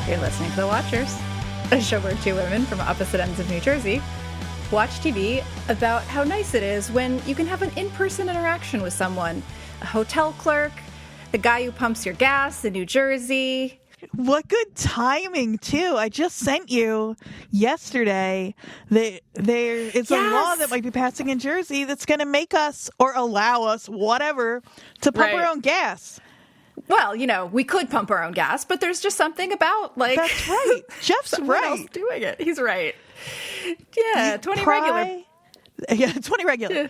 You're listening to The Watchers, a show where two women from opposite ends of New Jersey watch TV about how nice it is when you can have an in-person interaction with someone. A hotel clerk, the guy who pumps your gas in New Jersey. What good timing, too. I just sent you yesterday that there is a law that might be passing in Jersey that's going to make us, or allow us, whatever, to pump our own gas. Well, you know, we could pump our own gas, but there's just something about, like... That's right. Jeff's someone else right. doing it. He's right. Yeah, 20 regular. Yeah, 20 regular. Yeah.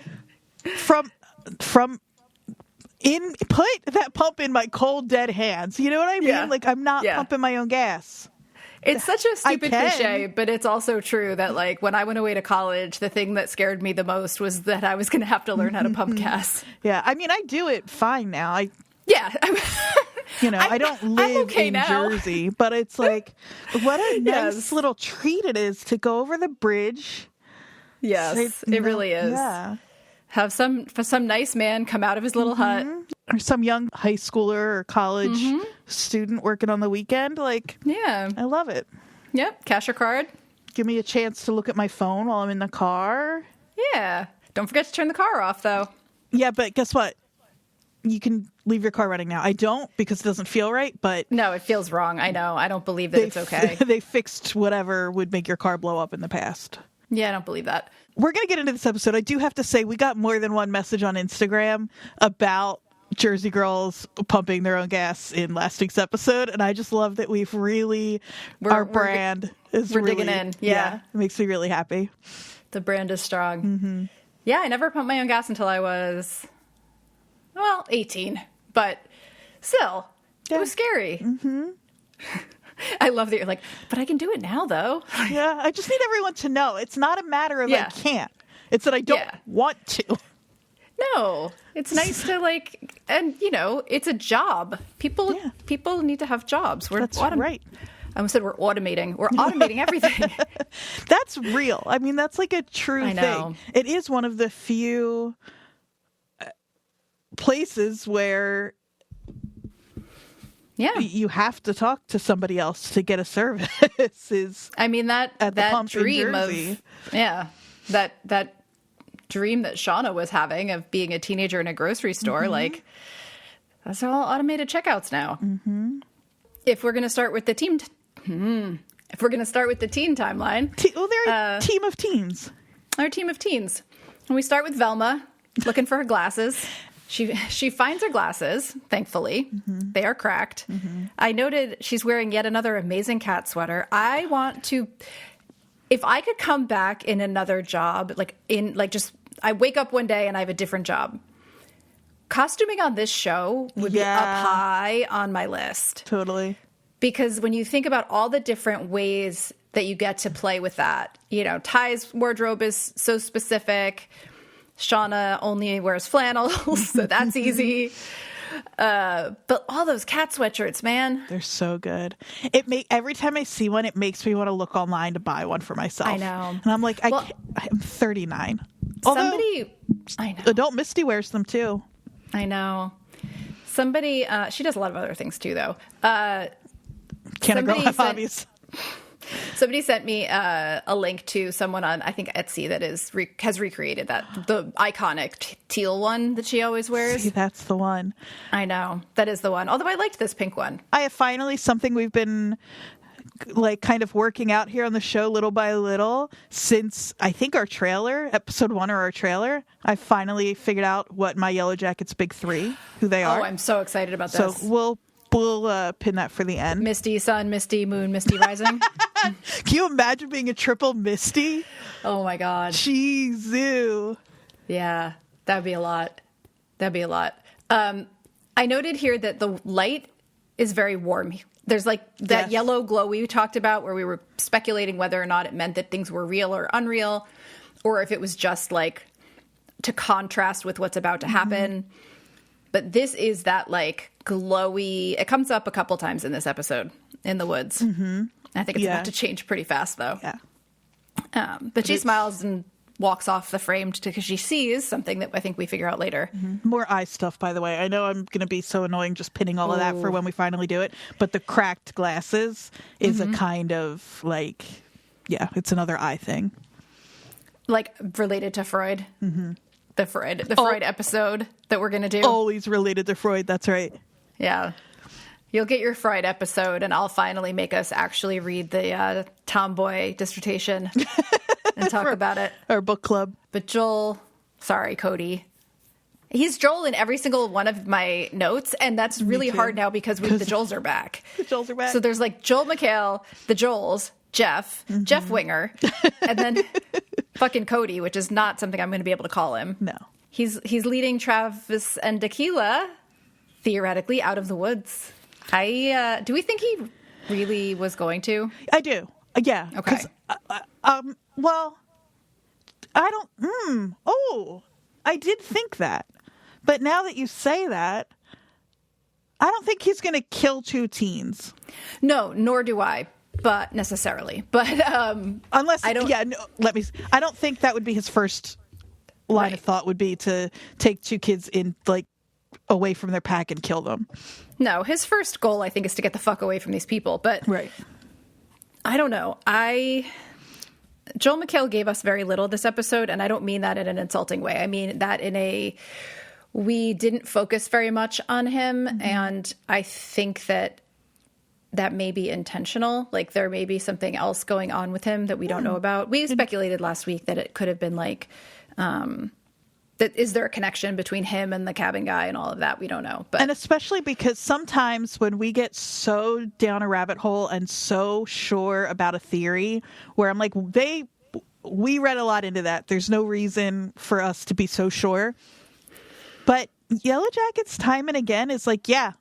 Put that pump in my cold, dead hands. You know what I mean? Yeah. Like, I'm not pumping my own gas. It's such a stupid cliche, but it's also true that, like, when I went away to college, the thing that scared me the most was that I was going to have to learn how to pump gas. Yeah, I mean, I do it fine now. I don't live in Jersey, but it's like, what a nice little treat it is to go over the bridge. Yes, it really is. Yeah. Have some nice man come out of his little hut. Or some young high schooler or college student working on the weekend. Like, yeah, I love it. Yep, cash your card. Give me a chance to look at my phone while I'm in the car. Yeah. Don't forget to turn the car off, though. Yeah, but guess what? You can leave your car running now. I don't, because it doesn't feel right, but... No, it feels wrong. I know. I don't believe that it's okay. They fixed whatever would make your car blow up in the past. Yeah, I don't believe that. We're going to get into this episode. I do have to say, we got more than one message on Instagram about Jersey girls pumping their own gas in last week's episode, and I just love that we've really... our brand is we're really... digging in. Yeah. It makes me really happy. The brand is strong. Yeah, I never pumped my own gas until I was... 18, but still, it was scary. I love that you're like, but I can do it now, though. Yeah, I just need everyone to know. It's not a matter of I can't. It's that I don't want to. No, it's nice to, like, and, you know, it's a job. People need to have jobs. That's right. I almost said we're automating. We're automating everything. That's real. I mean, that's like a true thing. It is one of the few... places where you have to talk to somebody else to get a service is I mean that dream of that dream that Shauna was having of being a teenager in a grocery store, like that's all automated checkouts now. If we're going to start with the teen timeline, they're a team of teens. Our team of teens. And we start with Velma looking for her glasses. She finds her glasses, thankfully. They are cracked. I noted she's wearing yet another amazing cat sweater. I want to... If I could come back in another job, I wake up one day and I have a different job. Costuming on this show would be up high on my list. Totally. Because when you think about all the different ways that you get to play with that, you know, Ty's wardrobe is so specific... Shauna only wears flannels, so that's easy. But all those cat sweatshirts, man. They're so good. Every time I see one, it makes me want to look online to buy one for myself. I know. And I'm like, I'm 39. I know. Adult Misty wears them too. I know. Somebody, she does a lot of other things too, though. Can't a girl have hobbies? Somebody sent me a link to someone on, I think, Etsy that has recreated the iconic teal one that she always wears. See, that's the one. I know. That is the one. Although I liked this pink one. I have finally something we've been like kind of working out here on the show little by little since I think our trailer, episode 1 or our trailer. I finally figured out what my Yellowjackets big 3, who they are. Oh, I'm so excited about this. So we'll pin that for the end. Misty sun, Misty moon, Misty rising. Can you imagine being a triple Misty? Oh my God. Jeez. Yeah, that'd be a lot. I noted here that the light is very warm. There's like that yellow glow we talked about where we were speculating whether or not it meant that things were real or unreal, or if it was just like to contrast with what's about to happen. But this is that like glowy, it comes up a couple times in this episode in the woods. I think it's about to change pretty fast though. Yeah. But she smiles and walks off the frame because she sees something that I think we figure out later. More eye stuff, by the way. I know I'm going to be so annoying just pinning all of that for when we finally do it, but the cracked glasses is a kind of like, yeah, it's another eye thing. Like related to Freud. The Freud episode that we're going to do. Always related to Freud, that's right. Yeah. You'll get your Freud episode, and I'll finally make us actually read the tomboy dissertation and talk about it. Our book club. But Cody. He's Joel in every single one of my notes, and that's really hard now because the Joels are back. The Joels are back. So there's like Joel McHale, the Joels, Jeff Winger, and then fucking Cody, which is not something I'm going to be able to call him. No. He's leading Travis and Tequila, theoretically, out of the woods. Do we think he really was going to? I do. Yeah. Okay. Well, I don't. I did think that, but now that you say that, I don't think he's going to kill two teens. No, nor do I. But necessarily. But unless I don't. Yeah. No, I don't think that would be his first line of thought. Would be to take two kids in like away from their pack and kill them. No, his first goal, I think, is to get the fuck away from these people. But I don't know. Joel McHale gave us very little this episode, and I don't mean that in an insulting way. I mean that we didn't focus very much on him, and I think that may be intentional. Like there may be something else going on with him that we don't know about. We speculated last week that it could have been like, that is there a connection between him and the cabin guy and all of that? We don't know. And especially because sometimes when we get so down a rabbit hole and so sure about a theory where I'm like, we read a lot into that. There's no reason for us to be so sure. But Yellowjackets time and again is like, yeah.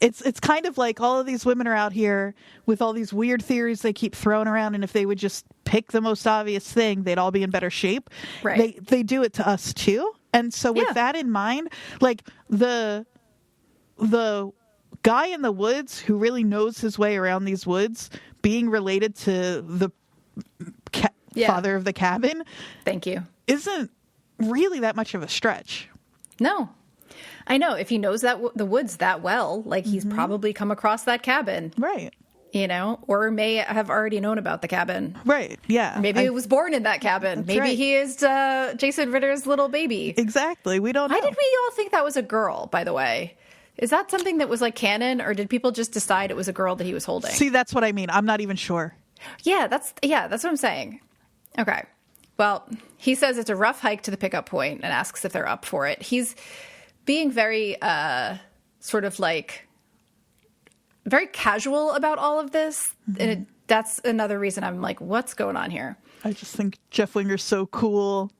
It's kind of like all of these women are out here with all these weird theories they keep throwing around, and if they would just pick the most obvious thing, they'd all be in better shape. Right. They do it to us too. And so with that in mind, like the guy in the woods who really knows his way around these woods being related to the father of the cabin. Thank you. Isn't really that much of a stretch. No. I know if he knows that the woods that well, like he's probably come across that cabin. Right. You know, or may have already known about the cabin. Right. Yeah. Maybe he was born in that cabin. Maybe he is Jason Ritter's little baby. Exactly. We don't know. Why did we all think that was a girl, by the way? Is that something that was like canon, or did people just decide it was a girl that he was holding? See, that's what I mean. I'm not even sure. Yeah, that's what I'm saying. Okay. Well, he says it's a rough hike to the pickup point and asks if they're up for it. He's being very sort of like very casual about all of this. And that's another reason I'm like, what's going on here? I just think Jeff Winger's so cool.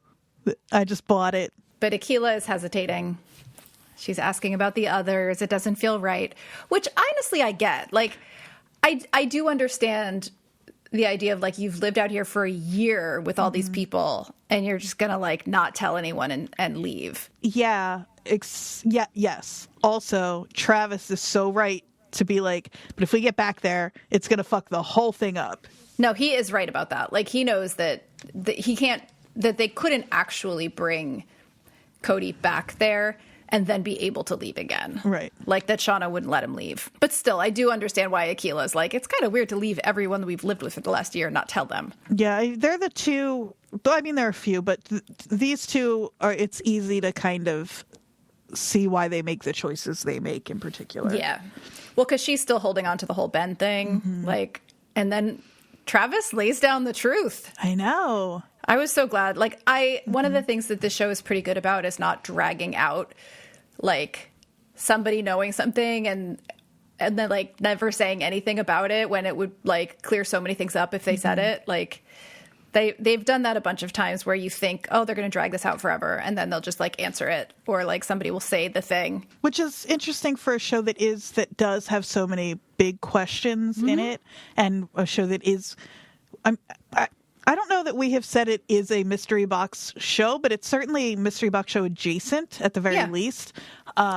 I just bought it. But Akila is hesitating. She's asking about the others. It doesn't feel right, which honestly I get. Like, I do understand the idea of like you've lived out here for a year with all these people and you're just going to like not tell anyone and leave. Yeah. Yes. Also, Travis is so right to be like, but if we get back there, it's going to fuck the whole thing up. No, he is right about that. Like he knows that he can't, that they couldn't actually bring Cody back there and then be able to leave again. Right. Like that Shauna wouldn't let him leave. But still, I do understand why Akila's like, it's kind of weird to leave everyone that we've lived with for the last year and not tell them. Yeah, they're the two, I mean, there are a few, but these two are, it's easy to kind of see why they make the choices they make in particular. Yeah. Well, because she's still holding on to the whole Ben thing. Like, and then Travis lays down the truth. I know. I was so glad. Like, one of the things that this show is pretty good about is not dragging out, like, somebody knowing something and then, like, never saying anything about it when it would, like, clear so many things up if they said it. Like, they've done that a bunch of times where you think, oh, they're going to drag this out forever, and then they'll just like answer it, or like somebody will say the thing. Which is interesting for a show that does have so many big questions in it, and a show that is, I don't know that we have said it is a mystery box show, but it's certainly mystery box show adjacent at the very least.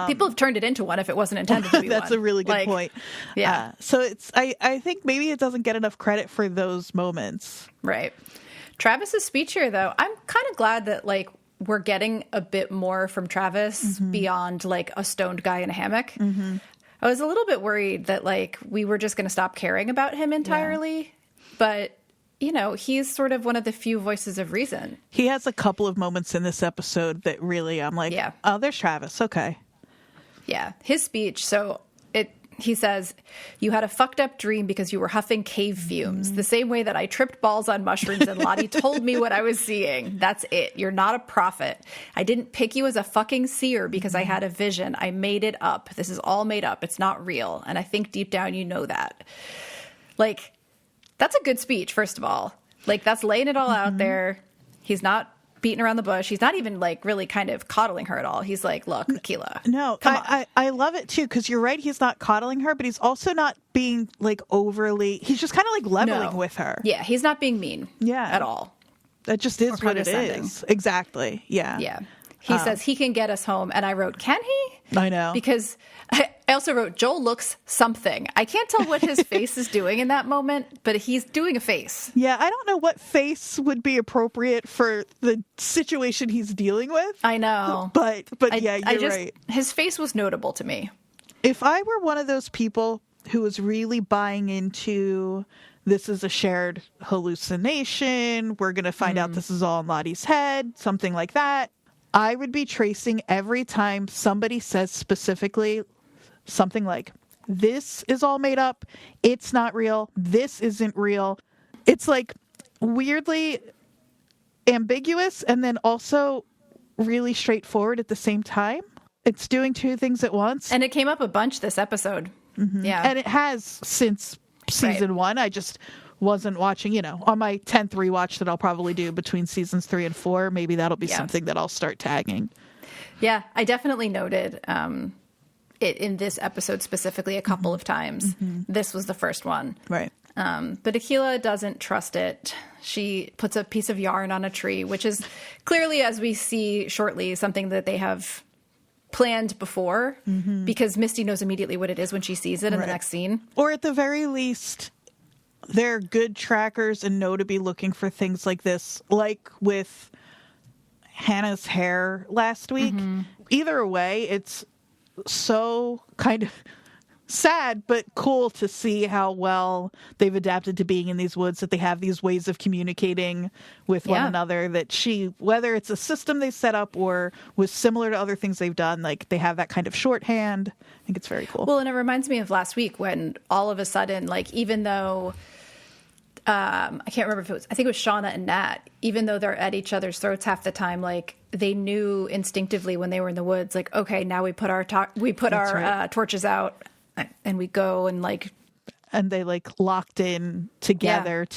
People have turned it into one if it wasn't intended to be That's one. a really good point. Yeah. So I think maybe it doesn't get enough credit for those moments. Right. Travis's speech here, though, I'm kind of glad that, like, we're getting a bit more from Travis beyond, like, a stoned guy in a hammock. I was a little bit worried that, like, we were just going to stop caring about him entirely. But, you know, he's sort of one of the few voices of reason. He has a couple of moments in this episode that really, I'm like, oh, there's Travis. Okay. Yeah. His speech. So he says, you had a fucked up dream because you were huffing cave fumes, the same way that I tripped balls on mushrooms and Lottie told me what I was seeing. That's it. You're not a prophet. I didn't pick you as a fucking seer because I had a vision. I made it up. This is all made up. It's not real. And I think deep down you know that. Like, that's a good speech, first of all. Like, that's laying it all out there. He's not beating around the bush. He's not even, like, really kind of coddling her at all. He's like, look, Akilah. No, I love it, too, because you're right. He's not coddling her, but he's also not being, like, overly... He's just kind of, like, leveling with her. Yeah, he's not being mean at all. That just is what it is. Exactly. Yeah. Yeah. He says he can get us home. And I wrote, can he? I know. Because I also wrote, Joel looks something. I can't tell what his face is doing in that moment, but he's doing a face. Yeah, I don't know what face would be appropriate for the situation he's dealing with. I know. But yeah, you're right. His face was notable to me. If I were one of those people who was really buying into... this is a shared hallucination, we're going to find out this is all in Lottie's head, something like that, I would be tracing every time somebody says specifically something like, this is all made up, it's not real, this isn't real. It's like weirdly ambiguous and then also really straightforward at the same time. It's doing two things at once. And it came up a bunch this episode. Yeah. And it has since season one. I just wasn't watching, you know, on my 10th rewatch that I'll probably do between seasons 3 and 4. Maybe that'll be something that I'll start tagging. Yeah, I definitely noted it in this episode specifically a couple of times. This was the first one. Right. But Akilah doesn't trust it. She puts a piece of yarn on a tree, which is clearly, as we see shortly, something that they have planned before because Misty knows immediately what it is when she sees it in the next scene. Or at the very least, they're good trackers and know to be looking for things like this, like with Hannah's hair last week. Either way, it's so kind of sad but cool to see how well they've adapted to being in these woods, that they have these ways of communicating with one another, that she, whether it's a system they set up or was similar to other things they've done, like they have that kind of shorthand. I think it's very cool. Well, and it reminds me of last week when all of a sudden, like, even though I can't remember if it was, I think it was Shauna and Nat, even though they're at each other's throats half the time, like they knew instinctively when they were in the woods, like, okay, now we put our torches out and we go and like, and they like locked in together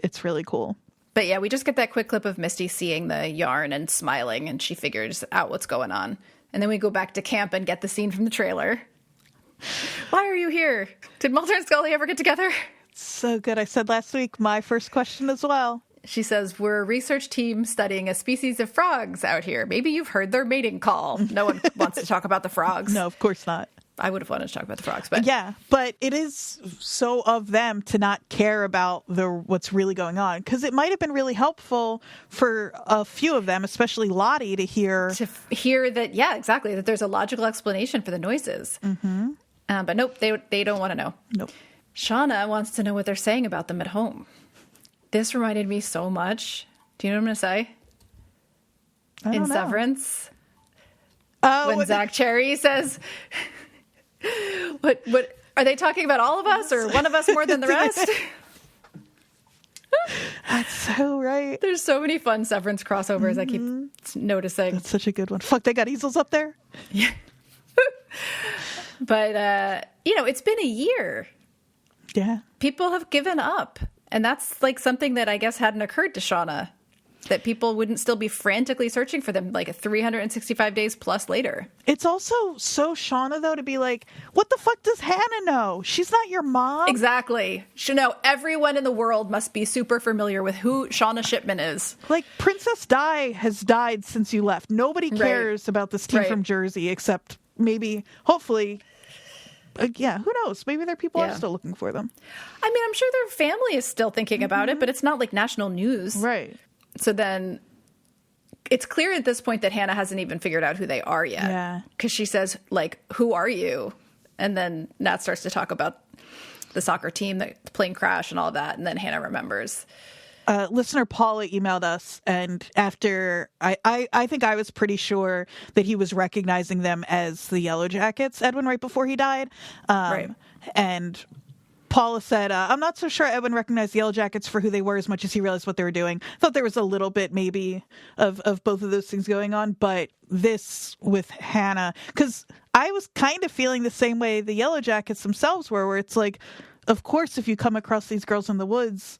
it's really cool. But yeah, we just get that quick clip of Misty seeing the yarn and smiling, and she figures out what's going on. And then we go back to camp and get the scene from the trailer. Why are you here? Did Mulder and Scully ever get together? So good. I said last week, my first question as well. She says, we're a research team studying a species of frogs out here. Maybe you've heard their mating call. No one wants to talk about the frogs. No, of course not. I would have wanted to talk about the frogs, but yeah, but it is so of them to not care about what's really going on, because it might have been really helpful for a few of them, especially Lottie, to hear that. Yeah, exactly. That there's a logical explanation for the noises. But nope, they don't want to know. Nope. Shauna wants to know what they're saying about them at home. This reminded me so much. Do you know what I'm going to say? I don't know. Severance. Oh, when Zach Cherry says, what are they talking about, all of us or one of us more than the rest? That's so right. There's so many fun Severance crossovers I keep noticing. That's such a good one. Fuck, they got easels up there? Yeah. But, it's been a year. Yeah. People have given up. And that's like something that I guess hadn't occurred to Shauna, that people wouldn't still be frantically searching for them like 365 days plus later. It's also so Shauna, though, to be like, what the fuck does Hannah know? She's not your mom. Exactly. Everyone in the world must be super familiar with who Shauna Shipman is. Like, Princess Di has died since you left. Nobody cares about this team from Jersey except maybe, hopefully, yeah, who knows? Maybe their people are still looking for them. I mean, I'm sure their family is still thinking about it, but it's not like national news. Right. So then it's clear at this point that Hannah hasn't even figured out who they are yet. Yeah. Because she says, like, who are you? And then Nat starts to talk about the soccer team, the plane crash and all that. And then Hannah remembers. Listener Paula emailed us, and after I think I was pretty sure that he was recognizing them as the Yellowjackets, Edwin, right before he died. Right. And Paula said, I'm not so sure Edwin recognized the Yellowjackets for who they were as much as he realized what they were doing. Thought there was a little bit maybe of both of those things going on, but this with Hannah, because I was kind of feeling the same way the Yellowjackets themselves were, where it's like, of course, if you come across these girls in the woods,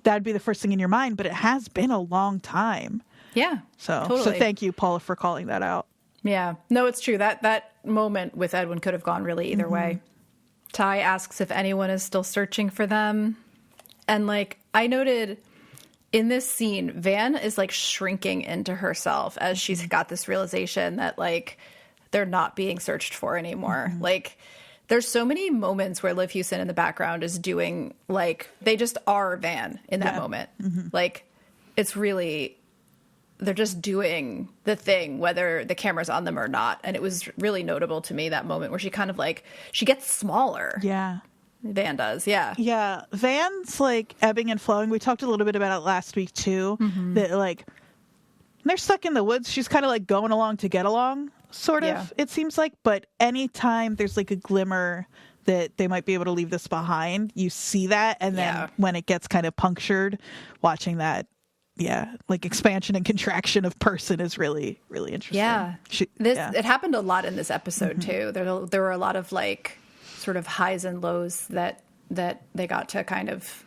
that'd be the first thing in your mind, but it has been a long time. Yeah. So thank you, Paula, for calling that out. Yeah. No, it's true. That moment with Edwin could have gone really either way. Ty asks if anyone is still searching for them. And like I noted in this scene, Van is like shrinking into herself as she's got this realization that like they're not being searched for anymore. Like there's so many moments where Liv Hewson in the background is doing, like, they just are Van in that moment. Like, it's really, they're just doing the thing, whether the camera's on them or not. And it was really notable to me, that moment where she kind of, like, she gets smaller. Yeah. Van does, yeah. Yeah. Van's, like, ebbing and flowing. We talked a little bit about it last week, too. That, like, they're stuck in the woods. She's kind of, like, going along to get along. Sort of, it seems like, but anytime there's like a glimmer that they might be able to leave this behind, you see that, and then when it gets kind of punctured, watching that, like expansion and contraction of person is really, really interesting. Yeah, it happened a lot in this episode too. There were a lot of like sort of highs and lows that they got to kind of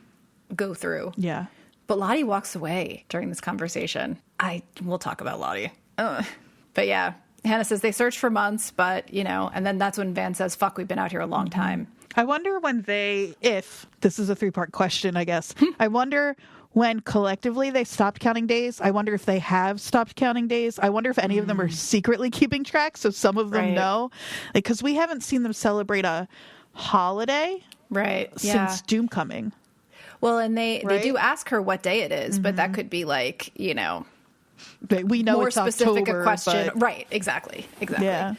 go through. Yeah, but Lottie walks away during this conversation. We'll talk about Lottie, but yeah. Hannah says they searched for months, but, you know, and then that's when Van says, fuck, we've been out here a long time. I wonder when if this is a 3-part question, I guess, I wonder when collectively they stopped counting days. I wonder if they have stopped counting days. I wonder if any of them are secretly keeping track, so some of them know. Like, because we haven't seen them celebrate a holiday since Doomcoming. Well, and they do ask her what day it is, but that could be like, you know... We know more it's specific October, a question, but... right? Exactly. Yeah.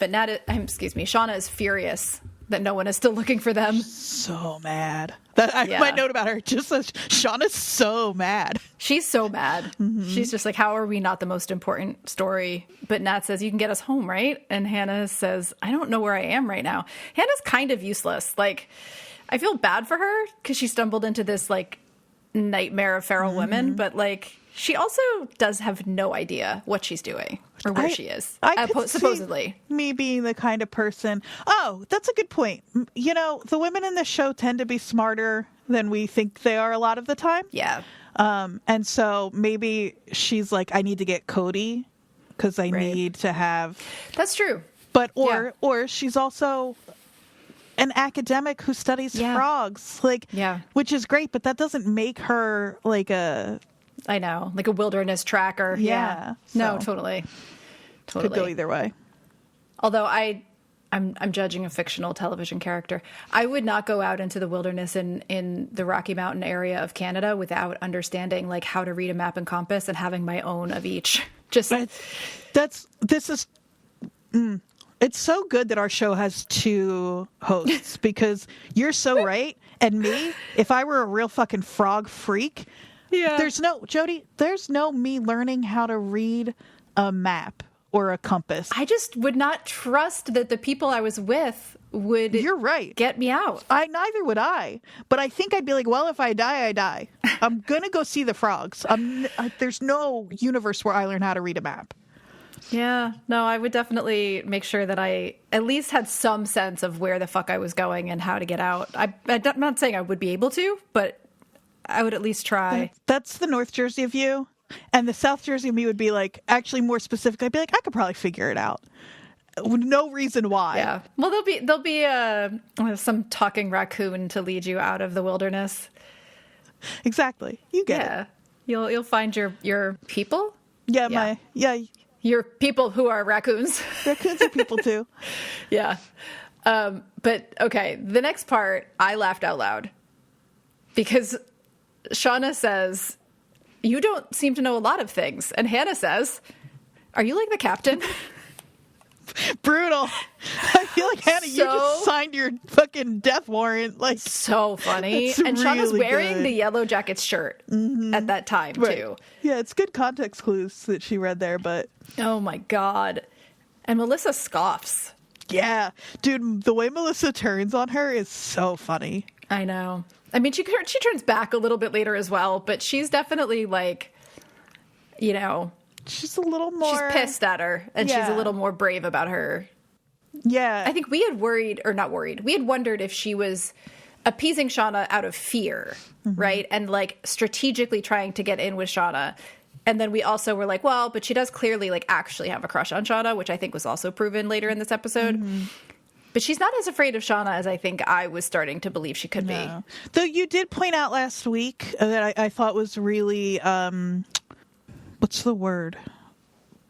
But Shauna is furious that no one is still looking for them. So mad. My note about her just says Shauna's so mad. She's so mad. She's just like, how are we not the most important story? But Nat says, you can get us home, right? And Hannah says, I don't know where I am right now. Hannah's kind of useless. Like, I feel bad for her because she stumbled into this like nightmare of feral women, but like. She also does have no idea what she's doing or where she is, supposedly. Me being the kind of person... Oh, that's a good point. You know, the women in this show tend to be smarter than we think they are a lot of the time. Yeah. And so maybe she's like, I need to get Cody because I need to have... That's true. But, or she's also... an academic who studies frogs, which is great, but that doesn't make her like a... I know, like a wilderness tracker. Yeah. No, totally. Could go either way. Although I'm judging a fictional television character. I would not go out into the wilderness in the Rocky Mountain area of Canada without understanding like how to read a map and compass and having my own of each. Just It's so good that our show has 2 hosts because you're so right. And me, if I were a real fucking frog freak, there's no me learning how to read a map or a compass. I just would not trust that the people I was with would You're right. get me out. Neither would I. But I think I'd be like, well, if I die, I die. I'm going to go see the frogs. There's no universe where I learn how to read a map. Yeah, no, I would definitely make sure that I at least had some sense of where the fuck I was going and how to get out. I'm not saying I would be able to, but I would at least try. That's the North Jersey of you. And the South Jersey of me would be like, actually more specific, I'd be like, I could probably figure it out. No reason why. Yeah. Well, there'll be some talking raccoon to lead you out of the wilderness. Exactly. You get it. You'll find your people. Yeah. Your people who are raccoons. Raccoons are people too. Yeah. But okay, the next part, I laughed out loud because Shauna says, "You don't seem to know a lot of things," and Hannah says, "Are you like the captain?" Brutal. I feel like, Hannah, you just signed your fucking death warrant. Like, so funny. And really Shauna's wearing good. the Yellowjackets shirt at that time, too. Yeah, it's good context clues that she read there, but... Oh, my God. And Melissa scoffs. Yeah. Dude, the way Melissa turns on her is so funny. I know. I mean, she turns back a little bit later as well, but she's definitely, like, you know... She's a little more... She's pissed at her, and she's a little more brave about her. Yeah. I think we had we had wondered if she was appeasing Shauna out of fear, right? And, like, strategically trying to get in with Shauna. And then we also were like, well, but she does clearly, like, actually have a crush on Shauna, which I think was also proven later in this episode. But she's not as afraid of Shauna as I think I was starting to believe she could be. Though you did point out last week that I thought was really... what's the word?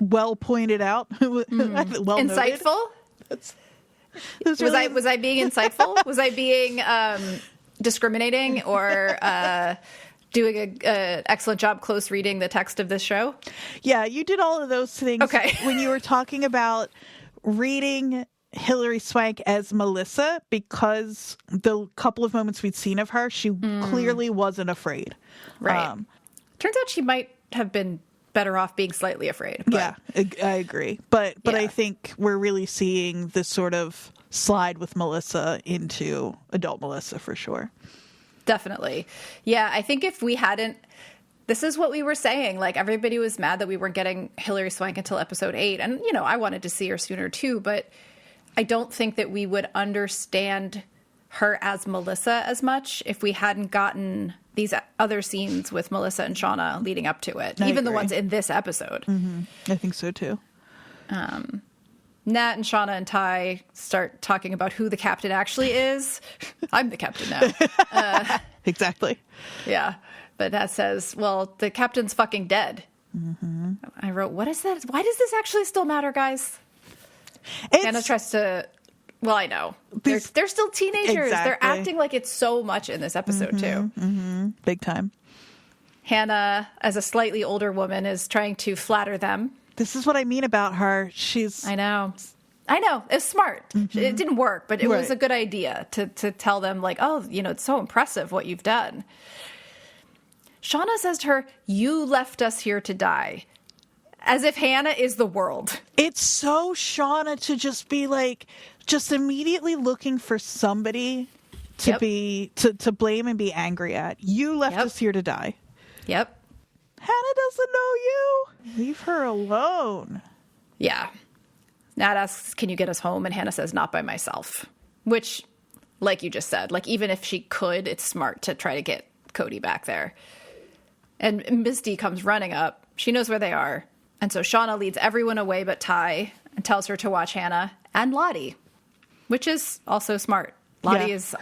Well pointed out. Well insightful. Really... Was I being insightful? Was I being discriminating or doing a excellent job close reading the text of this show? Yeah, you did all of those things. Okay. When you were talking about reading Hilary Swank as Melissa, because the couple of moments we'd seen of her, she clearly wasn't afraid. Right. Turns out she might have been better off being slightly afraid. But. Yeah, I agree. But I think we're really seeing this sort of slide with Melissa into adult Melissa for sure. Definitely. Yeah, I think if we hadn't... This is what we were saying. Like, everybody was mad that we weren't getting Hilary Swank until episode 8. And, you know, I wanted to see her sooner too, but I don't think that we would understand her as Melissa as much if we hadn't gotten these other scenes with Melissa and Shauna leading up to it. Even the ones in this episode. I think so too. Nat and Shauna and Ty start talking about who the captain actually is. I'm the captain now. Exactly. Yeah. But Nat says, well, the captain's fucking dead. I wrote, what is that? Why does this actually still matter, guys? Hannah tries to... Well, I know. They're still teenagers. Exactly. They're acting like it's so much in this episode, too. Big time. Hannah, as a slightly older woman, is trying to flatter them. This is what I mean about her. I know. It's smart. It didn't work, but it was a good idea to tell them, like, oh, you know, it's so impressive what you've done. Shauna says to her, you left us here to die. As if Hannah is the world. It's so Shauna to just be like, just immediately looking for somebody to be, to blame and be angry at. You left us here to die. Yep. Hannah doesn't know you. Leave her alone. Yeah. Nat asks, can you get us home? And Hannah says, not by myself. Which, like you just said, like even if she could, it's smart to try to get Cody back there. And Misty comes running up. She knows where they are. And so Shauna leads everyone away but Ty and tells her to watch Hannah and Lottie, which is also smart. Lottie is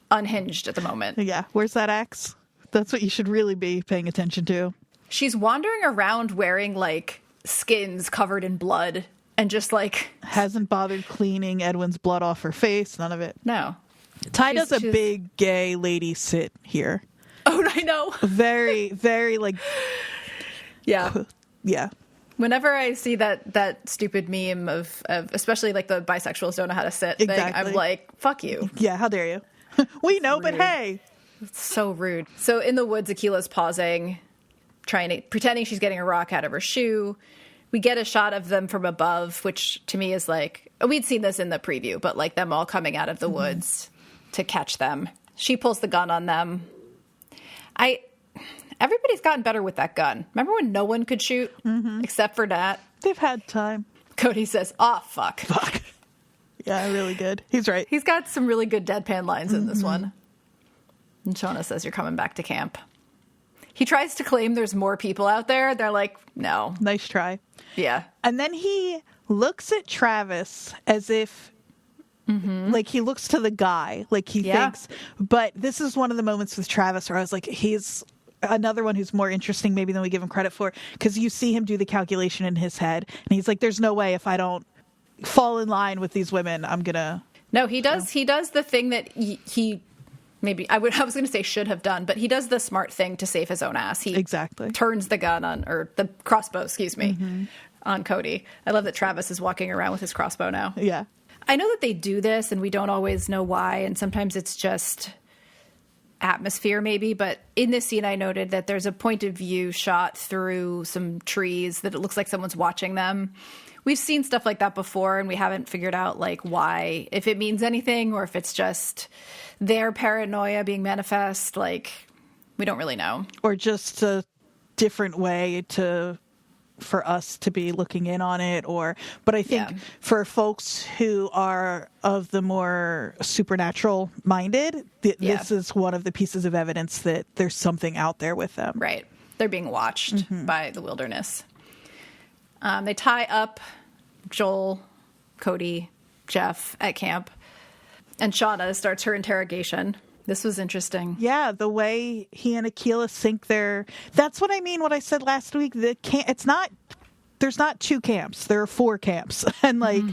unhinged at the moment. Yeah. Where's that axe? That's what you should really be paying attention to. She's wandering around wearing, like, skins covered in blood and just, like... Hasn't bothered cleaning Edwin's blood off her face. None of it. No. Ty does a big gay lady sit here. Oh, I know. Very, very, like... Yeah. Yeah. Whenever I see that stupid meme of especially, like, the bisexuals don't know how to sit thing, I'm like, fuck you. Yeah, how dare you? We know, but hey... It's so rude. So in the woods, Akila's pausing, pretending she's getting a rock out of her shoe. We get a shot of them from above, which to me is like, we'd seen this in the preview, but like them all coming out of the woods to catch them. She pulls the gun on them. Everybody's gotten better with that gun. Remember when no one could shoot except for Nat? They've had time. Cody says, "Oh, fuck." Fuck. Yeah, really good. He's right. He's got some really good deadpan lines in this one. And Shauna says, you're coming back to camp. He tries to claim there's more people out there. They're like, no. Nice try. Yeah. And then he looks at Travis as if, like, he looks to the guy. Like, he thinks. But this is one of the moments with Travis where I was like, he's another one who's more interesting maybe than we give him credit for. Because you see him do the calculation in his head. And he's like, there's no way if I don't fall in line with these women, I'm going to... No, he does. He does the thing that he maybe I was going to say should have done, but he does the smart thing to save his own ass. He exactly turns the gun on, or the crossbow, excuse me, on Cody. I love that Travis is walking around with his crossbow now. Yeah. I know that they do this and we don't always know why, and sometimes it's just atmosphere maybe, but in this scene I noted that there's a point of view shot through some trees that it looks like someone's watching them. We've seen stuff like that before and we haven't figured out like why, if it means anything or if it's just their paranoia being manifest. Like, we don't really know. Or just a different way for us to be looking in on it, but I think for folks who are of the more supernatural minded, this is one of the pieces of evidence that there's something out there with them. Right. They're being watched by the wilderness. They tie up Joel, Cody, Jeff at camp, and Shauna starts her interrogation. This was interesting. Yeah, the way he and Akilah sync that's what I mean when I said last week that there's not 2 camps, there are 4 camps. And like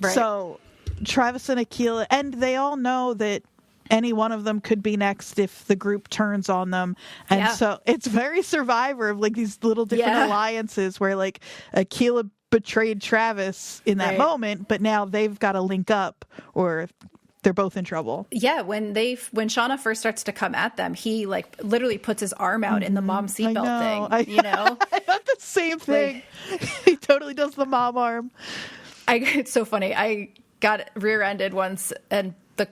right. So Travis and Akilah, and they all know that any one of them could be next if the group turns on them. And so it's very Survivor of like these little different alliances where like Akilah betrayed Travis in that moment, but now they've got to link up or they're both in trouble. Yeah, when Shauna first starts to come at them, he like literally puts his arm out in the mom seatbelt thing. You know, I thought the same thing. Like, he totally does the mom arm. It's so funny. I got rear-ended once, and the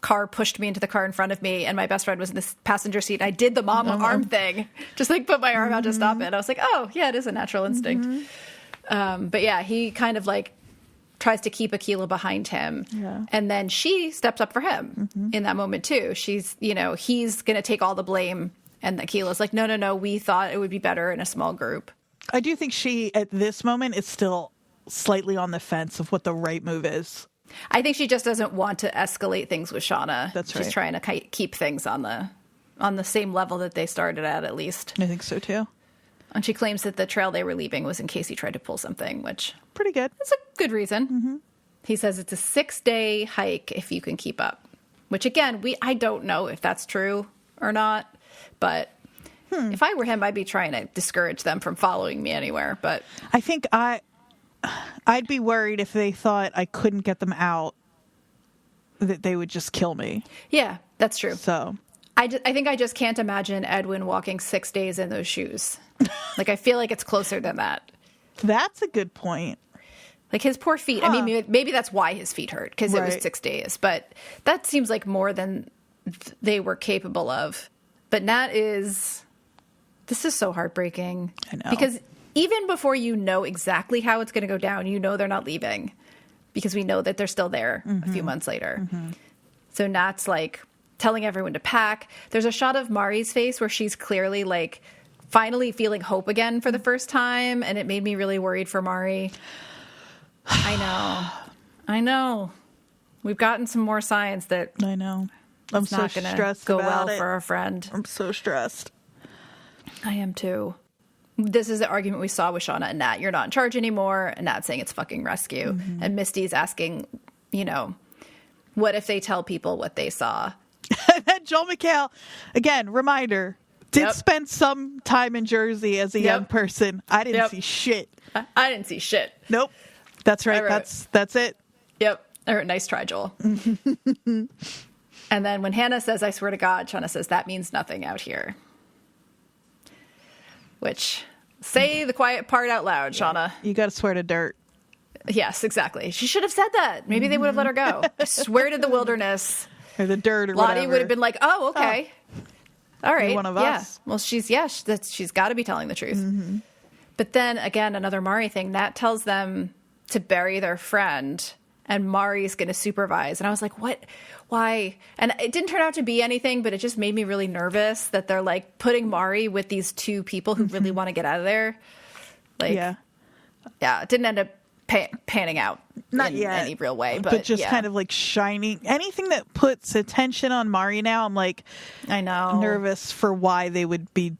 car pushed me into the car in front of me, and my best friend was in the passenger seat. I did the mom arm thing, just like put my arm out to stop it. I was like, oh yeah, it is a natural instinct. But yeah, he kind of like tries to keep Akilah behind him. Yeah. And then she steps up for him in that moment too. She's, he's going to take all the blame. And Akilah's like, no, we thought it would be better in a small group. I do think she, at this moment, is still slightly on the fence of what the right move is. I think she just doesn't want to escalate things with Shauna. That's right. She's trying to keep things on the same level that they started at least. I think so too. And she claims that the trail they were leaving was in case he tried to pull something, which... Pretty good. It's a good reason. He says it's a 6-day hike if you can keep up. Which, again, I don't know if that's true or not. But if I were him, I'd be trying to discourage them from following me anywhere. But I think I'd be worried if they thought I couldn't get them out, that they would just kill me. Yeah, that's true. So... I think I just can't imagine Edwin walking 6 days in those shoes. Like, I feel like it's closer than that. That's a good point. Like, his poor feet. I mean, maybe that's why his feet hurt, because it was 6 days. But that seems like more than they were capable of. But this is so heartbreaking. I know. Because even before you know exactly how it's going to go down, they're not leaving. Because we know that they're still there a few months later. So Nat's like... telling everyone to pack. There's a shot of Mari's face where she's clearly like finally feeling hope again for the first time, and it made me really worried for Mari. I know. We've gotten some more signs that I know. I'm so not gonna stressed go about well it. for our friend. I'm so stressed. I am too. This is the argument we saw with Shauna and Nat. You're not in charge anymore, and Nat saying it's fucking rescue. And Misty's asking, what if they tell people what they saw? And then Joel McHale, again, reminder, did spend some time in Jersey as a young person. I didn't see shit. I didn't see shit. Nope. That's right. That's it. Yep. Nice try, Joel. And then when Hannah says, I swear to God, Shauna says, that means nothing out here. Which, say the quiet part out loud, Shauna. You got to swear to dirt. Yes, exactly. She should have said that. Maybe they would have let her go. I swear to the wilderness. Or the dirt or Lottie whatever. would have been like, oh, okay. All right. One of us. Well, she's got to be telling the truth. But then, again, another Mari thing. Nat tells them to bury their friend, and Mari's going to supervise. And I was like, what? Why? And it didn't turn out to be anything, but it just made me really nervous that they're, like, putting Mari with these 2 people who really want to get out of there. Like, yeah, it didn't end up panning out not in yet any real way, but just kind of like shining anything that puts attention on Mari now. I'm like, I know, nervous for why they would be,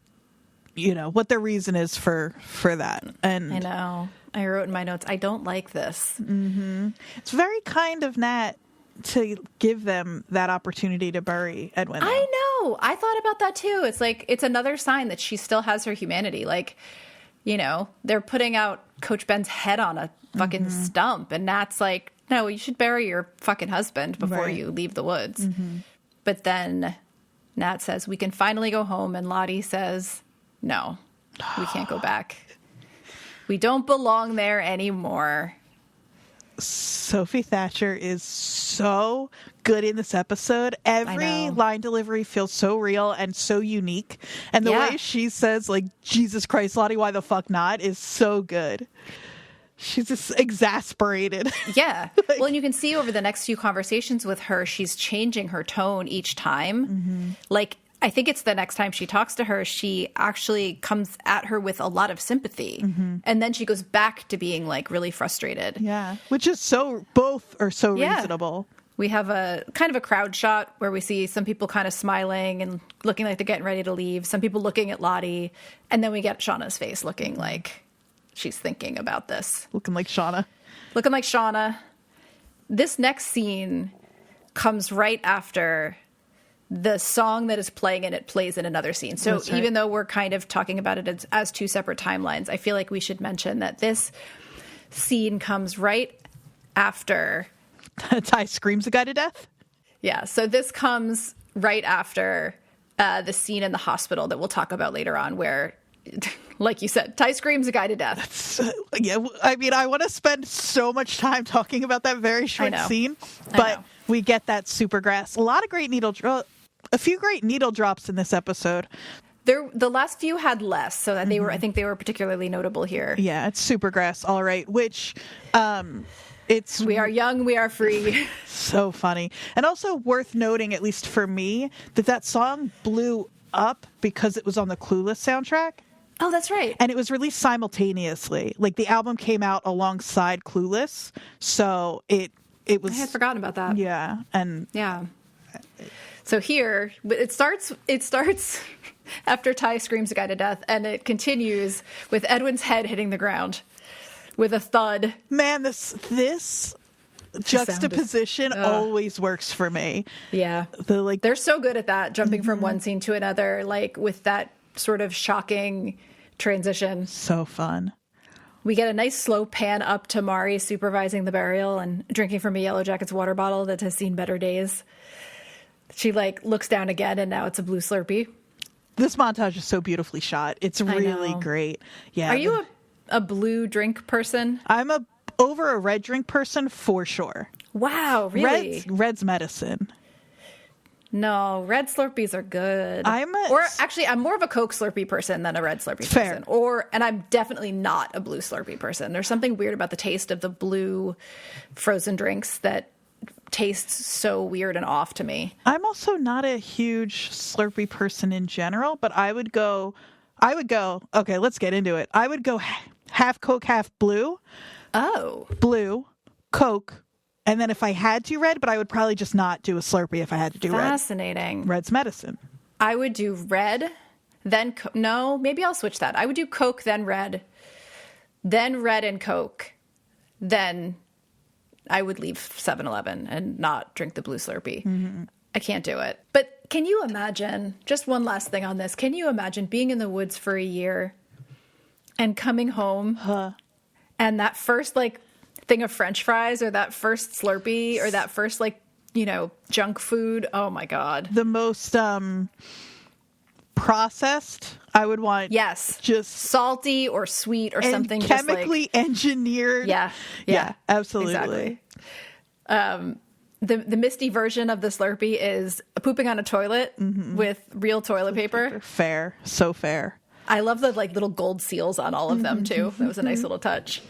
what their reason is for that. And I know, I wrote in my notes, I don't like this. It's very kind of Nat to give them that opportunity to bury Edwin. I know. I thought about that too. It's like, it's another sign that she still has her humanity. Like, you know, they're putting out Coach Ben's head on a fucking stump, and Nat's like, no, you should bury your fucking husband before you leave the woods. But then Nat says, we can finally go home. And Lottie says, no, we can't go back. We don't belong there anymore. Sophie Thatcher is so good in this episode. Every line delivery feels so real and so unique. And the way she says, like, Jesus Christ, Lottie, why the fuck not, is so good. She's just exasperated. Yeah. Well, and you can see over the next few conversations with her, she's changing her tone each time. Like, I think it's the next time she talks to her, she actually comes at her with a lot of sympathy. And then she goes back to being, like, really frustrated. Yeah. Which is both are so reasonable. We have a kind of a crowd shot where we see some people kind of smiling and looking like they're getting ready to leave. Some people looking at Lottie. And then we get Shauna's face looking like she's thinking about this. Looking like Shauna. Looking like Shauna. This next scene comes right after the song that is playing, and it plays in another scene. So even though we're kind of talking about it as two separate timelines, I feel like we should mention that this scene comes right after... Ty screams a guy to death? Yeah, so this comes right after the scene in the hospital that we'll talk about later on where... Like you said, Ty screams a guy to death. Yeah, I mean, I want to spend so much time talking about that very short scene, but we get that super grass. A lot of great a few great needle drops in this episode. The last few had less, so that I think they were particularly notable here. Yeah, it's super grass, all right. Which, it's we are young, we are free. So funny, and also worth noting, at least for me, that song blew up because it was on the Clueless soundtrack. Oh, that's right. And it was released simultaneously. Like, the album came out alongside Clueless, so it was... I had forgotten about that. Yeah, and... Yeah. So here, it starts after Ty screams a guy to death, and it continues with Edwin's head hitting the ground with a thud. Man, this juxtaposition always works for me. Yeah. They're so good at that, jumping from one scene to another, like, with that sort of shocking transition. So fun. We get a nice slow pan up to Mari supervising the burial and drinking from a Yellowjackets water bottle that has seen better days. She, like, looks down again, and now it's a blue Slurpee. This montage is so beautifully shot. It's really great. Yeah. Are you a blue drink person? I'm over a red drink person for sure. Wow, really? Red's medicine. No, red Slurpees are good. I'm more of a Coke Slurpee person than a red Slurpee person. And I'm definitely not a blue Slurpee person. There's something weird about the taste of the blue frozen drinks that tastes so weird and off to me. I'm also not a huge Slurpee person in general, but I would go, okay, let's get into it. I would go half Coke, half blue. Oh. Blue, Coke, and then if I had to red, but I would probably just not do a Slurpee if I had to do red. Fascinating. Red's medicine. I would do red, then no, maybe I'll switch that. I would do Coke, then red and Coke. Then I would leave 7-Eleven and not drink the blue Slurpee. Mm-hmm. I can't do it. But can you imagine, just one last thing on this, can you imagine being in the woods for a year and coming home and that first, like, thing of French fries or that first Slurpee or that first, like, you know, junk food? Oh my God. The most processed, I would want. Yes. Just salty or sweet or something. Chemically just like, engineered. Yeah, absolutely. Exactly. The misty version of the Slurpee is pooping on a toilet with real toilet paper. Fair. So fair. I love the, like, little gold seals on all of them too. That was a nice little touch.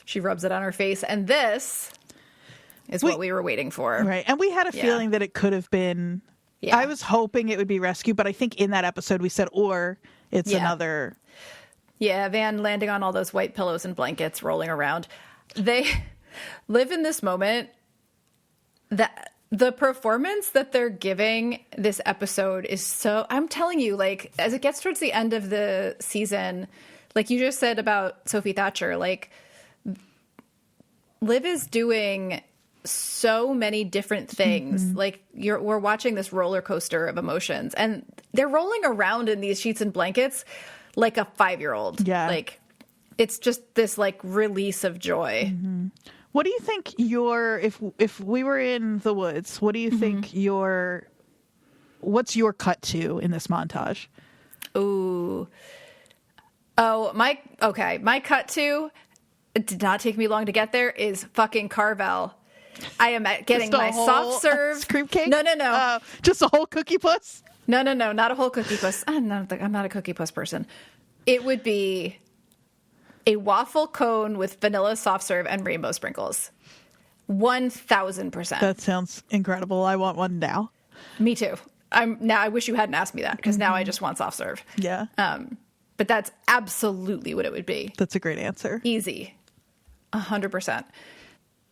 She rubs it on her face, and this is what we were waiting for. Right. And we had a feeling that it could have been. Yeah. I was hoping it would be rescue, but I think in that episode we said, or it's another. Yeah, Van landing on all those white pillows and blankets, rolling around. They live in this moment that the performance that they're giving this episode is so, I'm telling you, like, as it gets towards the end of the season, like you just said about Sophie Thatcher, like, Liv is doing so many different things. Like we're watching this roller coaster of emotions, and they're rolling around in these sheets and blankets like a 5-year-old. Yeah. Like it's just this like release of joy. What do you think if we were in the woods, what do you think what's your cut to in this montage? Ooh. Oh, my cut to, it did not take me long to get there, is fucking Carvel. I am getting my soft serve cream cake. No. Just a whole cookie puss. No, not a whole cookie puss. I'm not a cookie puss person. It would be a waffle cone with vanilla soft serve and rainbow sprinkles. 1,000%. That sounds incredible. I want one now. Me too. I wish you hadn't asked me that, because now I just want soft serve. Yeah. But that's absolutely what it would be. That's a great answer. Easy. 100%.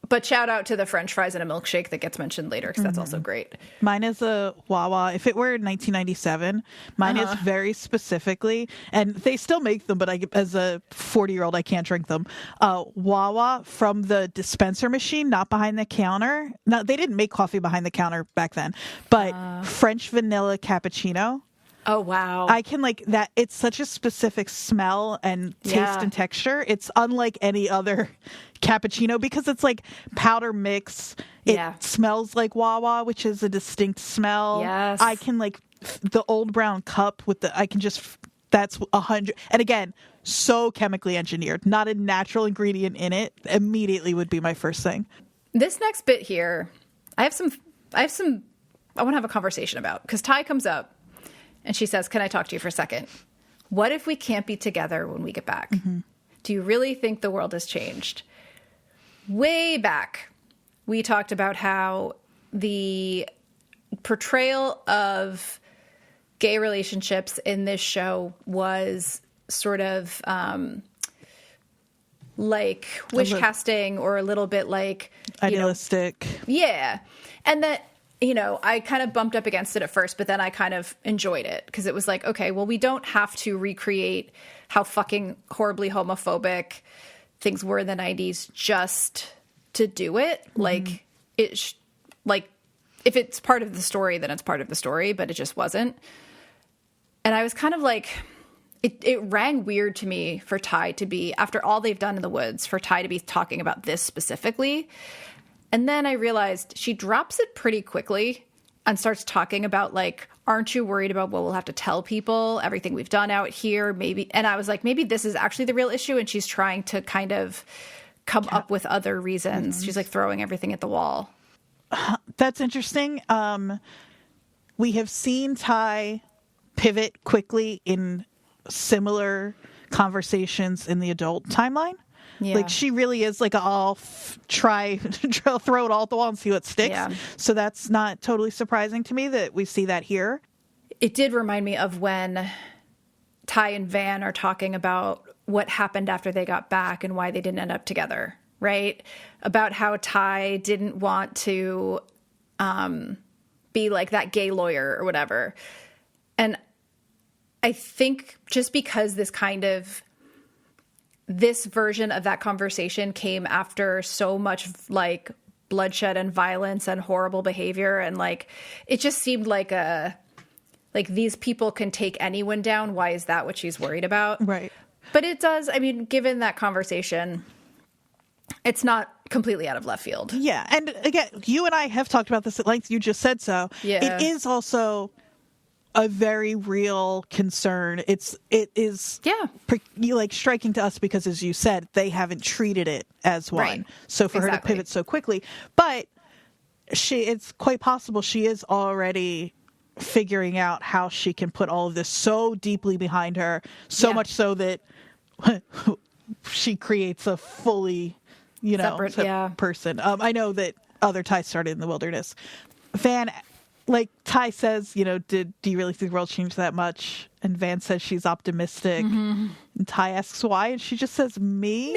But shout out to the French fries and a milkshake that gets mentioned later, because that's also great. Mine is a Wawa. If it were 1997, mine is very specifically, and they still make them, but as a 40-year-old, I can't drink them. Wawa from the dispenser machine, not behind the counter. No, they didn't make coffee behind the counter back then, but French vanilla cappuccino. Oh, wow. I can like that. It's such a specific smell and taste and texture. It's unlike any other cappuccino because it's like powder mix. It smells like Wawa, which is a distinct smell. Yes. I can like the old brown cup with that's 100. And again, so chemically engineered, not a natural ingredient in it. Immediately would be my first thing. This next bit here, I want to have a conversation about, because Ty comes up. And she says, can I talk to you for a second? What if we can't be together when we get back? Do you really think the world has changed? Way back, we talked about how the portrayal of gay relationships in this show was sort of like wish casting, or a little bit like idealistic. Yeah. And that, I kind of bumped up against it at first, but then I kind of enjoyed it, because it was like, okay, well, we don't have to recreate how fucking horribly homophobic things were in the 90s just to do it. Like, if it's part of the story, then it's part of the story, but it just wasn't. And I was kind of like, it rang weird to me for Ty to be, after all they've done in the woods, for Ty to be talking about this specifically. And then I realized she drops it pretty quickly and starts talking about, like, aren't you worried about what we'll have to tell people, everything we've done out here? Maybe. And I was like, maybe this is actually the real issue. And she's trying to kind of come up with other reasons. She's like throwing everything at the wall. That's interesting. We have seen Ty pivot quickly in similar conversations in the adult timeline. Yeah. Like, she really is like, I'll throw it all at the wall and see what sticks. Yeah. So that's not totally surprising to me that we see that here. It did remind me of when Ty and Van are talking about what happened after they got back and why they didn't end up together, right? About how Ty didn't want to be like that gay lawyer or whatever. And I think just because this version of that conversation came after so much like bloodshed and violence and horrible behavior, and like it just seemed like these people can take anyone down. Why is that what she's worried about? Right. But it does, I mean, given that conversation, it's not completely out of left field. Yeah. And again, you and I have talked about this at length. You just said so. Yeah. It is also a very real concern. It is like striking to us because, as you said, they haven't treated it as one. Right. So for her to pivot so quickly, but it's quite possible she is already figuring out how she can put all of this so deeply behind her, so much so that she creates a fully, separate person. I know that other ties started in the wilderness. Van, like Ty says, do you really think the world changed that much? And Van says she's optimistic. And Ty asks why, and she just says, me?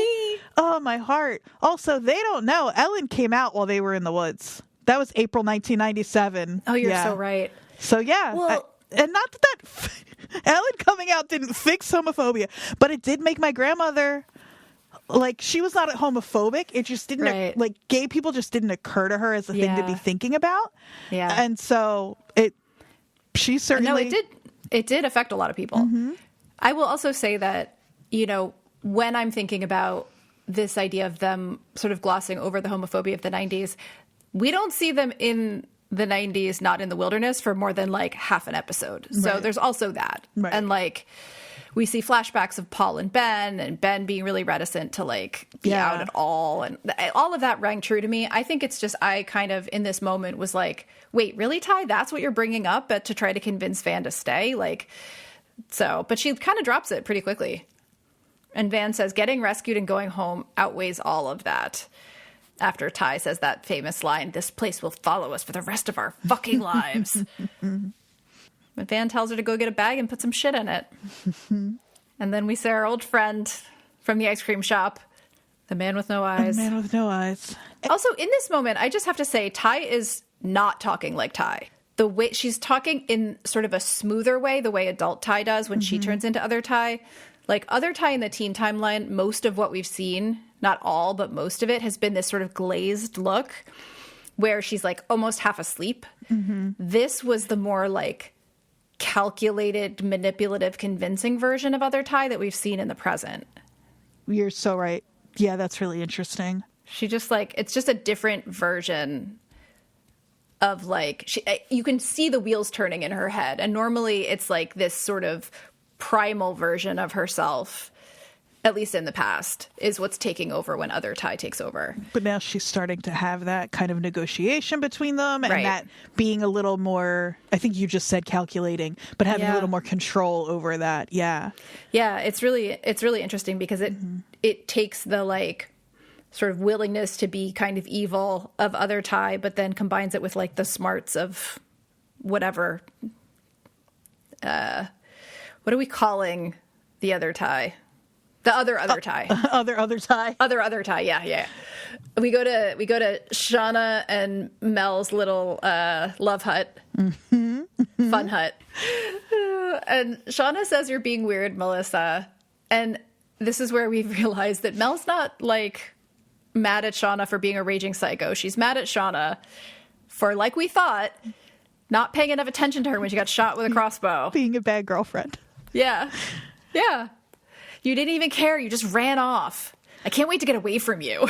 Oh, my heart. Also, they don't know. Ellen came out while they were in the woods. That was April 1997. Oh, you're so right. So, yeah. Well, and not that Ellen coming out didn't fix homophobia, but it did make my grandmother like, she was not homophobic. It just didn't, Right. like, gay people just didn't occur to her as a thing to be Yeah. thinking about. Yeah. And so she certainly. No, it did affect a lot of people. I will also say that, you know, when I'm thinking about this idea of them sort of glossing over the homophobia of the 90s, we don't see them in the 90s, not in the wilderness, for more than like half an episode. So Right. there's also that. Right. And like, we see flashbacks of Paul and Ben being really reticent to like be Yeah. out at all. And all of that rang true to me. I think it's just, I kind of in this moment was like, wait, really, Ty? That's what you're bringing up to try to convince Van to stay? Like, so, but she kind of drops it pretty quickly. And Van says getting rescued and going home outweighs all of that. After Ty says that famous line, "This place will follow us for the rest of our fucking lives." But Van tells her to go get a bag and put some shit in it. And then we see our old friend from the ice cream shop, the man with no eyes. Man with no eyes. Also, in this moment, I just have to say, Ty is not talking like Ty. The way she's talking in sort of a smoother way, the way adult Ty does when she turns into other Ty. Like other Ty in the teen timeline, most of what we've seen, not all, but most of it has been this sort of glazed look where she's like almost half asleep. This was the more like calculated, manipulative, convincing version of other Ty that we've seen in the present. You're so right. Yeah, that's really interesting. She just like, it's just a different version of like, you can see the wheels turning in her head. And normally it's like this sort of primal version of herself, at least in the past, is what's taking over when other Ty takes over. But now she's starting to have that kind of negotiation between them and Right. that being a little more, I think you just said calculating, but having a Yeah. little more control over that. Yeah. Yeah, it's really interesting because it takes the like sort of willingness to be kind of evil of other Ty, but then combines it with like the smarts of whatever. What are we calling the other Ty? The other Ty. Other Ty. Other Ty. Yeah. We go to Shauna and Mel's little love hut, fun hut, and Shauna says, "You're being weird, Melissa." And this is where we realize that Mel's not like mad at Shauna for being a raging psycho. She's mad at Shauna for, like we thought, not paying enough attention to her when she got shot with a crossbow. Being a bad girlfriend. Yeah. You didn't even care. You just ran off. I can't wait to get away from you.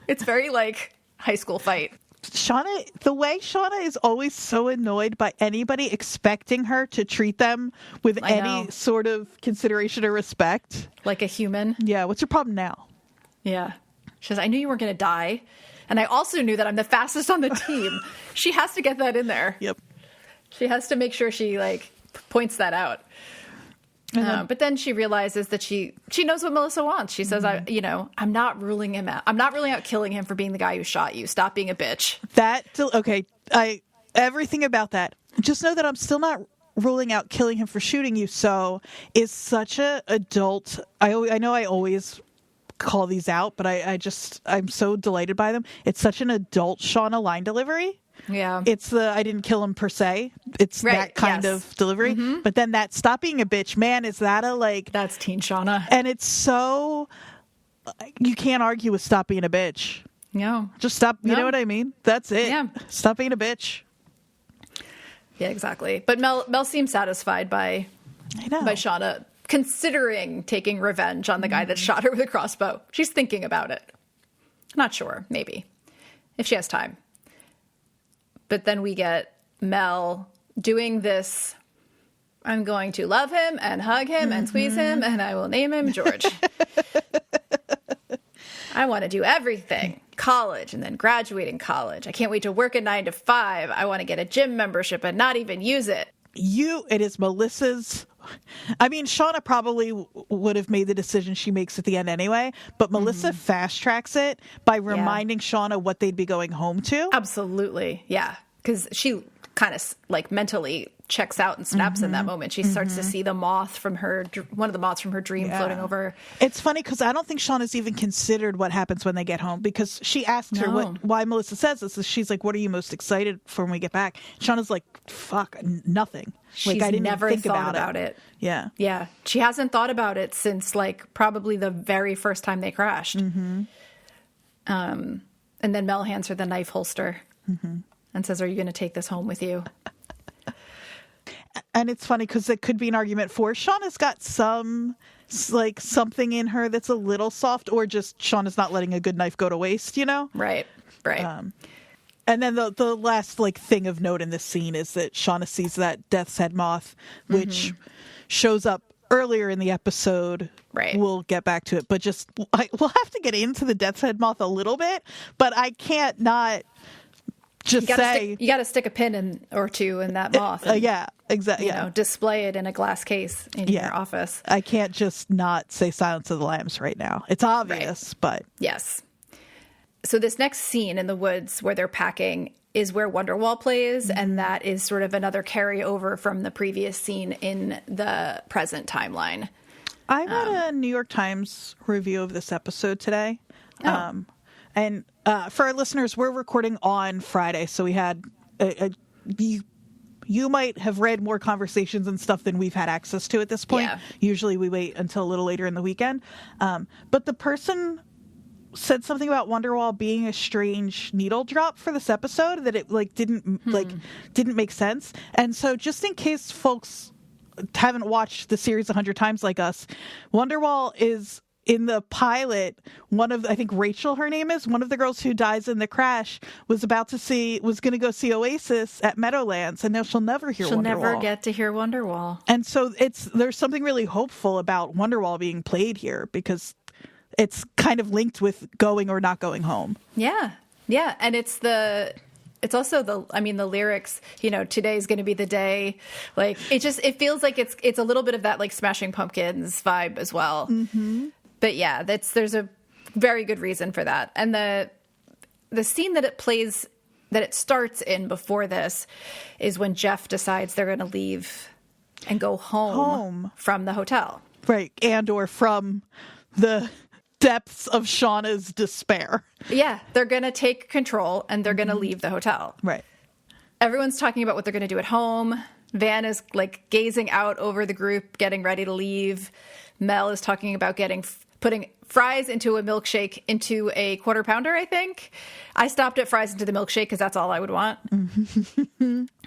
It's very like high school fight. Shauna, the way Shauna is always so annoyed by anybody expecting her to treat them with I any know. sort of consideration or respect. Like a human. Yeah, what's your problem now? Yeah. She says, "I knew you weren't going to die. And I also knew that I'm the fastest on the team." She has to get that in there. Yep. She has to make sure she like points that out. But then she realizes that she knows what Melissa wants. She says, I'm not ruling him out. I'm not ruling out killing him for being the guy who shot you. Stop being a bitch. Okay, everything about that. Just know that I'm still not ruling out killing him for shooting you. So is such a adult. I know I always call these out, but I'm so delighted by them. It's such an adult Shauna line delivery. Yeah. It's I didn't kill him per se. It's Right, that kind yes. of delivery. But then that stop being a bitch, man, is that a like, That's teen Shauna. and it's so, you can't argue with stop being a bitch. No. Just stop. You No. know what I mean? That's it. Yeah. Stop being a bitch. Yeah, exactly. But Mel seems satisfied by I know. Shauna considering taking revenge on the guy that shot her with a crossbow. She's thinking about it. Not sure. Maybe. If she has time. But then we get Mel doing this. I'm going to love him and hug him and squeeze him, and I will name him George. I want to do everything. College and then graduating college. I can't wait to work a 9 to 5. I want to get a gym membership and not even use it. It is Melissa's. I mean, Shauna probably would have made the decision she makes at the end anyway, but Melissa fast tracks it by reminding Shauna what they'd be going home to. Absolutely. Yeah. Because she kind of like mentally checks out and snaps in that moment. She starts to see the moth from one of the moths from her dream floating over. It's funny because I don't think Shauna's even considered what happens when they get home, because she asked her why Melissa says this. She's like, what are you most excited for when we get back? Shauna's like, fuck, nothing. She's I didn't never think thought about it. Yeah. Yeah. She hasn't thought about it since like probably the very first time they crashed. And then Mel hands her the knife holster and says, are you going to take this home with you? And it's funny because it could be an argument for Shauna's got some, like, something in her that's a little soft, or just Shauna's not letting a good knife go to waste, you know? Right. And then the last, like, thing of note in this scene is that Shauna sees that death's head moth, which shows up earlier in the episode. Right. We'll get back to it, but we'll have to get into the death's head moth a little bit, but I can't not just say you got to stick a pin or two in that moth. And, yeah, exactly. You know, display it in a glass case in your office. I can't just not say Silence of the Lambs right now. It's obvious, but yes. So this next scene in the woods where they're packing is where Wonderwall plays, and that is sort of another carryover from the previous scene in the present timeline. I read a New York Times review of this episode today. And for our listeners, we're recording on Friday, so we had you might have read more conversations and stuff than we've had access to at this point. Yeah. Usually we wait until a little later in the weekend. But the person said something about Wonderwall being a strange needle drop for this episode, that it like didn't make sense. And so just in case folks haven't watched the series 100 times like us, Wonderwall is in the pilot. I think Rachel, her name is, one of the girls who dies in the crash was going to go see Oasis at Meadowlands, and now she'll never hear Wonderwall. She'll never get to hear Wonderwall. And so there's something really hopeful about Wonderwall being played here, because it's kind of linked with going or not going home. Yeah. Yeah. And it's also the lyrics, you know, today's going to be the day. Like, it feels like it's a little bit of that like Smashing Pumpkins vibe as well. Mm-hmm. But yeah, there's a very good reason for that. And the scene that it starts in before this is when Jeff decides they're going to leave and go home from the hotel. Right. And or from the depths of Shauna's despair. Yeah. They're going to take control and they're going to leave the hotel. Right. Everyone's talking about what they're going to do at home. Van is like gazing out over the group, getting ready to leave. Mel is talking about putting fries into a milkshake into a quarter pounder, I think. I stopped at fries into the milkshake because that's all I would want.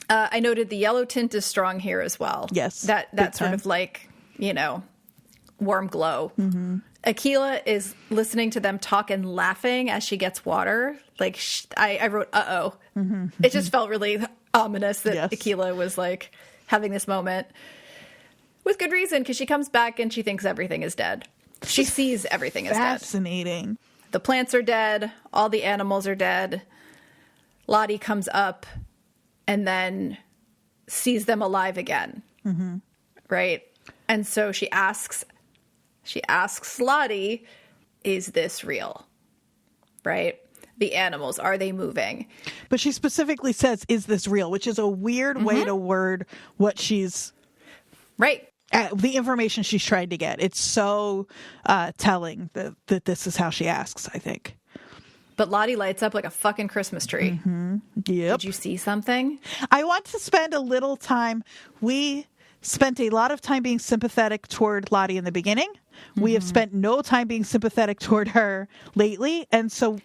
I noted the yellow tint is strong here as well. Yes. That sort of like, you know, warm glow. Mm-hmm. Akilah is listening to them talk and laughing as she gets water. Like, I wrote, uh-oh. Mm-hmm. It just felt really ominous that Akilah was like having this moment. With good reason, because she comes back and she thinks everything is dead. She sees everything is dead. Fascinating. The plants are dead. All the animals are dead. Lottie comes up and then sees them alive again. Mm-hmm. Right? And so she asks Lottie, is this real? Right? The animals, are they moving? But she specifically says, is this real? Which is a weird way to word what she's... Right. The information she's trying to get. It's so telling that this is how she asks, I think. But Lottie lights up like a fucking Christmas tree. Mm-hmm. Yep. Did you see something? I want to spend a little time. We spent a lot of time being sympathetic toward Lottie in the beginning. Mm-hmm. We have spent no time being sympathetic toward her lately. And so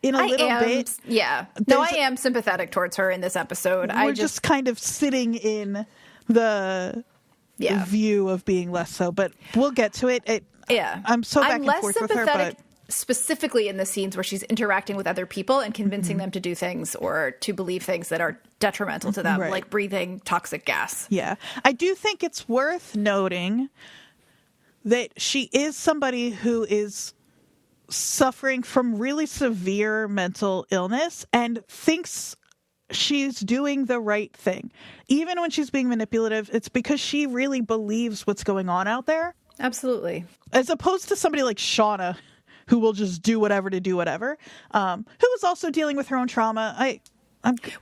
in a little bit. Yeah. No, I am sympathetic towards her in this episode. We're just kind of sitting in the... view of being less so, but we'll get to it. I'm so back and forth with her, but specifically in the scenes where she's interacting with other people and convincing them to do things or to believe things that are detrimental to them, like breathing toxic gas. Yeah. I do think it's worth noting that she is somebody who is suffering from really severe mental illness and thinks she's doing the right thing. Even when she's being manipulative, it's because she really believes what's going on out there. Absolutely. As opposed to somebody like Shauna, who will just do whatever to do whatever, who is also dealing with her own trauma. I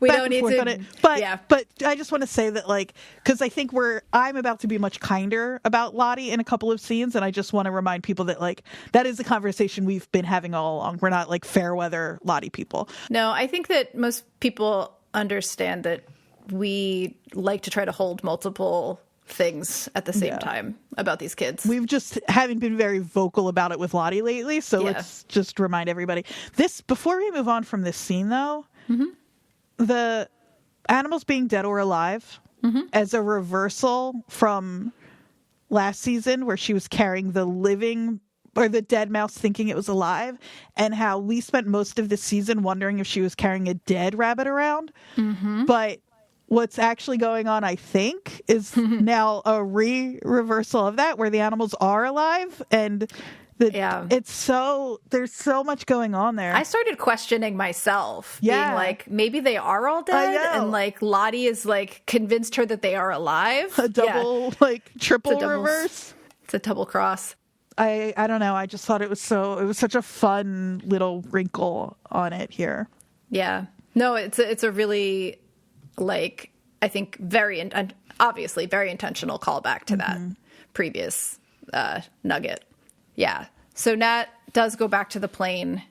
We back don't and need forth to- on it. But yeah. but I just want to say that, like, because I think I'm about to be much kinder about Lottie in a couple of scenes, and I just want to remind people that, like, that is the conversation we've been having all along. We're not like fair weather Lottie people. No, I think that most people understand that we like to try to hold multiple things at the same time about these kids. We've just haven't been very vocal about it with Lottie lately, so let's just remind everybody. Before we move on from this scene, though, the animals being dead or alive as a reversal from last season where she was carrying the living or the dead mouse thinking it was alive, and how we spent most of the season wondering if she was carrying a dead rabbit around. But what's actually going on, I think, is now a reversal of that, where the animals are alive, and there's so much going on there. I started questioning myself, being like, maybe they are all dead, and like Lottie is like convinced her that they are alive. A double, triple reverse. It's a double cross. I don't know. I just thought it was such a fun little wrinkle on it here. Yeah. No, it's a really, like, I think obviously very intentional callback to that previous nugget. Yeah. So Nat does go back to the plane.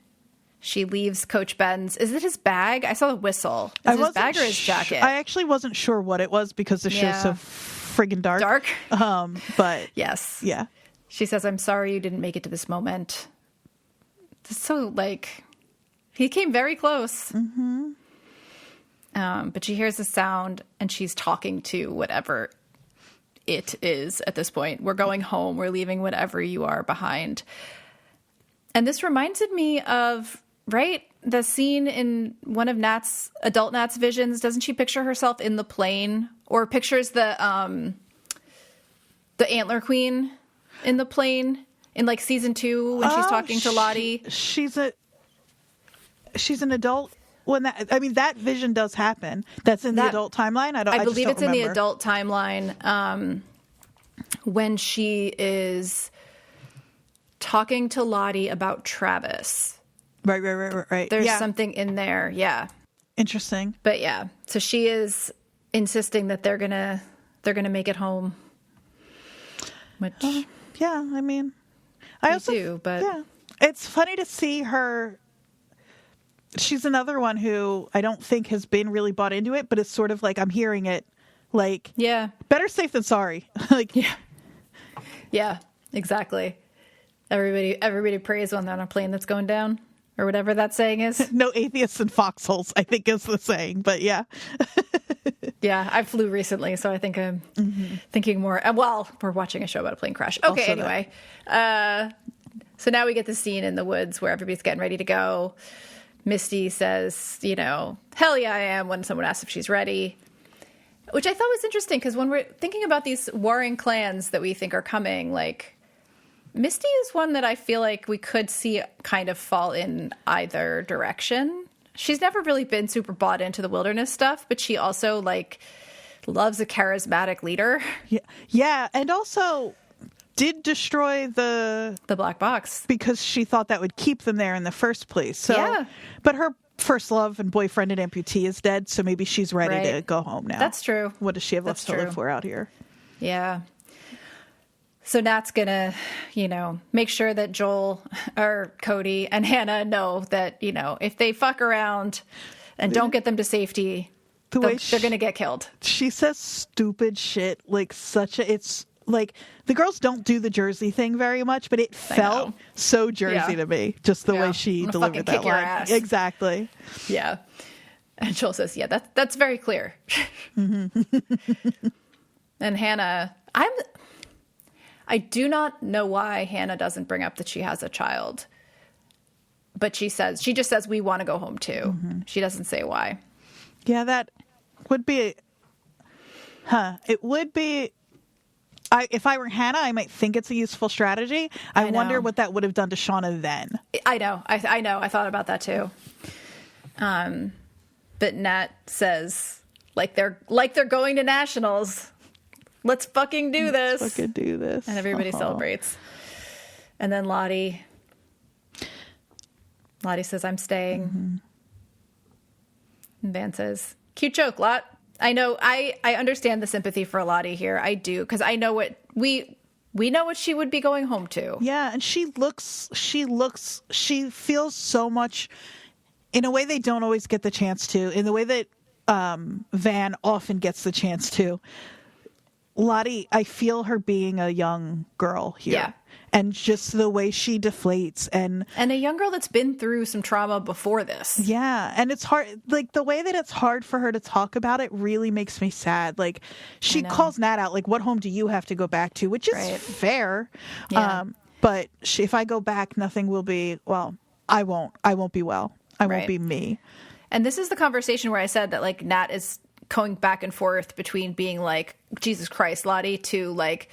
She leaves Coach Ben's. Is it his bag? I saw the whistle. Is it his bag or his jacket? I actually wasn't sure what it was because the show's so friggin' dark. But yes. Yeah. She says, "I'm sorry you didn't make it to this moment." It's so, like, he came very close. But she hears the sound, and she's talking to whatever it is at this point. We're going home. We're leaving whatever you are behind. And this reminded me of, the scene in one of adult Nat's visions. Doesn't she picture herself in the plane, or pictures the Antler Queen in the plane in, like, season 2 when she's talking to Lottie? She's an adult. That vision does happen. That's in the adult timeline. I believe it's remember. in the adult timeline when she is talking to Lottie about Travis. Right. There's something in there. Yeah. Interesting. But yeah, so she is insisting that they're gonna make it home. Which it's funny to see her. She's another one who I don't think has been really bought into it, but it's sort of like I'm hearing it, like, better safe than sorry. Yeah, exactly. Everybody prays when they're on a plane that's going down, or whatever that saying is. No atheists in foxholes, I think is the saying, but yeah. Yeah, I flew recently, so I think I'm thinking more. Well, we're watching a show about a plane crash. Okay, Also anyway. So now we get the scene in the woods where everybody's getting ready to go. Misty says, hell yeah, I am, when someone asks if she's ready. Which I thought was interesting, because when we're thinking about these warring clans that we think are coming, like, Misty is one that I feel like we could see kind of fall in either direction. She's never really been super bought into the wilderness stuff, but she also, like, loves a charismatic leader. Yeah, and also did destroy the black box because she thought that would keep them there in the first place. So, but her first love and boyfriend and amputee is dead, so maybe she's ready to go home now. That's true. What does she have left to live for out here? Yeah. So Nat's gonna, make sure that Joel or Cody and Hannah know that, if they fuck around and don't get them to safety, they're gonna get killed. She says stupid shit, like it's like the girls don't do the Jersey thing very much, but it felt so Jersey to me, just the way she delivered that line. Exactly. Yeah. And Joel says, "Yeah, that's very clear." And Hannah, I do not know why Hannah doesn't bring up that she has a child, but she just says we want to go home too. She doesn't say why. Yeah, that would be. It would be. If I were Hannah, I might think it's a useful strategy. I wonder what that would have done to Shauna then. I know. I know. I thought about that too. But Nat says, like they're going to nationals. Let's fucking do this. Let's fucking do this. And everybody celebrates. And then Lottie says, "I'm staying." And Van says, cute joke, Lot. I know, I understand the sympathy for Lottie here. I do, because I know what we know what she would be going home to. Yeah, and she feels so much in a way they don't always get the chance to, in the way that Van often gets the chance to. Lottie, I feel her being a young girl here. Yeah. And just the way she deflates and a young girl that's been through some trauma before this. Yeah, and it's hard, like the way that it's hard for her to talk about it really makes me sad. Like she calls Nat out, like, what home do you have to go back to? Which is fair. Yeah. But if I go back, nothing will be, well, I won't be well. I won't be me. And this is the conversation where I said that, like, Nat is going back and forth between being like, Jesus Christ, Lottie, to like,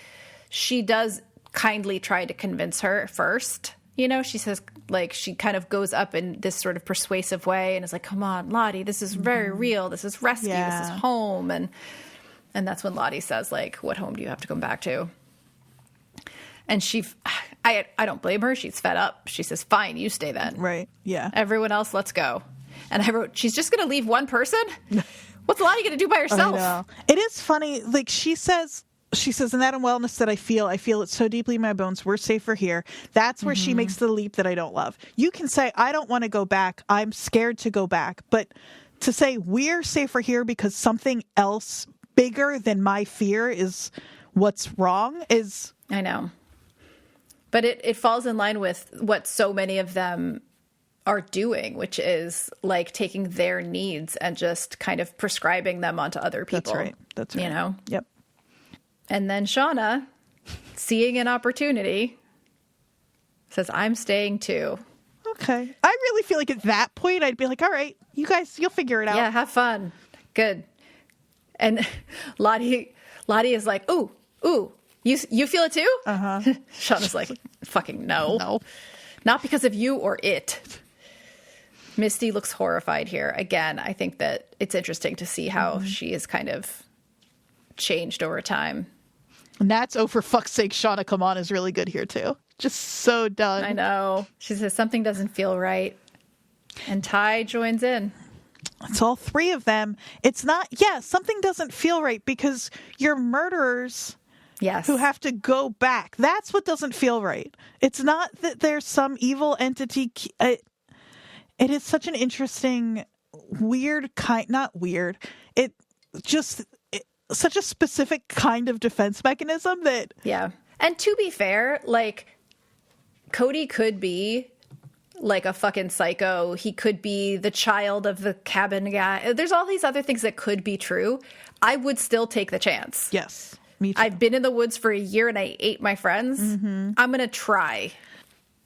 she does kindly try to convince her first. You know, she says, like, she kind of goes up in this sort of persuasive way and is like, come on, Lottie, this is very real. This is rescue. This is home. And that's when Lottie says, like, what home do you have to come back to? And I don't blame her. She's fed up. She says, fine, you stay then. Right. Yeah. Everyone else, let's go. And I wrote, she's just going to leave one person? What's Lottie going to do by herself? I know. It is funny. Like she says, in that unwellness that I feel it so deeply in my bones. We're safer here. That's where she makes the leap that I don't love. You can say, I don't want to go back. I'm scared to go back. But to say we're safer here because something else bigger than my fear is what's wrong is... I know. But it falls in line with what so many of them are doing, which is like taking their needs and just kind of prescribing them onto other people. That's right. You know? Yep. And then Shauna, seeing an opportunity, says, I'm staying too. Okay. I really feel like at that point, I'd be like, all right, you guys, you'll figure it out. Yeah, have fun. Good. And Lottie is like, ooh, you feel it too? Uh-huh. Shauna's like, fucking no. No. Not because of you or it. Misty looks horrified here. Again, I think that it's interesting to see how she is kind of changed over time. And that's, oh, for fuck's sake, Shauna, come on, is really good here too. Just so done. I know. She says something doesn't feel right. And Ty joins in. It's all three of them. It's not, something doesn't feel right because you're murderers. Yes. Who have to go back. That's what doesn't feel right. It's not that there's some evil entity. It is such an interesting, weird kind, not weird. Such a specific kind of defense mechanism that. Yeah. And to be fair, like, Cody could be like a fucking psycho. He could be the child of the cabin guy. There's all these other things that could be true. I would still take the chance. Yes. Me too. I've been in the woods for a year and I ate my friends. I'm going to try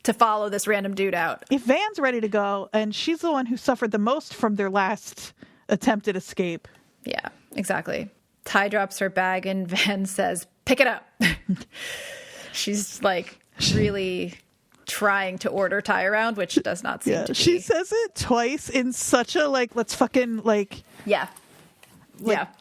to follow this random dude out. If Van's ready to go, and she's the one who suffered the most from their last attempted escape. Yeah, exactly. Ty drops her bag and Van says, pick it up. She's like really trying to order Ty around, which does not seem to be. She says it twice in such a like, let's fucking like. Yeah.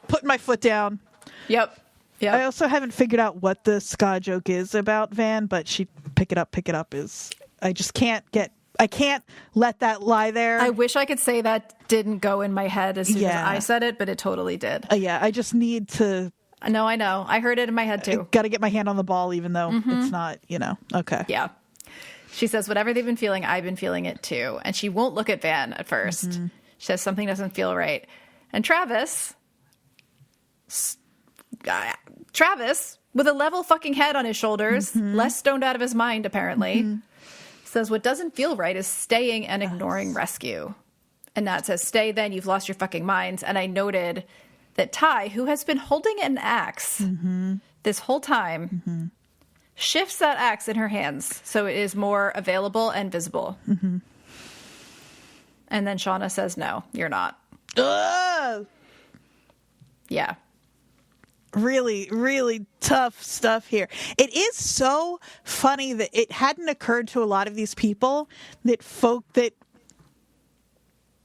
Put my foot down. Yep. I also haven't figured out what the ska joke is about Van, but she pick it up is, I can't let that lie there. I wish I could say that didn't go in my head as soon as I said it, but it totally did. I just need to. No, I know. I heard it in my head too. Got to get my hand on the ball, even though it's not, okay. Yeah. She says, whatever they've been feeling, I've been feeling it too. And she won't look at Van at first. She says something doesn't feel right. And Travis, with a level fucking head on his shoulders, less stoned out of his mind, apparently, says what doesn't feel right is staying and ignoring rescue. And Nat says, stay then, you've lost your fucking minds. And I noted that Ty, who has been holding an axe this whole time, shifts that axe in her hands so it is more available and visible. And then Shauna says, no, you're not. Yeah. Really, really tough stuff here. It is so funny that it hadn't occurred to a lot of these people that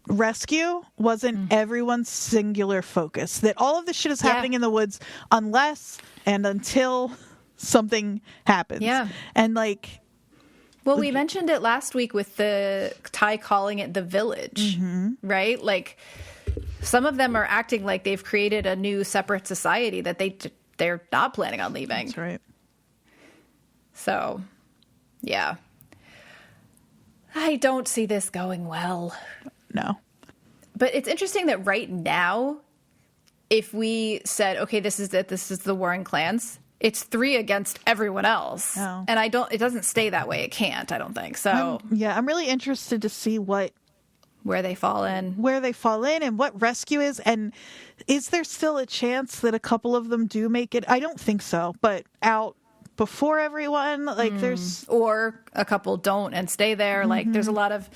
rescue wasn't everyone's singular focus. That all of this shit is happening in the woods unless and until something happens. Yeah. And like... Well, we mentioned it last week with the Ty calling it the village, right? Like... some of them are acting like they've created a new separate society that they're not planning on leaving. That's right. So, yeah. I don't see this going well. No. But it's interesting that right now, if we said, okay, this is it, this is the warring clans, it's 3 against everyone else. Oh. And it doesn't stay that way. It can't, I don't think. So I'm really interested to see where they fall in and what rescue is. And is there still a chance that a couple of them do make it? I don't think so, but out before everyone, like there's, or a couple don't and stay there. Like there's a lot of,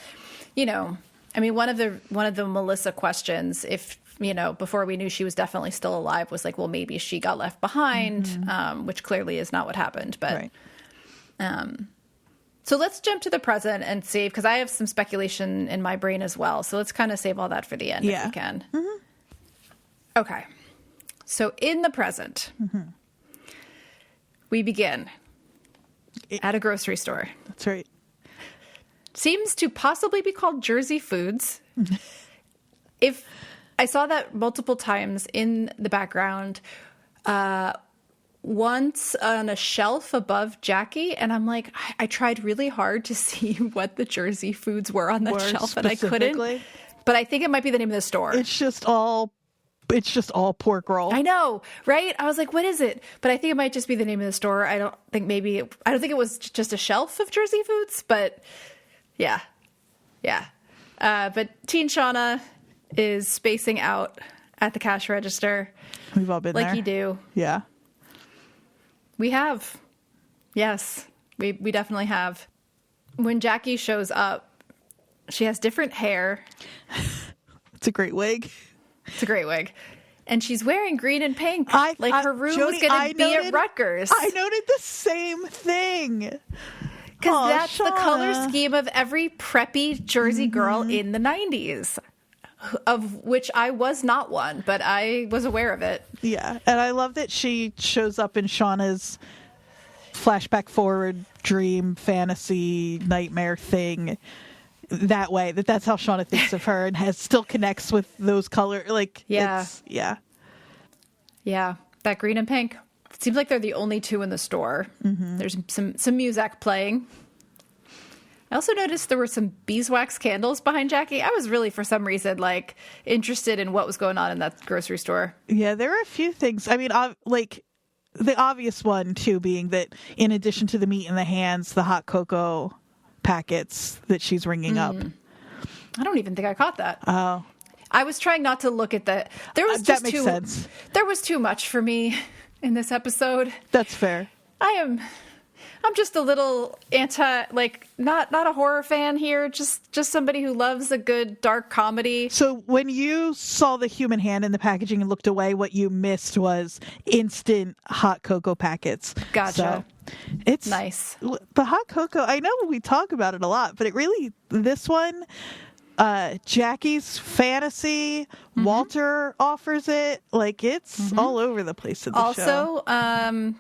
I mean, one of the Melissa questions, if, before we knew she was definitely still alive, was like, well, maybe she got left behind, which clearly is not what happened. But, right. So let's jump to the present and save, because I have some speculation in my brain as well. So let's kind of save all that for the end if we can. Mm-hmm. Okay. So in the present, we begin at a grocery store. That's right. Seems to possibly be called Jersey Foods. If I saw that multiple times in the background, once on a shelf above Jackie, and I'm like, I tried really hard to see what the Jersey Foods were on that shelf, and I couldn't. But I think it might be the name of the store. It's just all pork roll. I know, right? I was like, what is it? But I think it might just be the name of the store. I don't think it was just a shelf of Jersey Foods, but yeah. But Teen Shauna is spacing out at the cash register. We've all been there. Like you do. Yeah. We have. Yes, we definitely have. When Jackie shows up, she has different hair. It's a great wig. It's a great wig. And she's wearing green and pink. Her room was going to be at Rutgers. I noted the same thing. Because that's Shauna. The color scheme of every preppy Jersey girl in the 90s. Of which I was not one, but I was aware of it. Yeah, and I love that she shows up in Shauna's flashback forward dream fantasy nightmare thing that way. That's how Shauna thinks of her and still connects with those colors. Yeah, that green and pink. It seems like they're the only two in the store. There's some music playing. I also noticed there were some beeswax candles behind Jackie. I was really, for some reason, interested in what was going on in that grocery store. Yeah, there were a few things. I mean, the obvious one, too, being that in addition to the meat in the hands, the hot cocoa packets that she's ringing up. I don't even think I caught that. Oh. I was trying not to look at that. There was that makes sense. There was too much for me in this episode. That's fair. I'm just a little not a horror fan here, just somebody who loves a good dark comedy. So when you saw the human hand in the packaging and looked away, what you missed was instant hot cocoa packets. Gotcha. So it's nice. The hot cocoa, I know we talk about it a lot, but this one, Jackie's fantasy, Walter offers it, it's all over the place in the show. Also,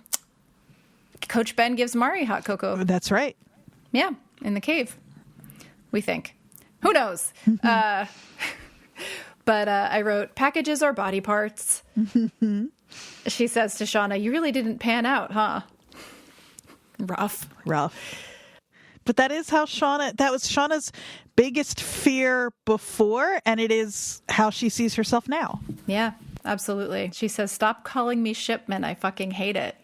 Coach Ben gives Mari hot cocoa. That's right. Yeah, in the cave, we think. Who knows? But I wrote, packages or body parts. She says to Shauna, you really didn't pan out, huh? Rough. But that was Shauna's biggest fear before, and it is how she sees herself now. Yeah, absolutely. She says, stop calling me Shipman. I fucking hate it.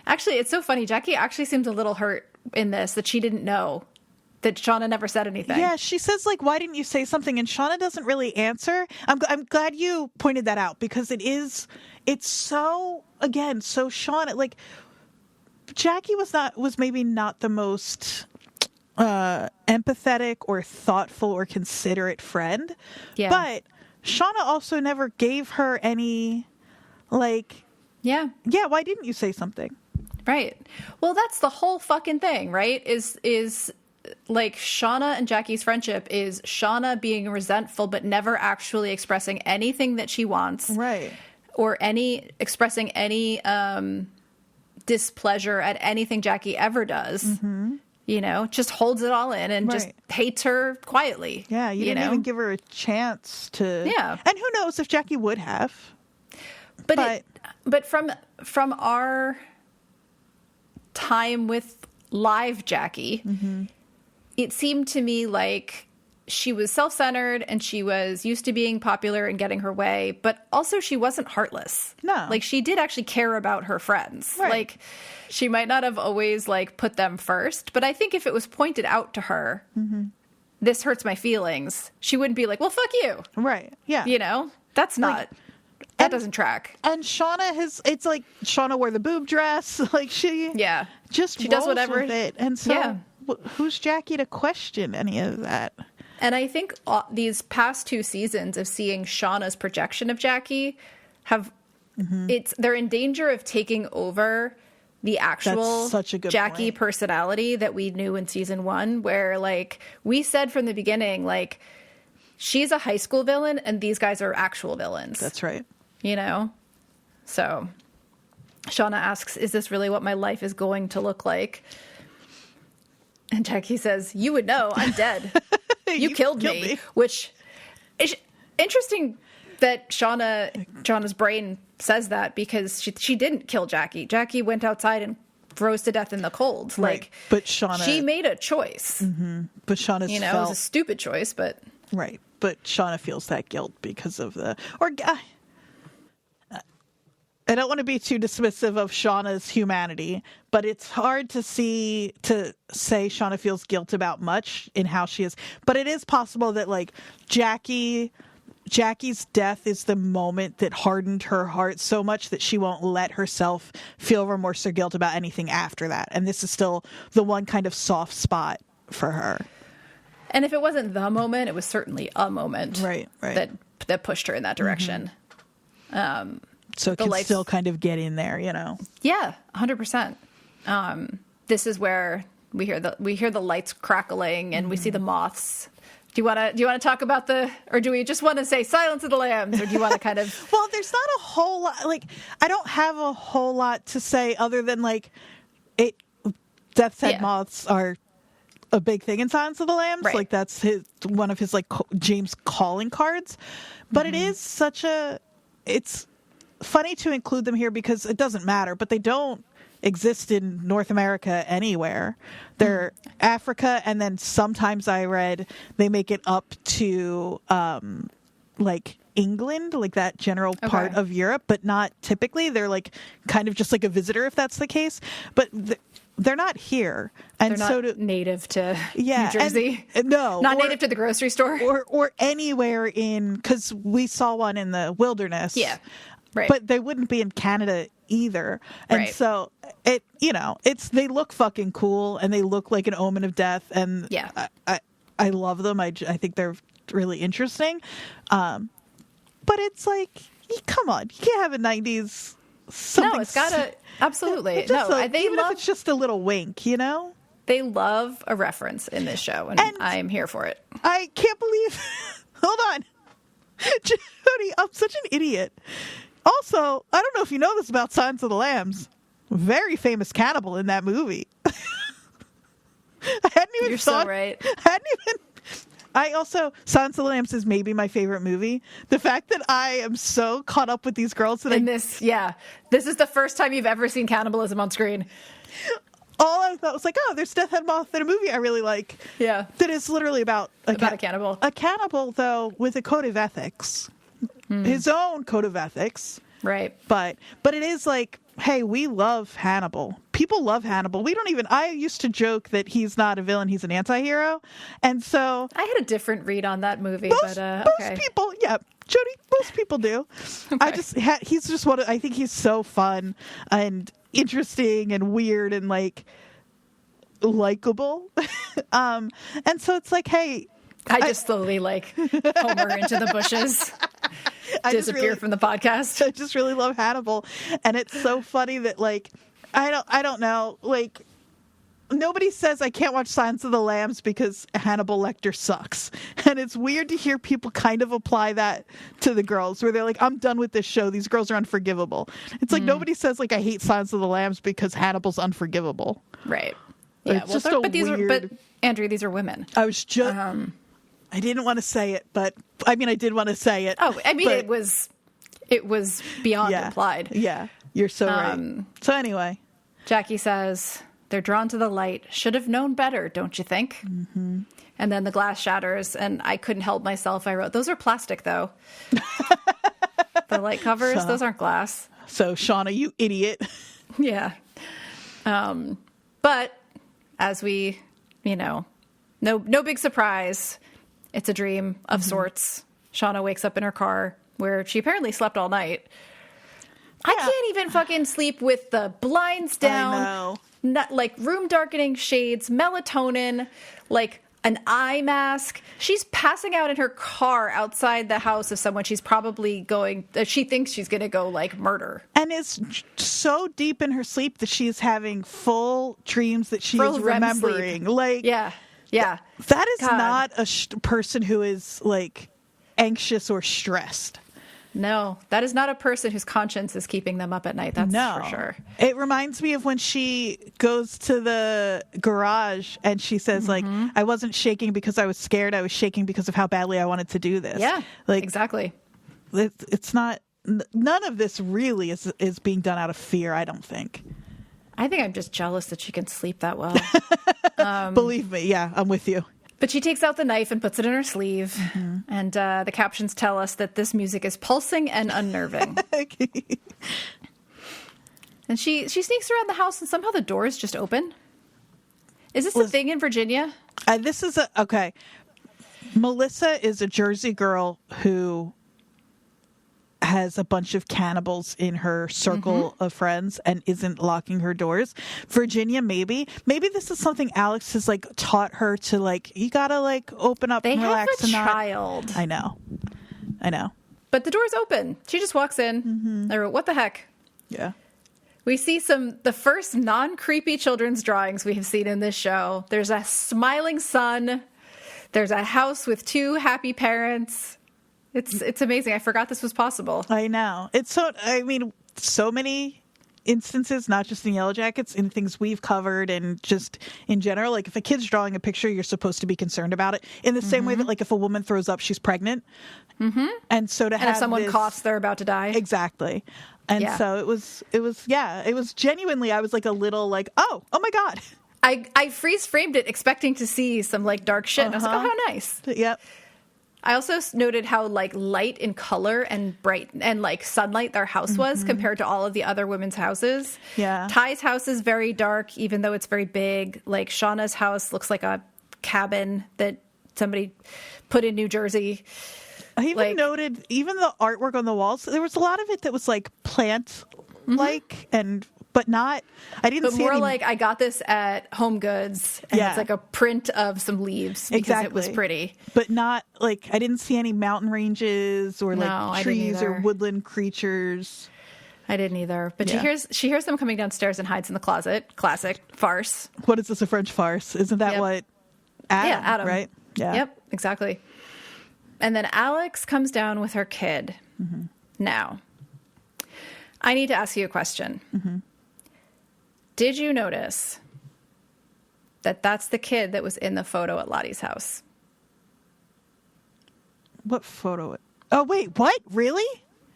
Actually, it's so funny. Jackie actually seems a little hurt in this that she didn't know that Shauna never said anything. Yeah, she says, why didn't you say something? And Shauna doesn't really answer. I'm glad you pointed that out, because it's so Shauna, Jackie was maybe not the most empathetic or thoughtful or considerate friend. Yeah. But Shauna also never gave her any, yeah, why didn't you say something? Right. Well, that's the whole fucking thing, right? Is Shauna and Jackie's friendship is Shauna being resentful but never actually expressing anything that she wants. Right. Or expressing any displeasure at anything Jackie ever does. just holds it all in and just hates her quietly. Yeah, you didn't even give her a chance to. Yeah. And who knows if Jackie would have. But from our time with live Jackie, it seemed to me like she was self-centered and she was used to being popular and getting her way, but also she wasn't heartless. No. Like, she did actually care about her friends. Right. Like, she might not have always, like, put them first, but I think if it was pointed out to her, this hurts my feelings, she wouldn't be like, well, fuck you. Right. Yeah. That's not... That doesn't track. And Shauna it's like Shauna wore the boob dress. Like, she just does whatever. With it. And so who's Jackie to question any of that? And I think these past 2 seasons of seeing Shauna's projection of Jackie they're in danger of taking over the actual Jackie personality that we knew in season 1, where, like, we said from the beginning, like, she's a high school villain and these guys are actual villains. That's right. So Shauna asks, is this really what my life is going to look like? And Jackie says, you would know, I'm dead. You killed me. Which is interesting that Shauna's brain says that, because she didn't kill Jackie. Jackie went outside and froze to death in the cold. Right. Like, but Shauna, she made a choice. But Shauna's it was a stupid choice, but right. But Shauna feels that guilt because of I don't want to be too dismissive of Shauna's humanity, but it's hard to say Shauna feels guilt about much in how she is. But it is possible that, like, Jackie's death is the moment that hardened her heart so much that she won't let herself feel remorse or guilt about anything after that. And this is still the one kind of soft spot for her. And if it wasn't the moment, it was certainly a moment right. that pushed her in that direction. So it can still kind of get in there, Yeah, 100%. This is where we hear the lights crackling and we see the moths. Do you want to talk about or do we just want to say Silence of the Lambs, or do you want to kind of? Well, there's not a whole lot. Like, I don't have a whole lot to say other than, like, Death's Head moths are a big thing in Silence of the Lambs. Right. Like, that's one of his, like, James calling cards. But it is it's funny to include them here because it doesn't matter, but they don't exist in North America anywhere. They're Africa, and then sometimes I read they make it up to like England, like that general part of Europe, but not typically. They're like kind of just like a visitor, if that's the case. But they're not here, and they're not native to New Jersey. No, not native to the grocery store or anywhere because we saw one in the wilderness. Yeah. Right. But they wouldn't be in Canada either. And so they look fucking cool, and they look like an omen of death. And I love them. I think they're really interesting. But it's like, come on, you can't have a 90s something. No, it's gotta, absolutely. Even if it's just a little wink, They love a reference in this show, and I am here for it. I can't believe, hold on. Jodie, I'm such an idiot. Also, I don't know if you know this about Silence of the Lambs. Very famous cannibal in that movie. I hadn't even You're thought. So right. Silence of the Lambs is maybe my favorite movie. The fact that I am so caught up with these girls that this is the first time you've ever seen cannibalism on screen. All I thought was like, oh, there's Death Head Moth in a movie I really like. Yeah. That is literally about a cannibal. A cannibal, though, with a code of ethics. His own code of ethics. Right. But it is like, hey, we love Hannibal. People love Hannibal. I used to joke that he's not a villain, he's an anti-hero. And so I had a different read on that movie, most people, Jodie, most people do. Okay. He's just I think he's so fun and interesting and weird and like likable. And so it's like, hey, I just slowly Homer into the bushes. Disappear from the podcast. I just really love Hannibal, and it's so funny that I don't know, nobody says I can't watch Silence of the Lambs because Hannibal Lecter sucks, and it's weird to hear people kind of apply that to the girls, where they're like, I'm done with this show. These girls are unforgivable. It's like nobody says I hate Silence of the Lambs because Hannibal's unforgivable. Right. Yeah, It's just a weird... but Andrea, these are women. I was just... I didn't want to say it, but I mean, I did want to say it. Oh, I mean, but, it was beyond implied. Yeah, you're so right. So anyway. Jackie says, they're drawn to the light. Should have known better, don't you think? Mm-hmm. And then the glass shatters, and I couldn't help myself. I wrote, those are plastic, though. The light covers, those aren't glass. So, Shauna, you idiot. Yeah. But as we, no big surprise. It's a dream of sorts. Shauna wakes up in her car where she apparently slept all night. Yeah. I can't even fucking sleep with the blinds down. I know. Not, like room darkening shades, melatonin, like an eye mask. She's passing out in her car outside the house of someone she's probably she thinks she's going to go like murder. And is so deep in her sleep that she is having full dreams that she is remembering. Like, yeah. That is not a person who is like anxious or stressed. No, that is not a person whose conscience is keeping them up at night. That's for sure. It reminds me of when she goes to the garage and she says, like, I wasn't shaking because I was scared. I was shaking because of how badly I wanted to do this. Yeah, like exactly. It's not, none of this really is being done out of fear, I don't think. I think I'm just jealous that she can sleep that well. Believe me. Yeah, I'm with you. But she takes out the knife and puts it in her sleeve. And the captions tell us that this music is pulsing and unnerving. And she sneaks around the house and somehow the doors just open. Is this a thing in Virginia? Okay. Melissa is a Jersey girl who has a bunch of cannibals in her circle of friends and isn't locking her doors. Virginia, maybe this is something Alex has like taught her to like, you gotta like open up and relax. They have a child. I know. But the door's open. She just walks in. I wrote, what the heck? Yeah. We see the first non-creepy children's drawings we have seen in this show. There's a smiling sun. There's a house with two happy parents. It's amazing. I forgot this was possible. I know. So many instances, not just in Yellowjackets, in things we've covered and just in general. Like if a kid's drawing a picture, you're supposed to be concerned about it in the same way that like if a woman throws up, she's pregnant. And so to have if someone coughs, they're about to die. Exactly. And so it was genuinely, I was like a little like, oh my God. I freeze framed it expecting to see some like dark shit. And I was like, oh, how nice. Yep. I also noted how like light in color and bright and like sunlight their house was compared to all of the other women's houses. Yeah. Ty's house is very dark, even though it's very big. Like Shauna's house looks like a cabin that somebody put in New Jersey. I even noted even the artwork on the walls. There was a lot of it that was like plant like but not, I didn't see more any... like I got this at Home Goods and it's like a print of some leaves because it was pretty. But not like, I didn't see any mountain ranges or like trees or woodland creatures. I didn't either. But she hears them coming downstairs and hides in the closet. Classic farce. What is this, a French farce? Isn't that what Adam, right? Yeah. Yep, exactly. And then Alex comes down with her kid. Now, I need to ask you a question. Did you notice that that's the kid that was in the photo at Lottie's house? What photo? Oh, wait, what? Really?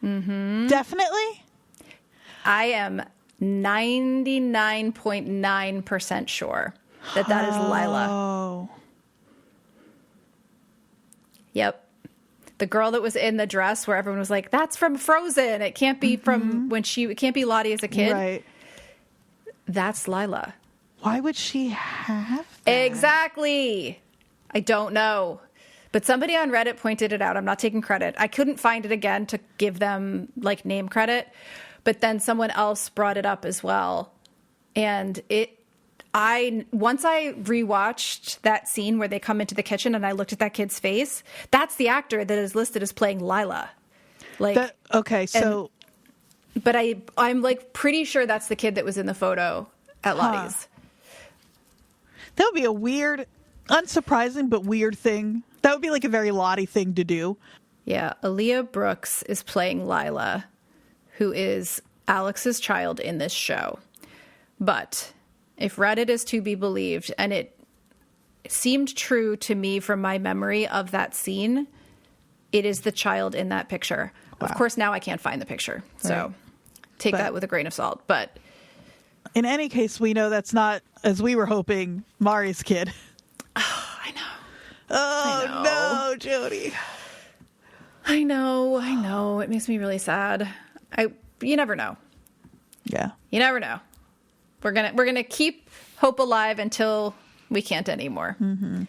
Definitely? I am 99.9% sure that is Lila. Oh. Yep. The girl that was in the dress where everyone was like, that's from Frozen. It can't be from it can't be Lottie as a kid. Right. That's Lila. Why would she have that? Exactly. I don't know. But somebody on Reddit pointed it out. I'm not taking credit. I couldn't find it again to give them like name credit. But then someone else brought it up as well. And once I rewatched that scene where they come into the kitchen and I looked at that kid's face, that's the actor that is listed as playing Lila. Like, but I'm like pretty sure that's the kid that was in the photo at Lottie's. That would be a weird, unsurprising, but weird thing. That would be like a very Lottie thing to do. Yeah. Aaliyah Brooks is playing Lila, who is Alex's child in this show. But if Reddit is to be believed, and it seemed true to me from my memory of that scene, it is the child in that picture. Wow. Of course, now I can't find the picture, so take that with a grain of salt. But in any case, we know that's not, as we were hoping, Mari's kid. Oh, I know. Oh, no, Jodie. I know. It makes me really sad. You never know. Yeah. You never know. We're gonna keep hope alive until we can't anymore. Mm-hmm.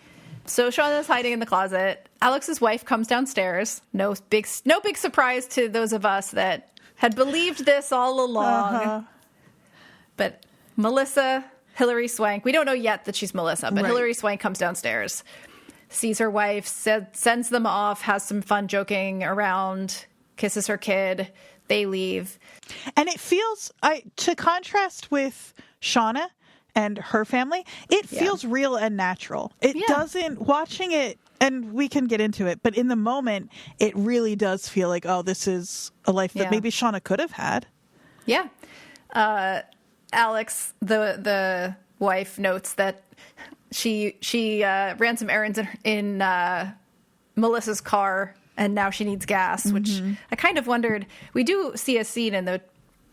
So Shauna's hiding in the closet. Alex's wife comes downstairs. No big surprise to those of us that had believed this all along. Uh-huh. But Melissa, Hilary Swank, we don't know yet that she's Melissa, but Hilary Swank comes downstairs, sees her wife, sends them off, has some fun joking around, kisses her kid. They leave. And it feels, to contrast with Shauna and her family, it feels real and natural. It doesn't, watching it, and we can get into it, but in the moment, it really does feel like, oh, this is a life that maybe Shauna could have had. Yeah. Alex, the wife, notes that she ran some errands in Melissa's car, and now she needs gas, which I kind of wondered. We do see a scene in the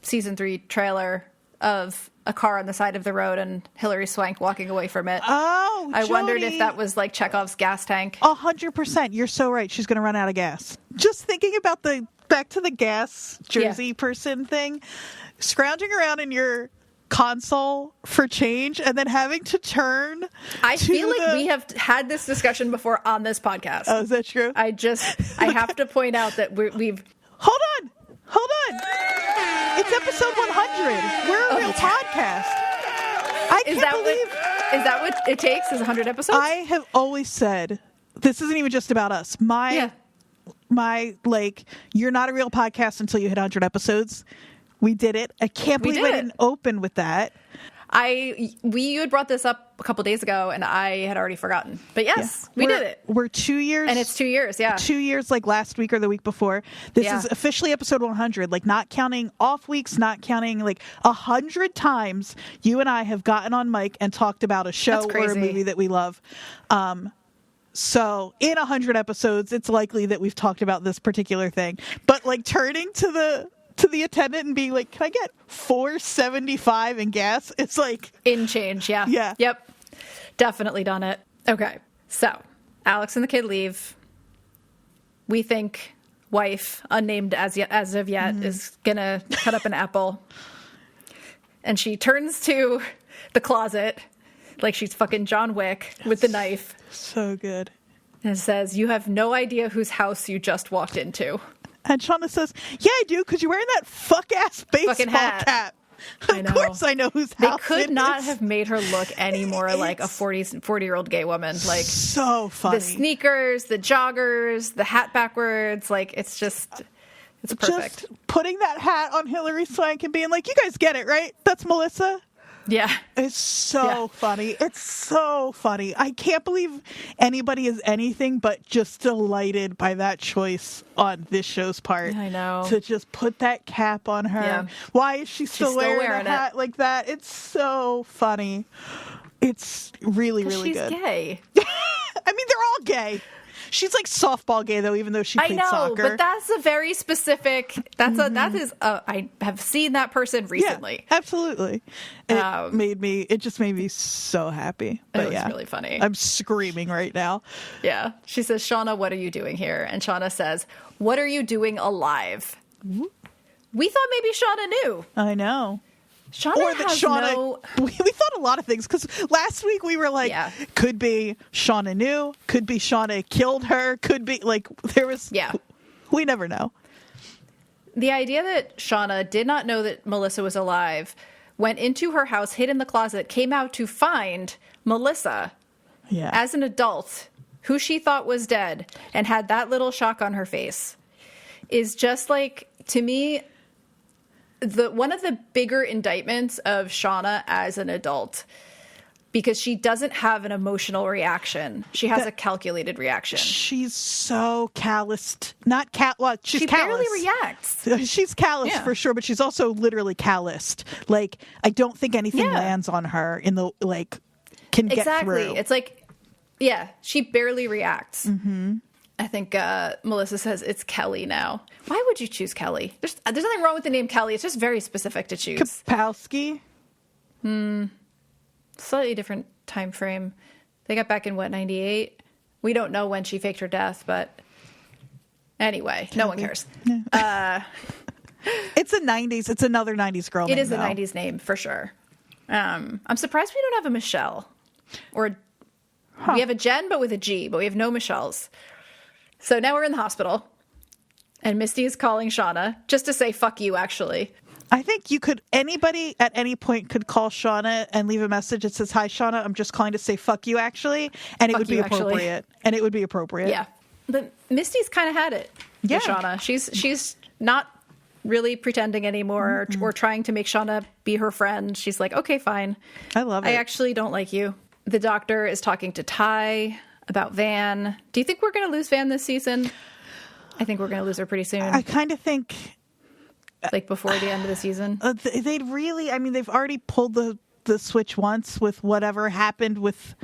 season 3 trailer of a car on the side of the road and Hilary Swank walking away from it. Oh, I wondered if that was like Chekhov's gas tank. 100%. You're so right. She's going to run out of gas. Just thinking about back to the gas Jersey person thing, scrounging around in your console for change and then having to turn. I feel like we have had this discussion before on this podcast. Oh, is that true? I have to point out that we've. Hold on. It's episode 100. We're a real podcast. I can't believe. Is that what it takes? Is 100 episodes? I have always said this isn't even just about us. My you're not a real podcast until you hit 100 episodes. We did it. I can't believe I didn't open with that. You had brought this up a couple days ago, and I had already forgotten. But yes, we did it. We're 2 years. And it's 2 years, yeah. 2 years, like last week or the week before. This is officially episode 100, like not counting off weeks, not counting 100 times you and I have gotten on mic and talked about a show or a movie that we love. So in 100 episodes, it's likely that we've talked about this particular thing. But turning to the attendant and being like, can I get $4.75 in gas? It's in change. Yeah. Yeah. Yep. Definitely done it. Okay. So Alex and the kid leave. We think wife, unnamed as of yet, is going to cut up an apple. And she turns to the closet like she's fucking John Wick with the knife. So good. And says, you have no idea whose house you just walked into. And Shauna says, yeah, I do, because you're wearing that fuck-ass baseball cap. Of course I know whose house They could not have made her look any more like a 40-year-old gay woman. So funny. The sneakers, the joggers, the hat backwards. It's perfect. Just putting that hat on Hilary Swank and being like, you guys get it, right? That's Melissa. Yeah. It's so funny. It's so funny. I can't believe anybody is anything but just delighted by that choice on this show's part. I know. To just put that cap on her. Yeah. Why is she still wearing a hat like that? It's so funny. It's really, really good. She's gay. I mean, they're all gay. She's softball gay though, even though she played soccer. But that's a very specific. I have seen that person recently. Yeah, absolutely. It just made me so happy. But it was really funny. I'm screaming right now. Yeah. She says, Shauna, what are you doing here? And Shauna says, what are you doing alive? Mm-hmm. We thought maybe Shauna knew. I know. Shauna we thought a lot of things, because last week we were could be Shauna knew, could be Shauna killed her, could be there was we never know. The idea that Shauna did not know that Melissa was alive, went into her house, hid in the closet, came out to find Melissa as an adult who she thought was dead and had that little shock on her face is just to me one of the bigger indictments of Shauna as an adult, because she doesn't have an emotional reaction. She has a calculated reaction. She's so calloused. Not she's she callous. barely reacts. She's callous for sure, but she's also literally calloused. Like, I don't think anything lands on her in the, like, can get through. It's like, she barely reacts. Mm-hmm. I think Melissa says it's Kelly now. Why would you choose Kelly? There's nothing wrong with the name Kelly. It's just very specific to choose. Kapowski? Slightly different time frame. They got back in, 98? We don't know when she faked her death, but anyway, no one cares. It's a 90s. It's another 90s girl name. It is a 90s name, for sure. I'm surprised we don't have a Michelle. Or we have a Jen, but with a G, but we have no Michelles. So now we're in the hospital, and Misty is calling Shauna just to say fuck you, actually. I think anybody at any point could call Shauna and leave a message that says, "Hi, Shauna, I'm just calling to say fuck you, actually," and it would be appropriate. And it would be appropriate. Yeah. But Misty's kind of had it with Shauna. She's not really pretending anymore or trying to make Shauna be her friend. She's like, okay, fine. I love it. I actually don't like you. The doctor is talking to Ty about Van. Do you think we're going to lose Van this season? I think we're going to lose her pretty soon. I kind of think... Like before the end of the season? They'd really... I mean, they've already pulled the switch once with whatever happened with...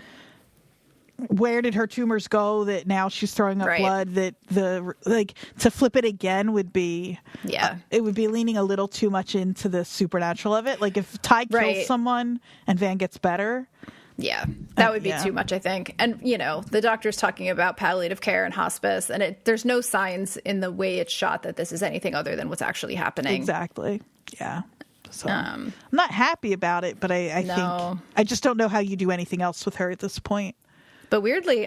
Where did her tumors go that now she's throwing up blood, that to flip it again would be... Yeah. It would be leaning a little too much into the supernatural of it. Like if Ty kills someone and Van gets better... Yeah, that would be too much, I think. And, the doctor's talking about palliative care and hospice, and there's no signs in the way it's shot that this is anything other than what's actually happening. Exactly. Yeah. So I'm not happy about it, but I think I just don't know how you do anything else with her at this point. But weirdly,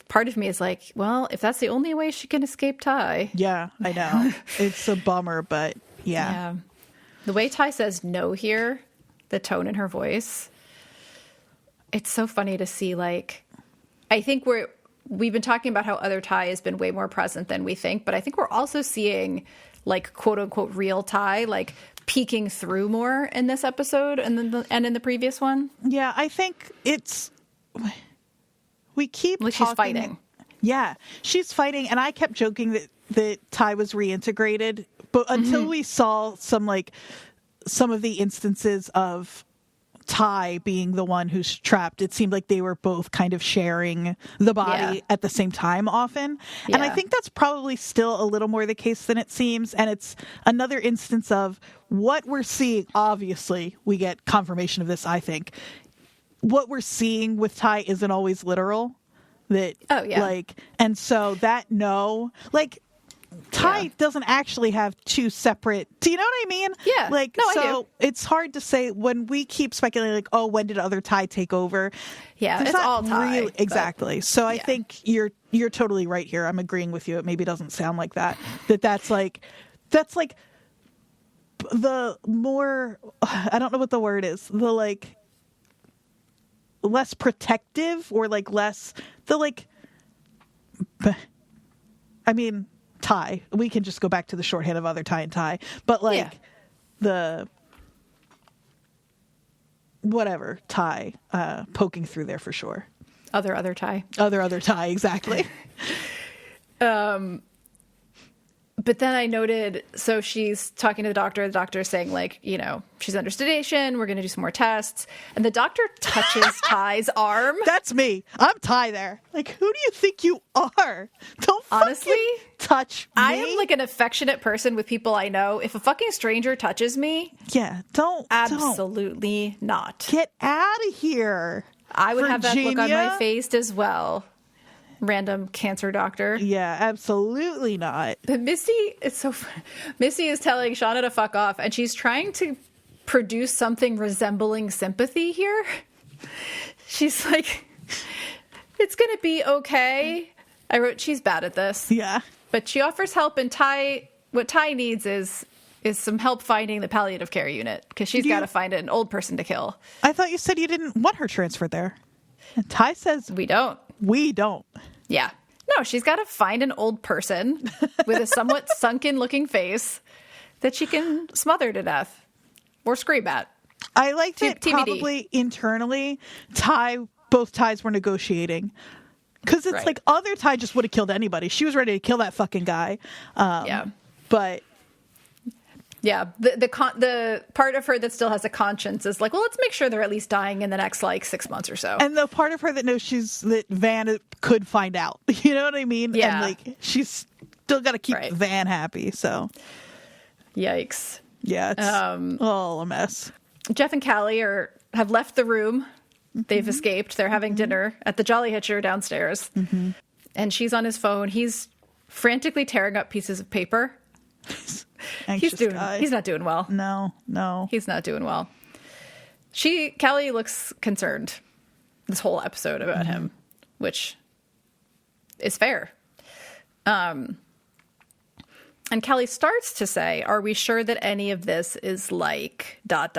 part of me is like, well, if that's the only way she can escape Ty. Yeah, I know. It's a bummer, but yeah. The way Ty says no here, the tone in her voice... It's so funny to see, like, I think we've been talking about how other Ty has been way more present than we think, but I think we're also seeing, like, quote unquote real Ty, like, peeking through more in this episode and in the previous one. Yeah, I think we keep like she's fighting. Yeah, she's fighting, and I kept joking that Ty was reintegrated, but until we saw some of the instances of Ty being the one who's trapped, it seemed like they were both kind of sharing the body at the same time often. Yeah. And I think that's probably still a little more the case than it seems. And it's another instance of what we're seeing. Obviously, we get confirmation of this, I think. What we're seeing with Ty isn't always literal. And so Ty doesn't actually have two separate... Do you know what I mean? Yeah. I do. It's hard to say when we keep speculating, like, oh, when did other Ty take over? Yeah, it's all Ty. Really, exactly. So I think you're totally right here. I'm agreeing with you. It maybe doesn't sound like that. That's like the more... I don't know what the word is. The, like, less protective or, like, less... The, like... I mean... Ty. We can just go back to the shorthand of other Ty and Ty. But the whatever Ty poking through there for sure. Other Ty. Other Ty, exactly. But then I noted, so she's talking to the doctor's saying, like, she's under sedation, we're going to do some more tests. And the doctor touches Ty's arm. That's me. I'm Ty there. Like, who do you think you are? Don't honestly touch me. I am like an affectionate person with people I know. If a fucking stranger touches me, don't. Absolutely not. Get out of here. I would have that look on my face as well. Random cancer doctor. Yeah, absolutely not. But Misty is telling Shauna to fuck off, and she's trying to produce something resembling sympathy here. She's like, it's going to be okay. I wrote, she's bad at this. Yeah. But she offers help, and what Ty needs is some help finding the palliative care unit, because she's got to find an old person to kill. I thought you said you didn't want her transferred there. And Ty says... We don't. Yeah. No, she's got to find an old person with a somewhat sunken looking face that she can smother to death or scream at. I liked it TBD. probably internally. Both Ties were negotiating. Because it's Right. like other Ty just would have killed anybody. She was ready to kill that fucking guy. Yeah. But Yeah, the part of her that still has a conscience is like, well, let's make sure they're at least dying in the next like 6 months or so. and the part of her that knows that Van could find out. You know what I mean? Yeah. And like she's still got to keep Right. Van happy. So Yikes. yeah, it's all a mess. Jeff and Callie have left the room. They've escaped. They're having dinner at the Jolly Hitcher downstairs. And she's on his phone. He's frantically tearing up pieces of paper. Anxious He's guy. not doing well. No. He's not doing well. Callie looks concerned this whole episode about him, which is fair. And Callie starts to say, are we sure that any of this is like ... And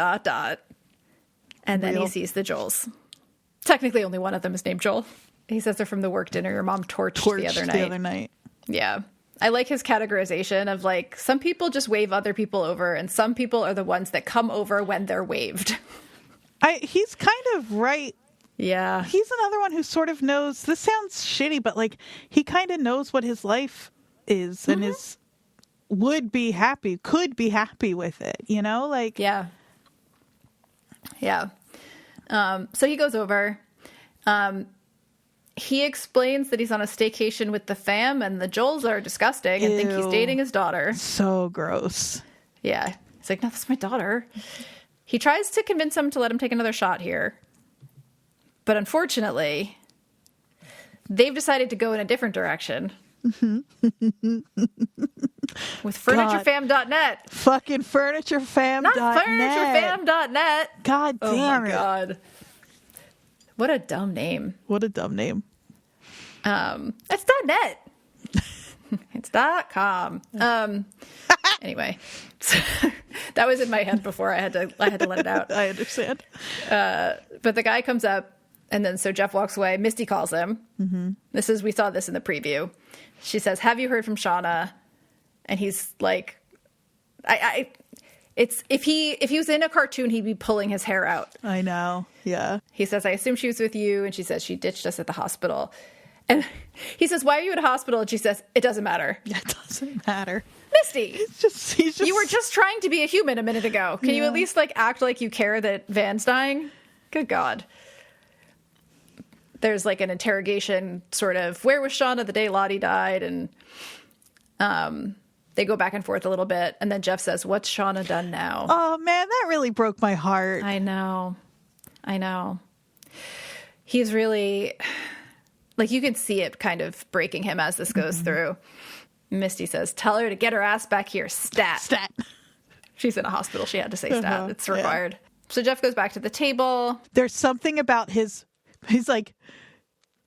then he Real. sees the Joels. Technically only one of them is named Joel. He says they're from the work dinner your mom torched the other night. Yeah. I like his categorization of like, some people just wave other people over and some people are the ones that come over when they're waved. He's kind of right. Yeah. He's another one who sort of knows, this sounds shitty, but like he kind of knows what his life is and could be happy with it, you know? Like, Yeah. Yeah. So he goes over. He explains that he's on a staycation with the fam and the Joels are disgusting and think he's Ew. dating his daughter. so gross. Yeah. He's like, no, that's my daughter. He tries to convince him to let him take another shot here. But unfortunately, they've decided to go in a different direction. With FurnitureFam.net. Fucking FurnitureFam.net. Not FurnitureFam.net. God Oh damn my it. God. What a dumb name. What a dumb name. It's .net. It's .com. Anyway, so, that was in my head before I had to let it out. I understand. But the guy comes up, and then so Jeff walks away. Misty calls him. We saw this in the preview. She says, "Have you heard from Shauna?" And he's like, if he was in a cartoon, he'd be pulling his hair out. I know. Yeah. He says, "I assume she was with you," and she says she ditched us at the hospital. And he says, "Why are you at a hospital?" And she says, "It doesn't matter." Yeah, it doesn't matter. Misty, He's just you were just trying to be a human a minute ago. Can you at least like act like you care that Van's dying? Good God. There's like an interrogation sort of, where was Shauna the day Lottie died? And they go back and forth a little bit. And then Jeff says, "What's Shauna done now?" Oh man, that really broke my heart. I know. He's really, like, you can see it kind of breaking him as this goes through. Misty says, "Tell her to get her ass back here, stat." She's in a hospital. She had to say stat. It's required. So Jeff goes back to the table. There's something about he's like,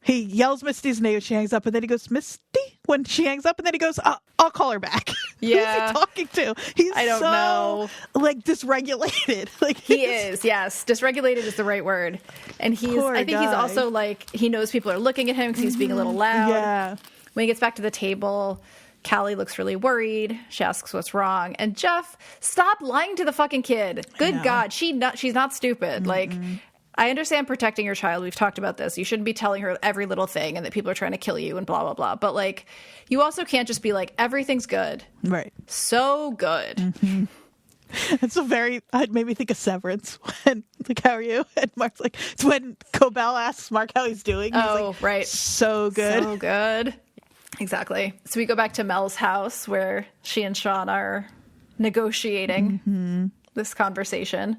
he yells Misty's name, she hangs up, and then he goes, "Misty," when she hangs up, and then he goes, "I'll call her back." Yeah. Who's he talking to? He's I don't know. like dysregulated. Like He is, yes. Dysregulated is the right word. And I think he's also like, he knows people are looking at him because he's being a little loud. Yeah. When he gets back to the table, Callie looks really worried. She asks what's wrong. And Jeff, stop lying to the fucking kid. Good God. She's not stupid. Like, I understand protecting your child. We've talked about this. You shouldn't be telling her every little thing and that people are trying to kill you and blah, blah, blah. But like, you also can't just be like, everything's good. Right. So good. It's it made me think of Severance when, like, how are you? And Mark's like, it's when Cobell asks Mark how he's doing. He's like, right. So good. So good. Exactly. So we go back to Mel's house where she and Shauna are negotiating this conversation.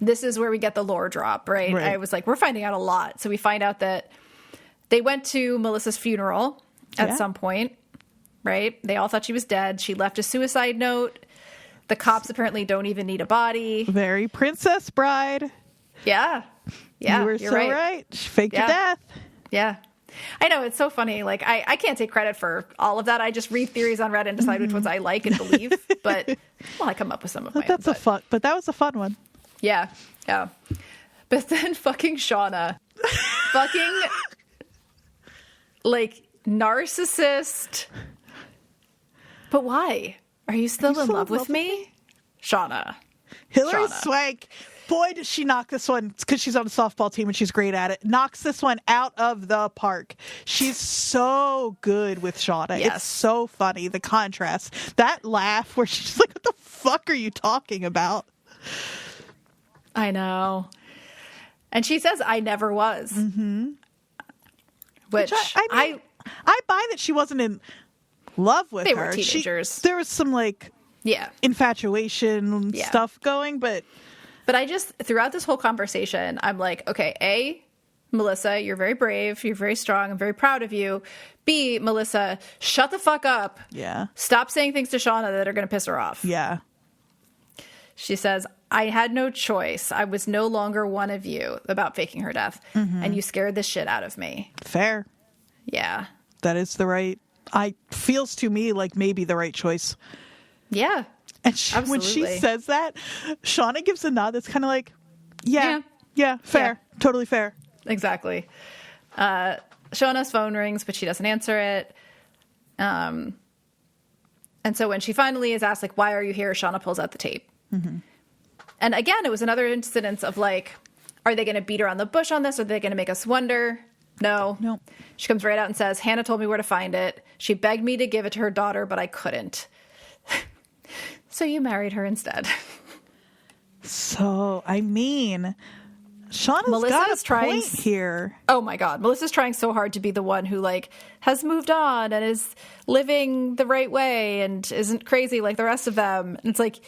This is where we get the lore drop, right? I was like, we're finding out a lot. So we find out that they went to Melissa's funeral at some point, right? They all thought she was dead. She left a suicide note. The cops apparently don't even need a body. Very Princess Bride. Yeah. Yeah. You were you're so right. She faked your death. Yeah. I know, it's so funny. Like, I can't take credit for all of that. I just read theories on Reddit and decide which ones I like and believe. But, well, I come up with some of my own. But that was a fun one. Yeah. Yeah. But then fucking Shauna. Fucking, like, narcissist. But why? Are you still in love with me? Shauna. Hilary Shauna. Swank, boy, does she knock this one, because she's on a softball team and she's great at it, knocks this one out of the park. She's so good with Shauna. Yes. It's so funny, the contrast. That laugh where she's like, what the fuck are you talking about? I know. And she says, I never was. Mm-hmm. Which I mean, I buy that she wasn't in love with her. They were teenagers. There was some, like, yeah. infatuation stuff going, but I just, throughout this whole conversation, I'm like, okay, A, Melissa, you're very brave. You're very strong. I'm very proud of you. B, Melissa, shut the fuck up. yeah. Stop saying things to Shauna that are going to piss her off. Yeah. She says, I had no choice. I was no longer one of you, about faking her death. And you scared the shit out of me. Fair. Yeah. That is the right, feels to me like maybe the right choice. Yeah. And when she Absolutely. says that, Shauna gives a nod that's kind of like, yeah, fair. Yeah. Totally fair. Exactly. Shauna's phone rings, but she doesn't answer it. And so when she finally is asked, like, why are you here? Shauna pulls out the tape. And again, it was another incident of like, are they going to beat around the bush on this? Are they going to make us wonder? No. She comes right out and says, Hannah told me where to find it. She begged me to give it to her daughter, but I couldn't. So you married her instead. So, I mean, Shauna's got a point here. Oh my God. Melissa's trying so hard to be the one who like has moved on and is living the right way and isn't crazy like the rest of them. And it's like,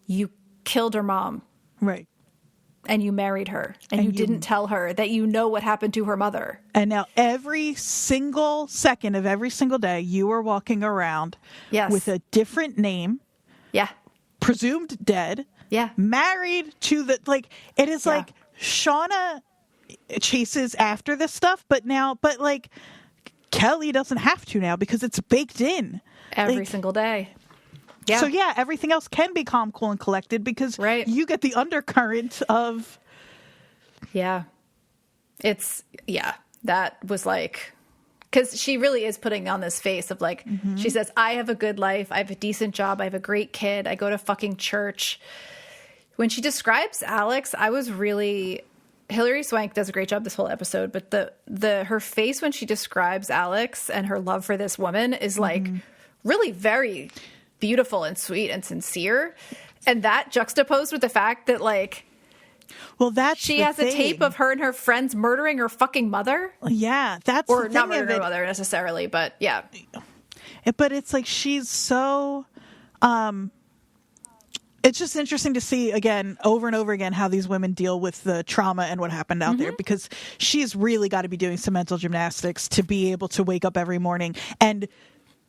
you killed her mom. Right. And you married her. And you didn't tell her that you know what happened to her mother. And now every single second of every single day, you are walking around with a different name. Yeah. Presumed dead. Yeah. Married to the, like, it is like Shauna chases after this stuff, but like Kelly doesn't have to now because it's baked in. Every single day. Yeah. So yeah, everything else can be calm, cool, and collected because you get the undercurrent of. Yeah. That was like, because she really is putting on this face of like, she says, I have a good life. I have a decent job. I have a great kid. I go to fucking church. When she describes Alex, I was really, Hilary Swank does a great job this whole episode, but her face when she describes Alex and her love for this woman is like really very beautiful and sweet and sincere. And that juxtaposed with the fact that like, she has a tape of her and her friends murdering her fucking mother. Yeah, that's or not murdering her mother necessarily, but yeah. But it's like she's so. It's just interesting to see again, over and over again, how these women deal with the trauma and what happened out there, because she's really got to be doing some mental gymnastics to be able to wake up every morning and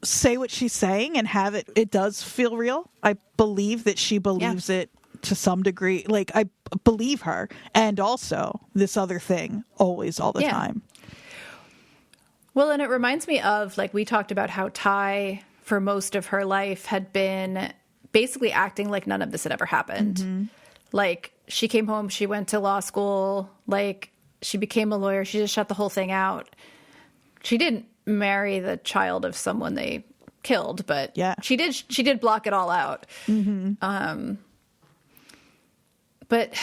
say what she's saying and have it. It does feel real. I believe that she believes it to some degree. Like, I believe her. And also this other thing always, all the time. Well, and it reminds me of, like, we talked about how Ty, for most of her life, had been basically acting like none of this had ever happened. Like, she came home, she went to law school, like, she became a lawyer, she just shut the whole thing out. She didn't marry the child of someone they killed, but she did block it all out. But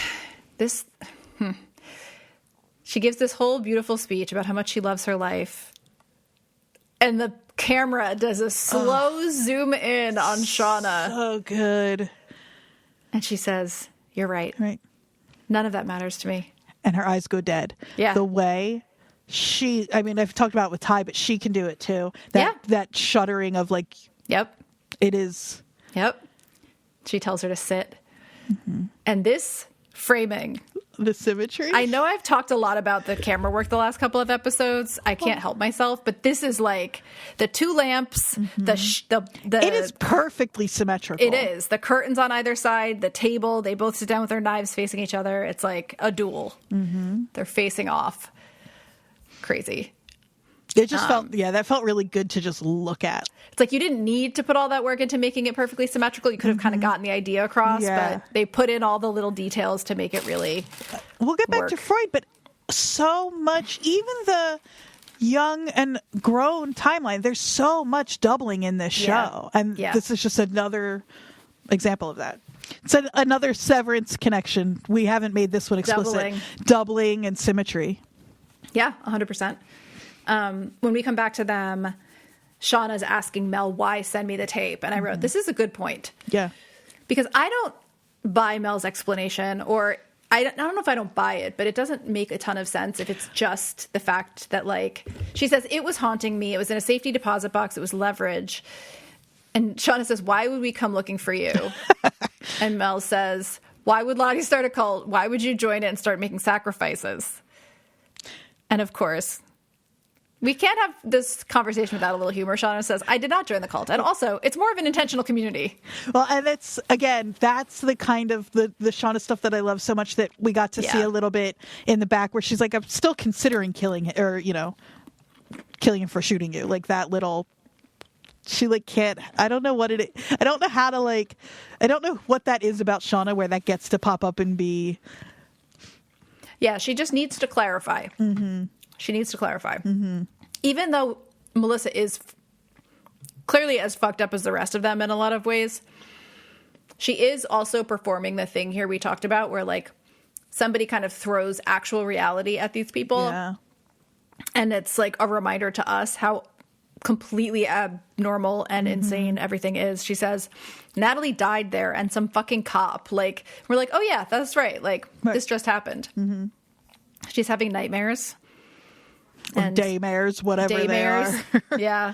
this, she gives this whole beautiful speech about how much she loves her life. And the camera does a slow zoom in on Shauna. So good. And she says, you're right. None of that matters to me. And her eyes go dead. Yeah. The way I've talked about it with Ty, but she can do it too. That shuddering of like, it is. She tells her to sit. And this framing, the symmetry. I know I've talked a lot about the camera work the last couple of episodes. I can't help myself, but this is like the two lamps, the it is perfectly symmetrical. It is. The curtains on either side, the table, they both sit down with their knives facing each other. It's like a duel. They're facing off. Crazy. It just that felt really good to just look at. It's like you didn't need to put all that work into making it perfectly symmetrical. You could have kind of gotten the idea across, but they put in all the little details to make it really We'll get back to Freud, but so much, even the young and grown timeline, there's so much doubling in this show. And this is just another example of that. It's another Severance connection. We haven't made this one explicit. Doubling and symmetry. Yeah, 100%. When we come back to them, Shauna's asking Mel, why send me the tape? And I wrote, this is a good point. Yeah. Because I don't buy Mel's explanation, or I don't know if I don't buy it, but it doesn't make a ton of sense if it's just the fact that, like, she says, it was haunting me. It was in a safety deposit box. It was leverage. And Shauna says, why would we come looking for you? And Mel says, why would Lottie start a cult? Why would you join it and start making sacrifices? And of course, we can't have this conversation without a little humor. Shauna says, I did not join the cult. And also, it's more of an intentional community. Well, and it's, again, that's the kind of the Shauna stuff that I love so much, that we got to see a little bit in the back where she's like, I'm still considering killing him, or, killing him for shooting you. Like that little, she like can't, I don't know what it is. I don't know how to like, I don't know what that is about Shauna where that gets to pop up and be. Yeah, she just needs to clarify. Mm-hmm. She needs to clarify. Mm-hmm. Even though Melissa is clearly as fucked up as the rest of them in a lot of ways, she is also performing the thing here we talked about where, like, somebody kind of throws actual reality at these people. Yeah. And it's like a reminder to us how completely abnormal and insane everything is. She says, Natalie died there and some fucking cop. Like, we're like, oh yeah, that's right. Like, this just happened. Mm-hmm. She's having nightmares. And daymares, whatever they are. Yeah.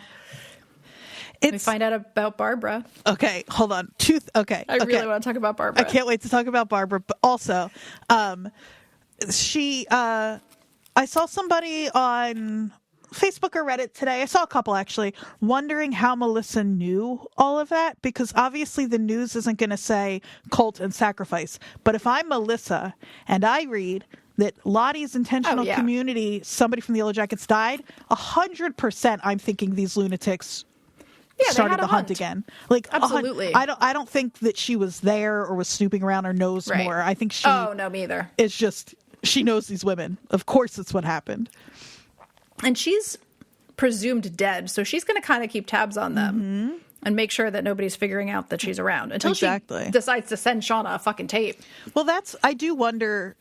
We find out about Barbara. Okay, hold on. I really want to talk about Barbara. I can't wait to talk about Barbara. But also, I saw somebody on Facebook or Reddit today, I saw a couple actually, wondering how Melissa knew all of that, because obviously the news isn't going to say cult and sacrifice. But if I'm Melissa and I read that Lottie's intentional community, somebody from the Yellowjackets died, 100% I'm thinking these lunatics started the hunt again. Like, absolutely. I don't think that she was there or was snooping around or knows more. I think she. Oh no, me either. It's just she knows these women. Of course, that's what happened. And she's presumed dead, so she's going to kind of keep tabs on them and make sure that nobody's figuring out that she's around until she decides to send Shauna a fucking tape. Well, I do wonder.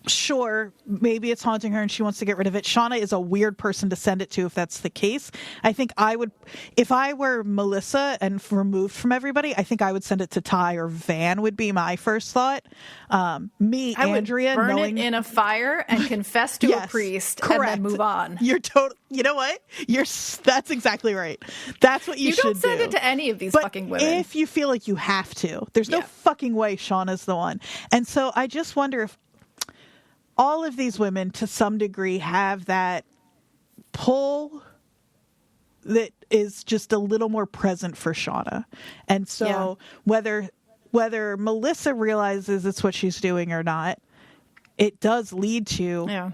Sure, maybe it's haunting her and she wants to get rid of it. Shauna is a weird person to send it to if that's the case. I think I would, if I were Melissa and removed from everybody, I think I would send it to Ty or Van would be my first thought. Andrea, would burn it in a fire and confess to a priest and then move on. You know what? That's exactly right. That's what you should do. You don't send it to any of these fucking women. If you feel like you have to, there's no fucking way Shauna's the one. And so I just wonder if all of these women, to some degree, have that pull that is just a little more present for Shauna. And so whether Melissa realizes it's what she's doing or not, it does lead to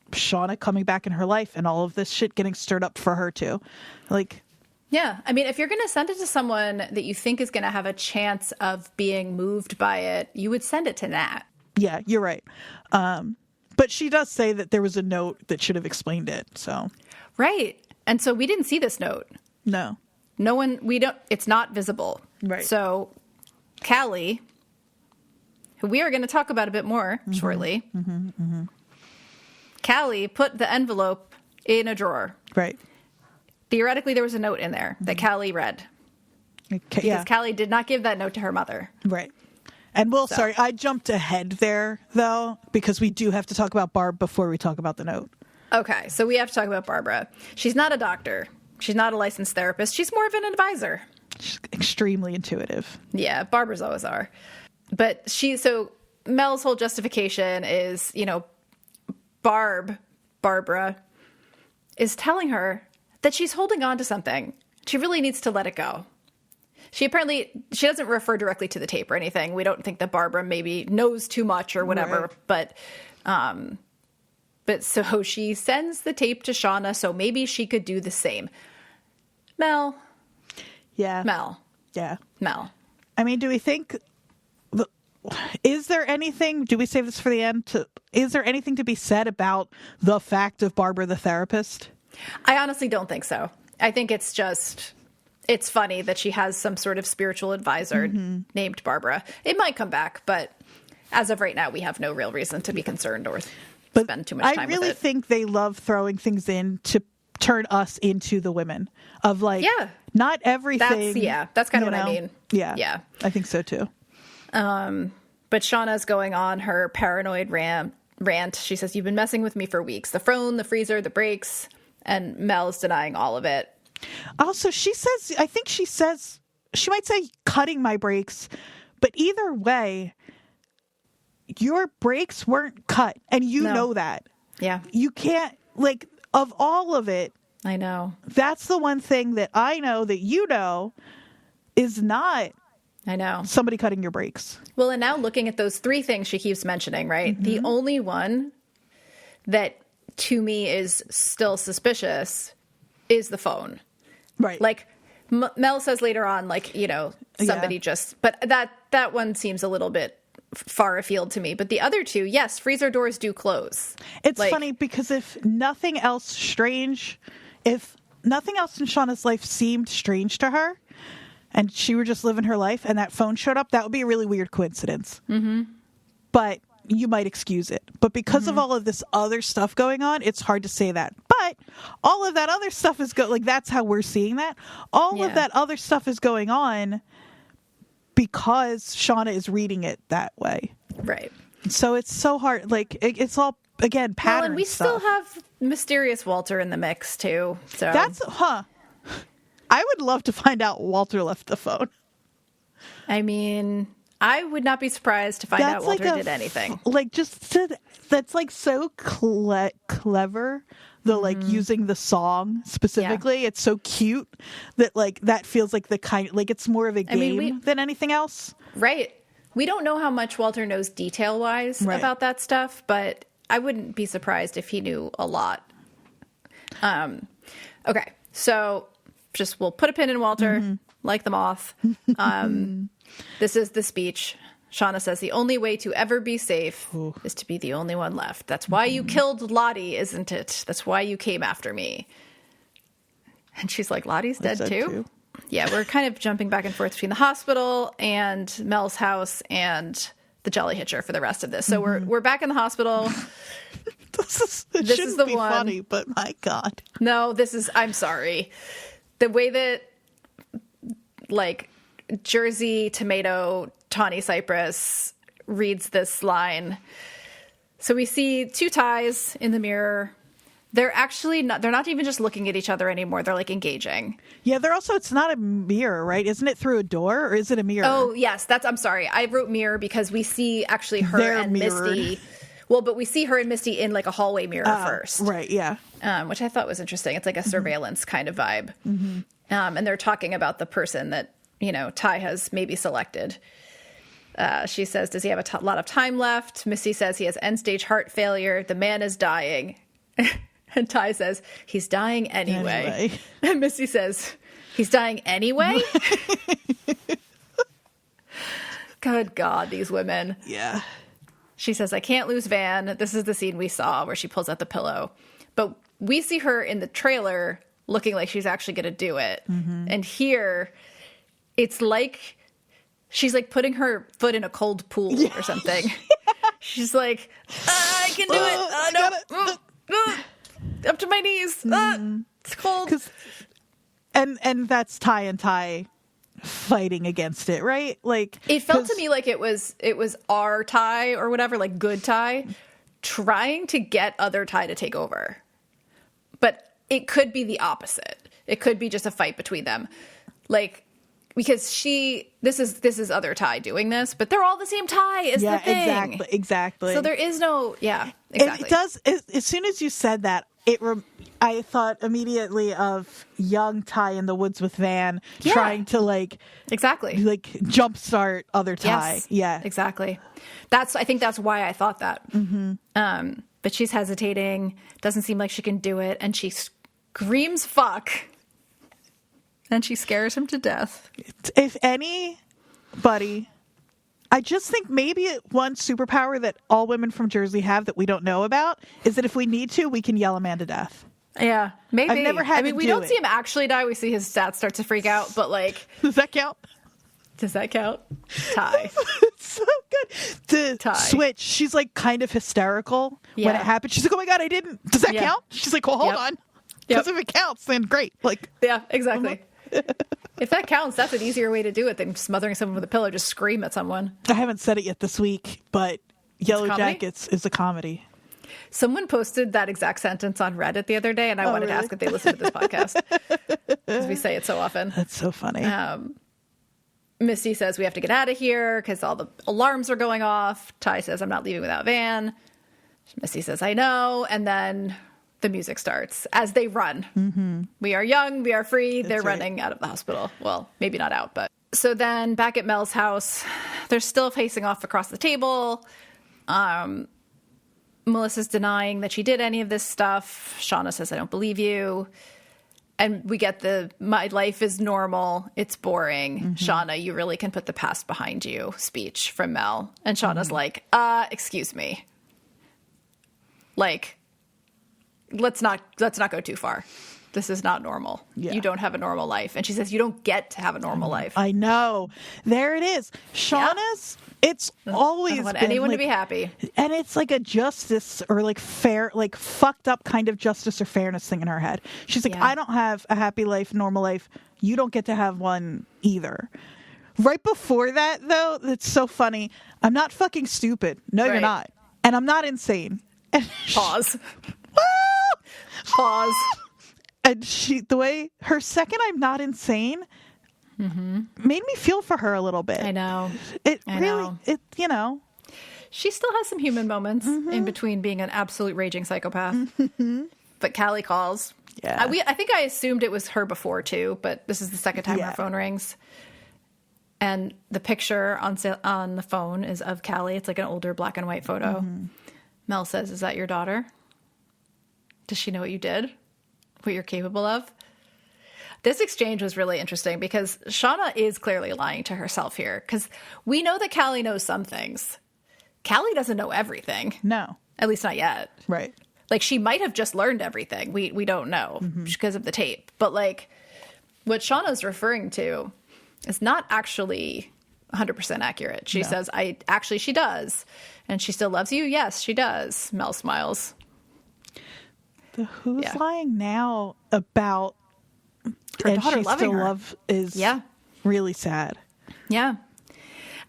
Shauna coming back in her life and all of this shit getting stirred up for her too. Like, yeah. I mean, if you're going to send it to someone that you think is going to have a chance of being moved by it, you would send it to Nat. Yeah, you're right. But she does say that there was a note that should have explained it. So, right. And so we didn't see this note. No one, it's not visible. Right. So Callie, who we are going to talk about a bit more shortly, Callie put the envelope in a drawer. Right. Theoretically, there was a note in there that Callie read. Because Callie did not give that note to her mother. Right. And sorry, I jumped ahead there, though, because we do have to talk about Barb before we talk about the note. Okay, so we have to talk about Barbara. She's not a doctor. She's not a licensed therapist. She's more of an advisor. She's extremely intuitive. Yeah, Barbara's always are. But so Mel's whole justification is, Barbara, is telling her that she's holding on to something. She really needs to let it go. She doesn't refer directly to the tape or anything. We don't think that Barbara maybe knows too much or whatever. Right. But so she sends the tape to Shauna, so maybe she could do the same. Mel. Yeah. Mel. Yeah. Mel. I mean, do we think... Is there anything... Do we save this for the end? Is there anything to be said about the fact of Barbara the therapist? I honestly don't think so. I think it's just... it's funny that she has some sort of spiritual advisor named Barbara. It might come back, but as of right now, we have no real reason to be concerned or spend too much time with it. I really think they love throwing things in to turn us into the women of like, not everything. That's kind of what I mean. Yeah. I think so too. But Shauna's going on her paranoid rant. She says, you've been messing with me for weeks. The phone, the freezer, the brakes, and Mel's denying all of it. Also, she might say cutting my brakes, but either way, your brakes weren't cut. And you know that. Yeah. You can't, like, of all of it. I know. That's the one thing that I know that you know is not. I know. Somebody cutting your brakes. Well, and now looking at those 3 things she keeps mentioning, right? The only one that to me is still suspicious is the phone. Right. Like Mel says later on, like, you know, somebody but that one seems a little bit far afield to me. But the other 2, yes, freezer doors do close. It's funny because if nothing else in Shauna's life seemed strange to her, and she were just living her life and that phone showed up, that would be a really weird coincidence. But you might excuse it. But because of all of this other stuff going on, it's hard to say that. But all of that other stuff is like, that's how we're seeing that. All of that other stuff is going on because Shauna is reading it that way. Right. So it's so hard. Like, it's all, again, pattern Well, and we stuff. still have mysterious Walter in the mix, too. So I would love to find out Walter left the phone. I mean, I would not be surprised to find out Walter did anything. That's like so clever. The like using the song specifically, it's so cute that like that feels like the kind, like it's more of a game than anything else. Right. We don't know how much Walter knows detail wise about that stuff, but I wouldn't be surprised if he knew a lot. Okay, so we'll put a pin in Walter, like the moth. This is the speech. Shauna says, the only way to ever be safe is to be the only one left. That's why you killed Lottie, isn't it? That's why you came after me. And she's like, Lottie's dead too? Yeah, we're kind of jumping back and forth between the hospital and Mel's house and the Jelly Hitcher for the rest of this. So we're back in the hospital. This is the one. Funny, but my God. No, I'm sorry. The way that, like, Jersey Tomato Tawny Cypress reads this line. So we see 2 ties in the mirror. They're not even just looking at each other anymore. They're like engaging. Yeah, it's not a mirror, right? Isn't it through a door or is it a mirror? Oh, yes. I'm sorry. I wrote mirror because we see actually her and mirrored. Misty. Well, but we see her and Misty in like a hallway mirror first. Right, yeah. Which I thought was interesting. It's like a surveillance kind of vibe. And they're talking about the person that, Ty has maybe selected. She says, does he have a lot of time left? Misty says he has end-stage heart failure. The man is dying. And Ty says, he's dying anyway. And Misty says, he's dying anyway? Good God, these women. Yeah. She says, I can't lose Van. This is the scene we saw where she pulls out the pillow. But we see her in the trailer looking like she's actually going to do it. And here, it's like she's like putting her foot in a cold pool or something. She's like, I can do it. Up to my knees. It's cold. And that's Ty and Ty fighting against it, right? Like it felt to me like it was our Ty or whatever, like good Ty, trying to get other Ty to take over. But it could be the opposite. It could be just a fight between them. Like, because this is other Ty doing this, but they're all the same Ty is the thing. Exactly. So there is no, exactly. It does, as soon as you said that, I thought immediately of young Ty in the woods with Van trying to jumpstart other Ty. Yes, yeah, exactly. I think that's why I thought that. But she's hesitating, doesn't seem like she can do it, and she screams fuck. And she scares him to death. If anybody, I just think maybe one superpower that all women from Jersey have that we don't know about is that if we need to, we can yell a man to death. Yeah, maybe. I've never had we don't see him actually die. We see his stats start to freak out, but like... Does that count? Does that count? Ty. It's so good. The switch, she's like kind of hysterical when it happens. She's like, oh my God, I didn't. Does that count? She's like, well, hold on. Because if it counts, then great. Like, yeah, exactly. If that counts, that's an easier way to do it than smothering someone with a pillow. Just scream at someone. I haven't said it yet this week, but Yellowjackets is a comedy. Someone posted that exact sentence on Reddit the other day, and I wanted to ask if they listened to this podcast. Because we say it so often. That's so funny. Misty says we have to get out of here because all the alarms are going off. Ty says, I'm not leaving without Van. Misty says, I know. And then the music starts as they run. Mm-hmm. We are young. We are free. They're running out of the hospital. Well, maybe not out, but. So then back at Mel's house, they're still facing off across the table. Melissa's denying that she did any of this stuff. Shauna says, I don't believe you. And we get my life is normal. It's boring. Mm-hmm. Shauna, you really can put the past behind you speech from Mel. And Shauna's like, excuse me. Like, let's not go too far. This is not normal. Yeah. You don't have a normal life. And she says, you don't get to have a normal life. I know. There it is. Shauna's, it's always been anyone to be happy. And it's like a justice or like fair, like fucked up kind of justice or fairness thing in her head. She's like, I don't have a happy life, normal life. You don't get to have one either. Right before that, though, it's so funny. I'm not fucking stupid. No, you're not. And I'm not insane. And Pause. Pause. And the way her second I'm not insane made me feel for her a little bit. I know. You know. She still has some human moments in between being an absolute raging psychopath. Mm-hmm. But Callie calls. Yeah. I think I assumed it was her before too, but this is the second time her phone rings. And the picture on the phone is of Callie. It's like an older black and white photo. Mm-hmm. Mel says, is that your daughter? Does she know what you did? What you're capable of? This exchange was really interesting because Shauna is clearly lying to herself here because we know that Callie knows some things. Callie doesn't know everything. No. At least not yet. Right. Like she might have just learned everything. We don't know because of the tape. But like what Shauna's referring to is not actually 100% accurate. She says, she does. And she still loves you? Yes, she does. Mel smiles. The who's lying now about her daughter loving her love is really sad. Yeah.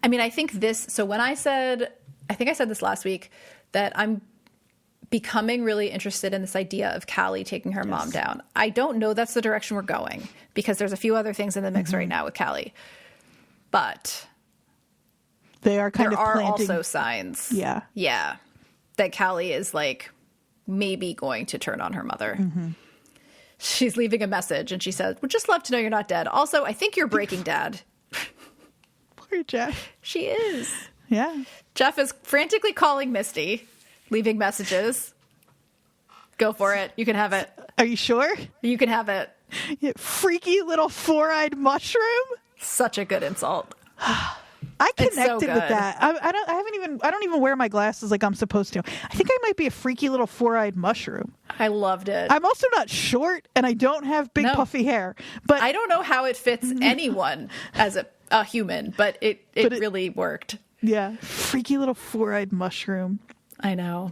I mean, I think when I think I said this last week, that I'm becoming really interested in this idea of Callie taking her mom down. I don't know that's the direction we're going because there's a few other things in the mix right now with Callie. But there are also signs. Yeah. Yeah. That Callie is like maybe going to turn on her mother. Mm-hmm. She's leaving a message and she says, would just love to know you're not dead. Also, I think you're breaking, Dad. Poor Jeff. She is. Yeah. Jeff is frantically calling Misty, leaving messages. Go for it. You can have it. Are you sure? You can have it. You freaky little four-eyed mushroom. Such a good insult. I connected with that. I don't even wear my glasses like I'm supposed to. I think I might be a freaky little four-eyed mushroom. I loved it. I'm also not short and I don't have big puffy hair. But I don't know how it fits anyone as a human, but it really worked. Yeah. Freaky little four-eyed mushroom. I know.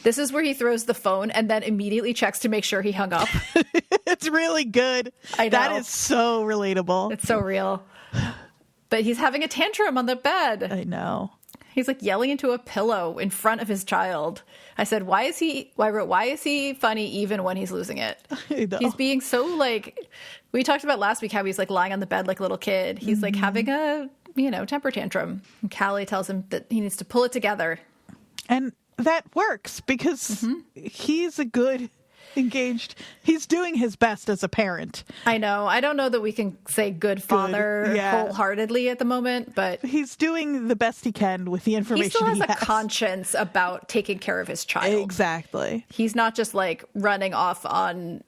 This is where he throws the phone and then immediately checks to make sure he hung up. It's really good. I know. That is so relatable. It's so real. But he's having a tantrum on the bed. I know. He's like yelling into a pillow in front of his child. I said, why is he funny even when he's losing it? I know. He's being so like, we talked about last week how he's like lying on the bed like a little kid. He's like having a, temper tantrum. And Callie tells him that he needs to pull it together. And that works because he's a good engaged. He's doing his best as a parent. I know. I don't know that we can say good father wholeheartedly at the moment, but he's doing the best he can with the information he has. He still has a conscience about taking care of his child. Exactly. He's not just like running off on,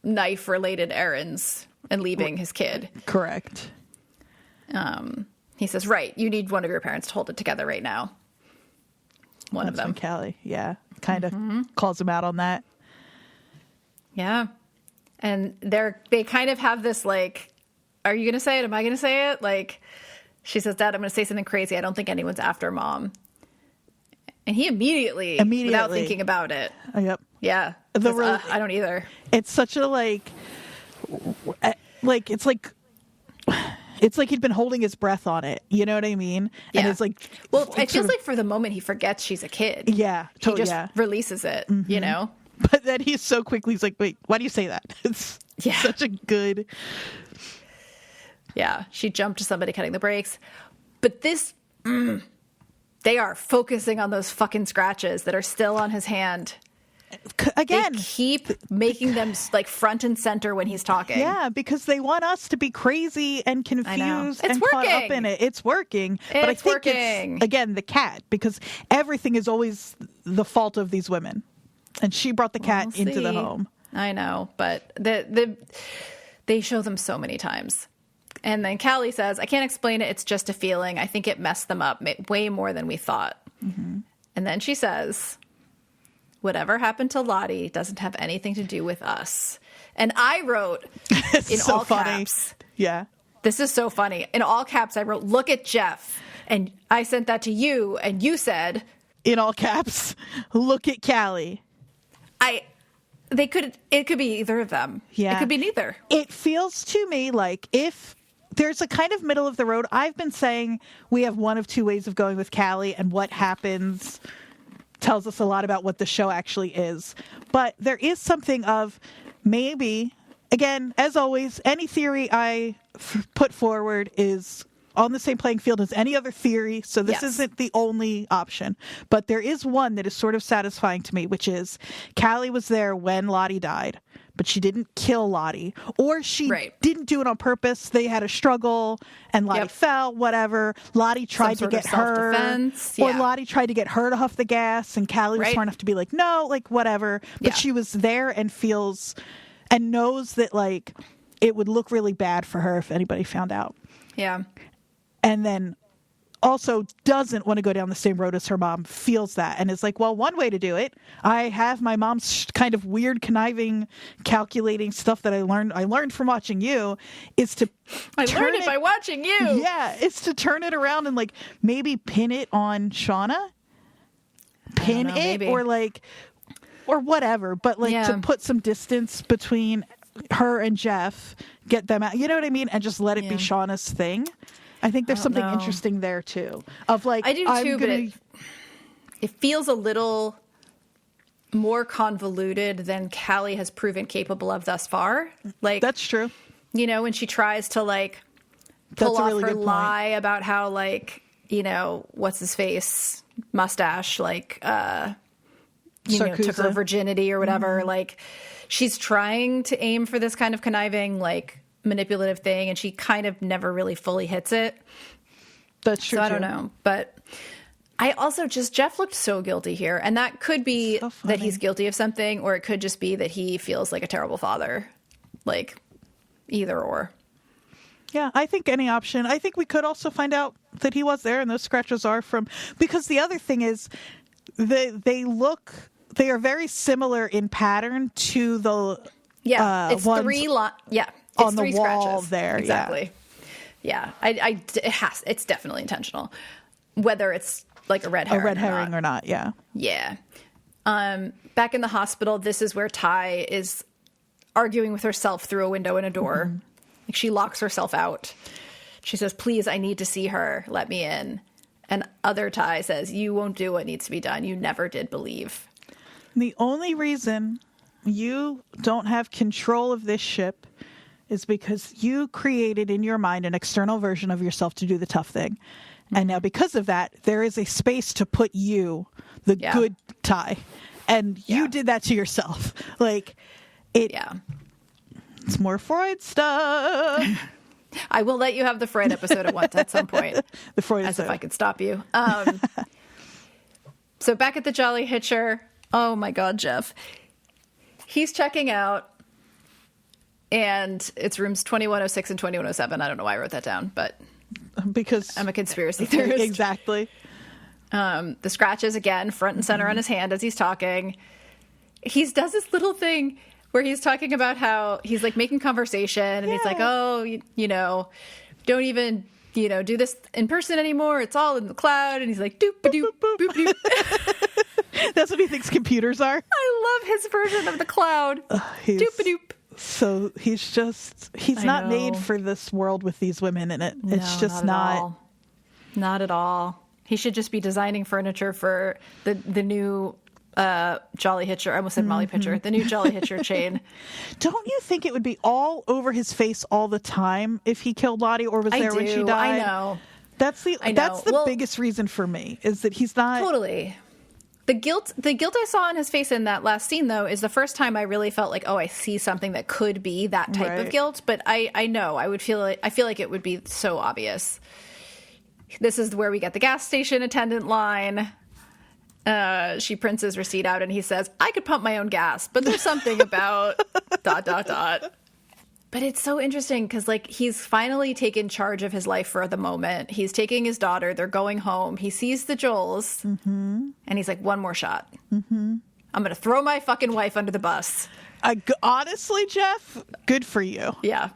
knife related errands and leaving his kid. Correct. He says, right, you need one of your parents to hold it together right now. One of them. Callie, kind of calls him out on that. Yeah. And they kind of have this, like, are you going to say it? Am I going to say it? Like, she says, Dad, I'm going to say something crazy. I don't think anyone's after Mom. And he immediately, without thinking about it. Yep. Yeah. I don't either. It's such a, it's like he'd been holding his breath on it. You know what I mean? Yeah. And it's like, well, it feels like for the moment he forgets she's a kid. Yeah. He just releases it, you know? But then he's so quickly, he's like, wait, why do you say that? It's such a good. Yeah. She jumped to somebody cutting the brakes. But this, they are focusing on those fucking scratches that are still on his hand. Again, they keep making them like front and center when he's talking. Yeah, because they want us to be crazy and confused and caught up in it. It's working. But I think it's, again, the cat, because everything is always the fault of these women. And she brought the cat into the home. I know, but they show them so many times. And then Callie says, I can't explain it. It's just a feeling. I think it messed them up way more than we thought. Mm-hmm. And then she says, whatever happened to Lottie doesn't have anything to do with us. And I wrote in all caps. Yeah. This is so funny. In all caps, I wrote, look at Jeff. And I sent that to you. And you said, in all caps, look at Callie. It could be either of them. Yeah. It could be neither. It feels to me like if there's a kind of middle of the road. I've been saying we have one of two ways of going with Callie, and what happens tells us a lot about what the show actually is. But there is something of maybe, again, as always, any theory I put forward is on the same playing field as any other theory, so this isn't the only option. But there is one that is sort of satisfying to me, which is Callie was there when Lottie died, but she didn't kill Lottie. Or she didn't do it on purpose. They had a struggle, and Lottie fell, whatever. Lottie tried to get her. Or Lottie tried to get her to huff the gas, and Callie was smart enough to be like, no, like, whatever. But she was there and feels and knows that, like, it would look really bad for her if anybody found out. Yeah. And then also doesn't want to go down the same road as her mom, feels that, and is like, well, one way to do it, I have my mom's kind of weird, conniving, calculating stuff that I learned from watching you, is to learned it by watching you. Yeah, it's to turn it around and, like, maybe pin it on Shauna. Pin it, maybe. or whatever, but, like, to put some distance between her and Jeff, get them out, you know what I mean, and just let it be Shauna's thing. I think there's something interesting there too. Of, like, I do too, but it feels a little more convoluted than Callie has proven capable of thus far. Like, that's true. You know, when she tries to, like, pull off her lie about how, like, you know, what's his face mustache, like, took her virginity or whatever. Mm-hmm. Like, she's trying to aim for this kind of conniving, like, manipulative thing, and she kind of never really fully hits it. That's true. So I don't know, but I also Jeff looked so guilty here, and that could be that he's guilty of something, or it could just be that he feels like a terrible father. Like, either or. Yeah, I think any option. I think we could also find out that he was there, and those scratches are from, because the other thing is they are very similar in pattern to the it's three it's on the three wall scratches there. Exactly. Yeah. It's definitely intentional. Whether it's like a red herring or not. Yeah. Yeah. Back in the hospital, this is where Ty is arguing with herself through a window and a door. Mm-hmm. Like, she locks herself out. She says, please, I need to see her. Let me in. And other Ty says, you won't do what needs to be done. You never did believe. The only reason you don't have control of this ship is because you created in your mind an external version of yourself to do the tough thing. Mm-hmm. And now because of that, there is a space to put you, the good Ty. And you did that to yourself. Like, it's more Freud stuff. I will let you have the Freud episode at some point. The Freud episode. As if I could stop you. So back at the Jolly Hitcher. Oh my God, Jeff. He's checking out, and it's rooms 2106 and 2107. I don't know why I wrote that down, but because I'm a conspiracy theorist. Exactly. The scratches again, front and center on his hand as he's talking. He does this little thing where he's talking about how he's like making conversation and he's like, oh, you know, don't even, you know, do this in person anymore. It's all in the cloud. And he's like, doop doop boop doop. That's what he thinks computers are. I love his version of the cloud. Doop doop. So he's not made for this world with these women in it. It's just not. Not at all. He should just be designing furniture for the new Jolly Hitcher. I almost said Molly Pitcher. The new Jolly Hitcher chain. Don't you think it would be all over his face all the time if he killed Lottie or was there when she died? I know. That's the biggest reason for me, is that he's not. Totally. The guilt I saw on his face in that last scene, though, is the first time I really felt like, oh, I see something that could be that type of guilt. But I know I feel like it would be so obvious. This is where we get the gas station attendant line. She prints his receipt out and he says, I could pump my own gas, but there's something about ... But it's so interesting because, like, he's finally taken charge of his life for the moment. He's taking his daughter. They're going home. He sees the Joels, and he's like, one more shot. I'm going to throw my fucking wife under the bus. Honestly, Jeff, good for you. Yeah.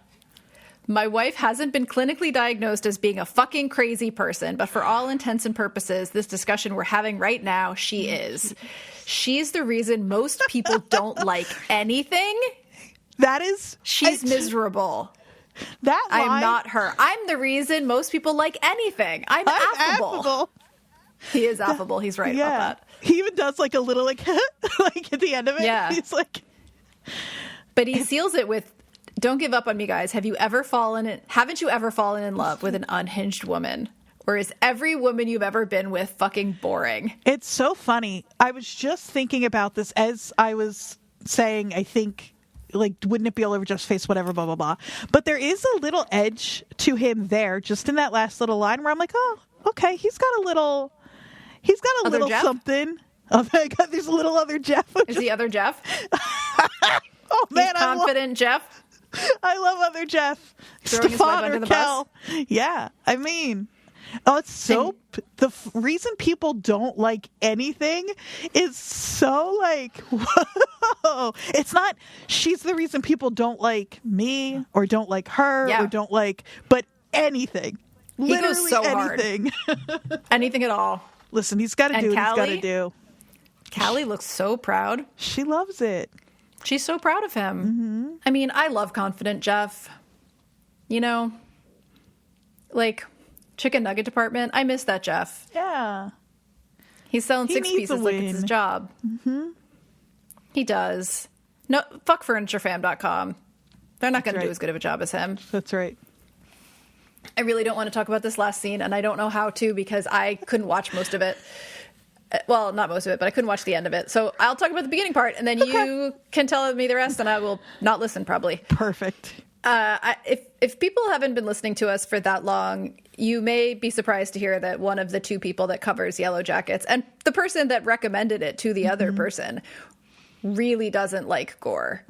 My wife hasn't been clinically diagnosed as being a fucking crazy person, but for all intents and purposes, this discussion we're having right now, she is. She's the reason most people don't like anything. She's miserable. That line, I'm not her. I'm the reason most people like anything. I'm affable. He is affable. He's right about that. He even does like a little like like at the end of it. Yeah. He's like, but he seals it with, don't give up on me, guys. Haven't you ever fallen in love with an unhinged woman? Or is every woman you've ever been with fucking boring? It's so funny. I was just thinking about this as I was saying, I think, like, wouldn't it be all over Jeff's face, whatever, blah, blah, blah. But there is a little edge to him there, just in that last little line where I'm like, oh, okay, he's got a little Jeff? Something. Oh my God, there's a little other Jeff. Is the other Jeff? Oh man, he's confident Jeff. I love other Jeff. Throwing his wife under the bus. Yeah, I mean, it's so. The reason people don't like anything is so like, whoa. It's not. She's the reason people don't like me or don't like her or don't like, but anything. He goes so anything. hard. Anything at all. Listen, he's got to do what he's got to do. Callie looks so proud. She loves it. She's so proud of him. Mm-hmm. I mean, I love confident Jeff. You know, like chicken nugget department. I miss that Jeff. Yeah. He's selling 6 pieces like it's his job. Mm-hmm. He does. No, fuck FurnitureFam.com. They're not going to do as good of a job as him. That's right. I really don't want to talk about this last scene, and I don't know how to because I couldn't watch most of it. Well, not most of it, but I couldn't watch the end of it. So I'll talk about the beginning part, and then you can tell me the rest, and I will not listen, probably. Perfect. If people haven't been listening to us for that long, you may be surprised to hear that one of the two people that covers Yellowjackets, and the person that recommended it to the other person, really doesn't like gore.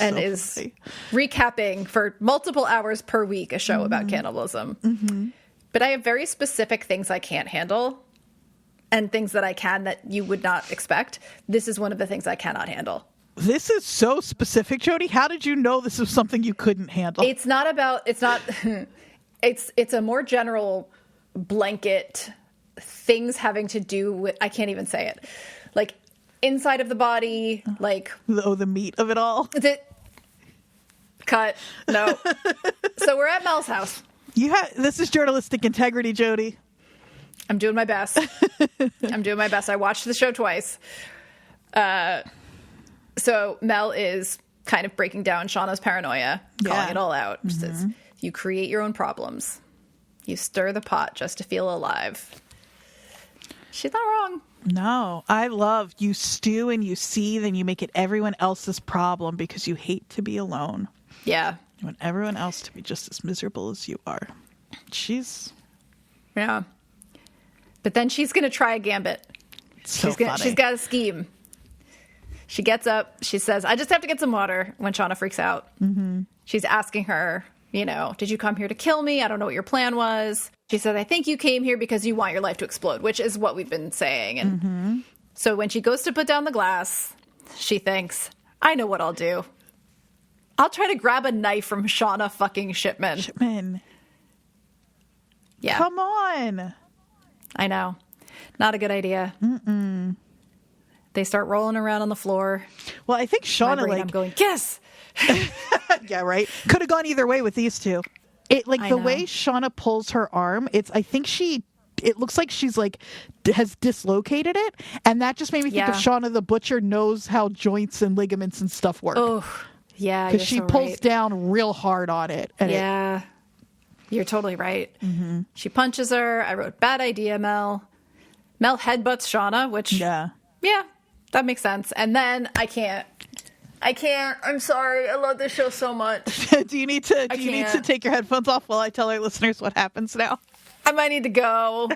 And is funny. Recapping for multiple hours per week a show about cannibalism. Mm-hmm. But I have very specific things I can't handle and things that I can that you would not expect. This is one of the things I cannot handle. This is so specific, Jodie. How did you know this was something you couldn't handle? It's a more general blanket things having to do with, I can't even say it. Like, inside of the body, like... Oh, the meat of it all? Cut. No. So we're at Mel's house. This is journalistic integrity, Jodie. I'm doing my best. I watched the show twice. So Mel is kind of breaking down Shauna's paranoia, calling it all out. She says, you create your own problems. You stir the pot just to feel alive. She's not wrong. No, I love you stew and you seethe and you make it everyone else's problem because you hate to be alone. Yeah. You want everyone else to be just as miserable as you are. Yeah. But then she's going to try a gambit. She's got a scheme. She gets up. She says, I just have to get some water when Shauna freaks out. Mm-hmm. She's asking her, did you come here to kill me? I don't know what your plan was. She says, I think you came here because you want your life to explode, which is what we've been saying. And so when she goes to put down the glass, she thinks, I know what I'll do. I'll try to grab a knife from Shauna fucking Shipman. Shipman. Yeah. Come on. I know. Not a good idea. Mm-mm. They start rolling around on the floor. Well, I think Shauna, I'm going, yes! Yeah, right? Could have gone either way with these two. It like the way Shauna pulls her arm, it looks like she's like has dislocated it, and that just made me think of Shauna the Butcher knows how joints and ligaments and stuff work. Oh, yeah, because she pulls down real hard on it. And you're totally right. Mm-hmm. She punches her. I wrote, bad idea, Mel. Mel headbutts Shauna, which yeah, that makes sense. And then I can't. I'm sorry. I love this show so much. Do you need to take your headphones off while I tell our listeners what happens now? I might need to go.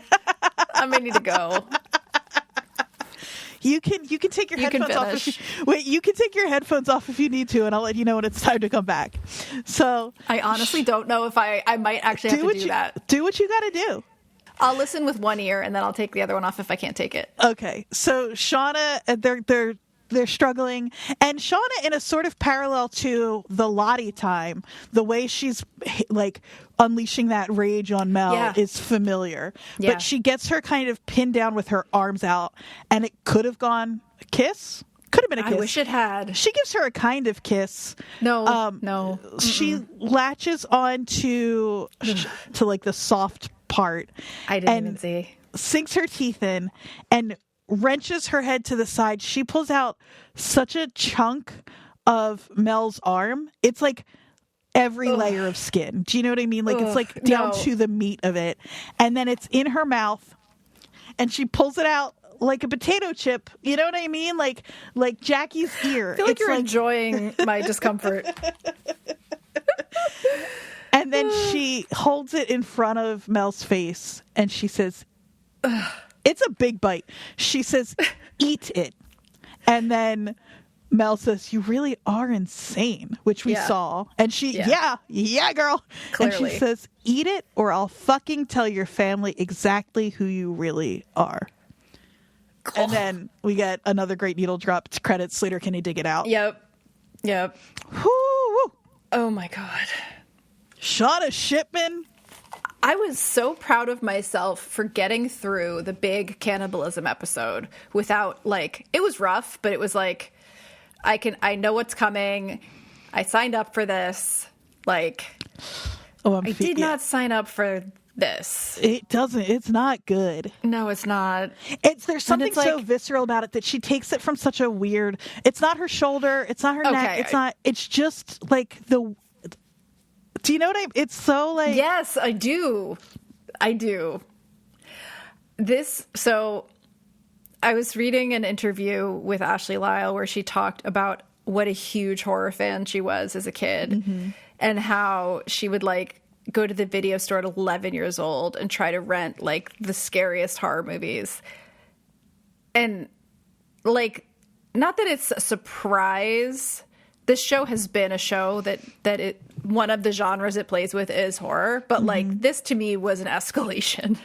You can take your headphones off. You can take your headphones off if you need to, and I'll let you know when it's time to come back. So I honestly don't know if I might actually have to do that. Do what you got to do. I'll listen with one ear, and then I'll take the other one off if I can't take it. Okay. So Shauna, they're struggling, and Shauna, in a sort of parallel to the Lottie time, the way she's like unleashing that rage on Mel is familiar. Yeah. But she gets her kind of pinned down with her arms out, and it could have gone a kiss. Could have been a kiss. I wish it had. She gives her a kind of kiss. No. She latches on to like the soft part. I didn't even see. Sinks her teeth in and wrenches her head to the side. She pulls out such a chunk of Mel's arm. It's like every layer of skin. Do you know what I mean? Like it's like down to the meat of it. And then it's in her mouth, and she pulls it out like a potato chip. You know what I mean? Like Jackie's ear. I feel like you're enjoying my discomfort. And then she holds it in front of Mel's face, and she says, it's a big bite. She says, eat it. And then Mel says, you really are insane, which we saw. And she, yeah, girl. Clearly. And she says, eat it, or I'll fucking tell your family exactly who you really are. Oh. And then we get another great needle drop to credit Slater. Can you dig it out? Yep. Woo. Oh my God. Shauna Shipman. I was so proud of myself for getting through the big cannibalism episode without, like, it was rough, but it was like, I know what's coming. I signed up for this. Like, I did not sign up for this. It's not good. No, it's not. There's something so visceral about it that she takes it from such a weird, it's not her shoulder. It's not her neck. It's just like do you know what it's so like. Yes, I do. So I was reading an interview with Ashley Lyle where she talked about what a huge horror fan she was as a kid, and how she would like go to the video store at 11 years old and try to rent like the scariest horror movies. And like, not that it's a surprise. This show has been a show that one of the genres it plays with is horror, but like this to me was an escalation.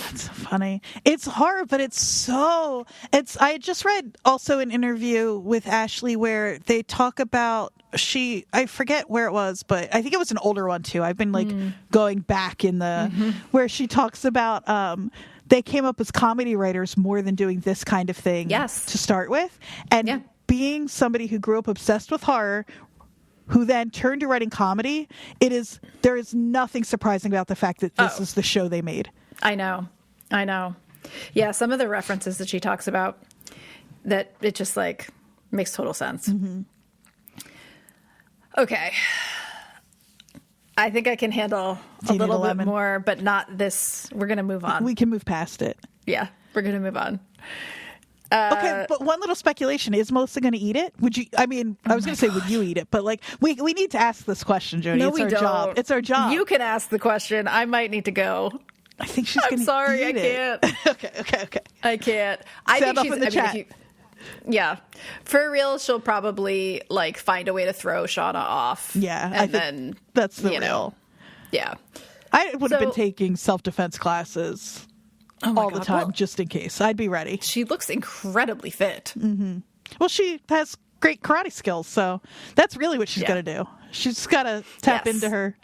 That's so funny. It's horror, but I just read also an interview with Ashley where they talk about I forget where it was, but I think it was an older one too. I've been like going back in the where she talks about they came up as comedy writers more than doing this kind of thing to start with. And being somebody who grew up obsessed with horror, who then turned to writing comedy, there is nothing surprising about the fact that this is the show they made. I know. Yeah, some of the references that she talks about, that it just like makes total sense. Okay. I think I can handle a little bit more, but not this. We're going to move on. We can move past it. Yeah, we're going to move on. Okay, but one little speculation. Is Melissa going to eat it? Would you? I mean, I was going to say, would you eat it? But like, we need to ask this question, Jodie. No, it's our job. It's our job. You can ask the question. I might need to go. I think she's going to eat it. I'm sorry, I can't. Okay. I can't. I think she's in the chat. Yeah, for real, she'll probably like find a way to throw Shauna off. Yeah, and then that's the real. Yeah, I would have been taking self-defense classes all the time just in case. I'd be ready. She looks incredibly fit. Well, she has great karate skills. So that's really what she's going to do. She's just got to tap into her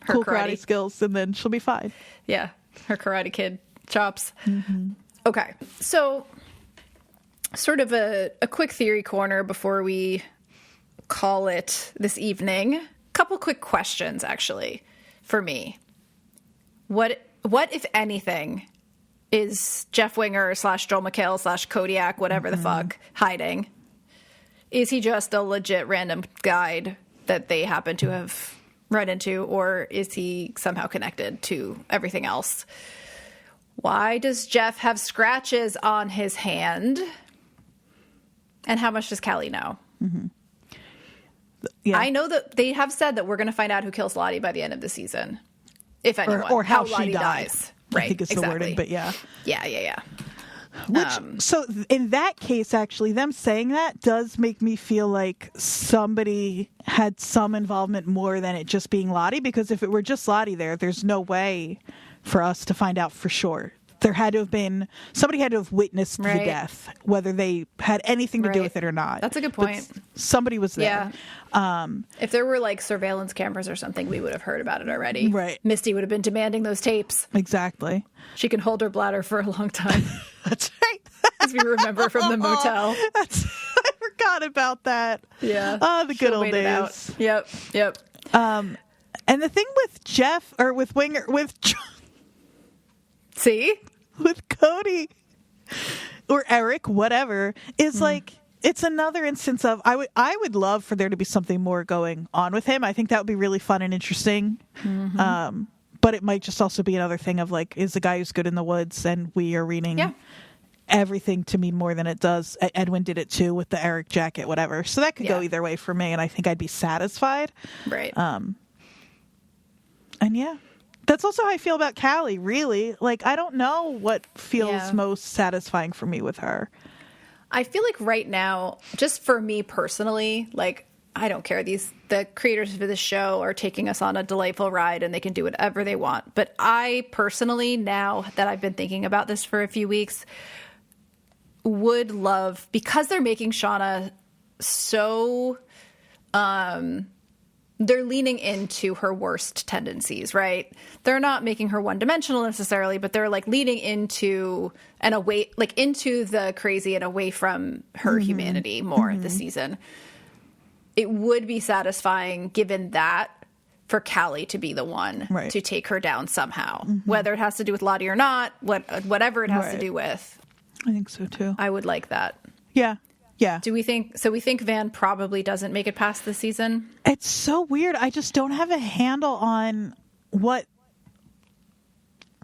cool karate skills, and then she'll be fine. Yeah, her Karate Kid chops. Okay, so sort of a quick theory corner before we call it this evening. Couple quick questions, actually, for me. What if anything, is Jeff Winger / Joel McHale / Kodiak, whatever the fuck, hiding? Is he just a legit random guide that they happen to have run into, or is he somehow connected to everything else? Why does Jeff have scratches on his hand? And how much does Callie know? Yeah. I know that they have said that we're going to find out who kills Lottie by the end of the season. If anyone. Or how she Lottie dies. Right, I think it's the wording, but yeah. Yeah. So in that case, actually, them saying that does make me feel like somebody had some involvement more than it just being Lottie, because if it were just Lottie there's no way for us to find out for sure. There had to have been, somebody had to have witnessed the death, whether they had anything to do with it or not. That's a good point. But somebody was there. Yeah. If there were like surveillance cameras or something, we would have heard about it already. Right. Misty would have been demanding those tapes. Exactly. She can hold her bladder for a long time. That's right. As we remember from the motel. I forgot about that. Yeah. Oh, the good old days. Yep. And the thing with Jeff, or with Winger, See? With Cody or Eric, whatever, is like, it's another instance of, I would love for there to be something more going on with him. I think that would be really fun and interesting. But it might just also be another thing of like, is the guy who's good in the woods, and we are reading everything to mean more than it does. Edwin did it too with the Eric jacket, whatever. So that could go either way for me, and I think I'd be satisfied. Right. And yeah. That's also how I feel about Callie, really. Like, I don't know what feels most satisfying for me with her. I feel like right now, just for me personally, like, I don't care. The creators of this show are taking us on a delightful ride, and they can do whatever they want. But I personally, now that I've been thinking about this for a few weeks, would love, because they're making Shauna so... they're leaning into her worst tendencies, right? They're not making her one-dimensional necessarily, but they're like leaning into and away, like into the crazy and away from her humanity more this season. It would be satisfying, given that, for Callie to be the one to take her down somehow, whether it has to do with Lottie or not, whatever it has to do with. I think so too. I would like that. Yeah. Yeah. We think Van probably doesn't make it past this season? It's so weird. I just don't have a handle on what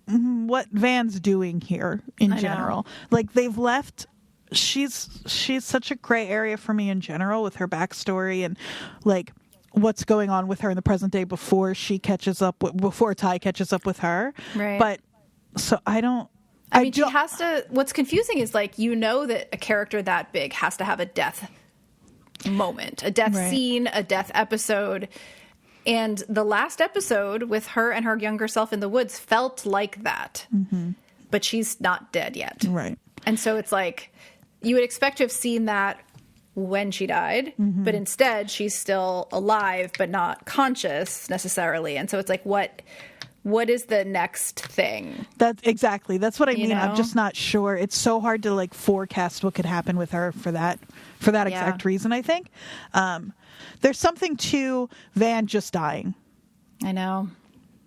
Van's doing here in general. Like, they've left, she's such a gray area for me in general with her backstory and like what's going on with her in the present day before Ty catches up with her. Right. But so I don't. I mean, she has to. What's confusing is, like, that a character that big has to have a death moment, a death scene, a death episode. And the last episode with her and her younger self in the woods felt like that. But she's not dead yet. Right. And so it's like, you would expect to have seen that when she died, but instead she's still alive, but not conscious necessarily. And so it's like, what is the next thing? That's what I mean. I'm just not sure. It's so hard to like forecast what could happen with her for that exact reason, I think. There's something to Van just dying. I know.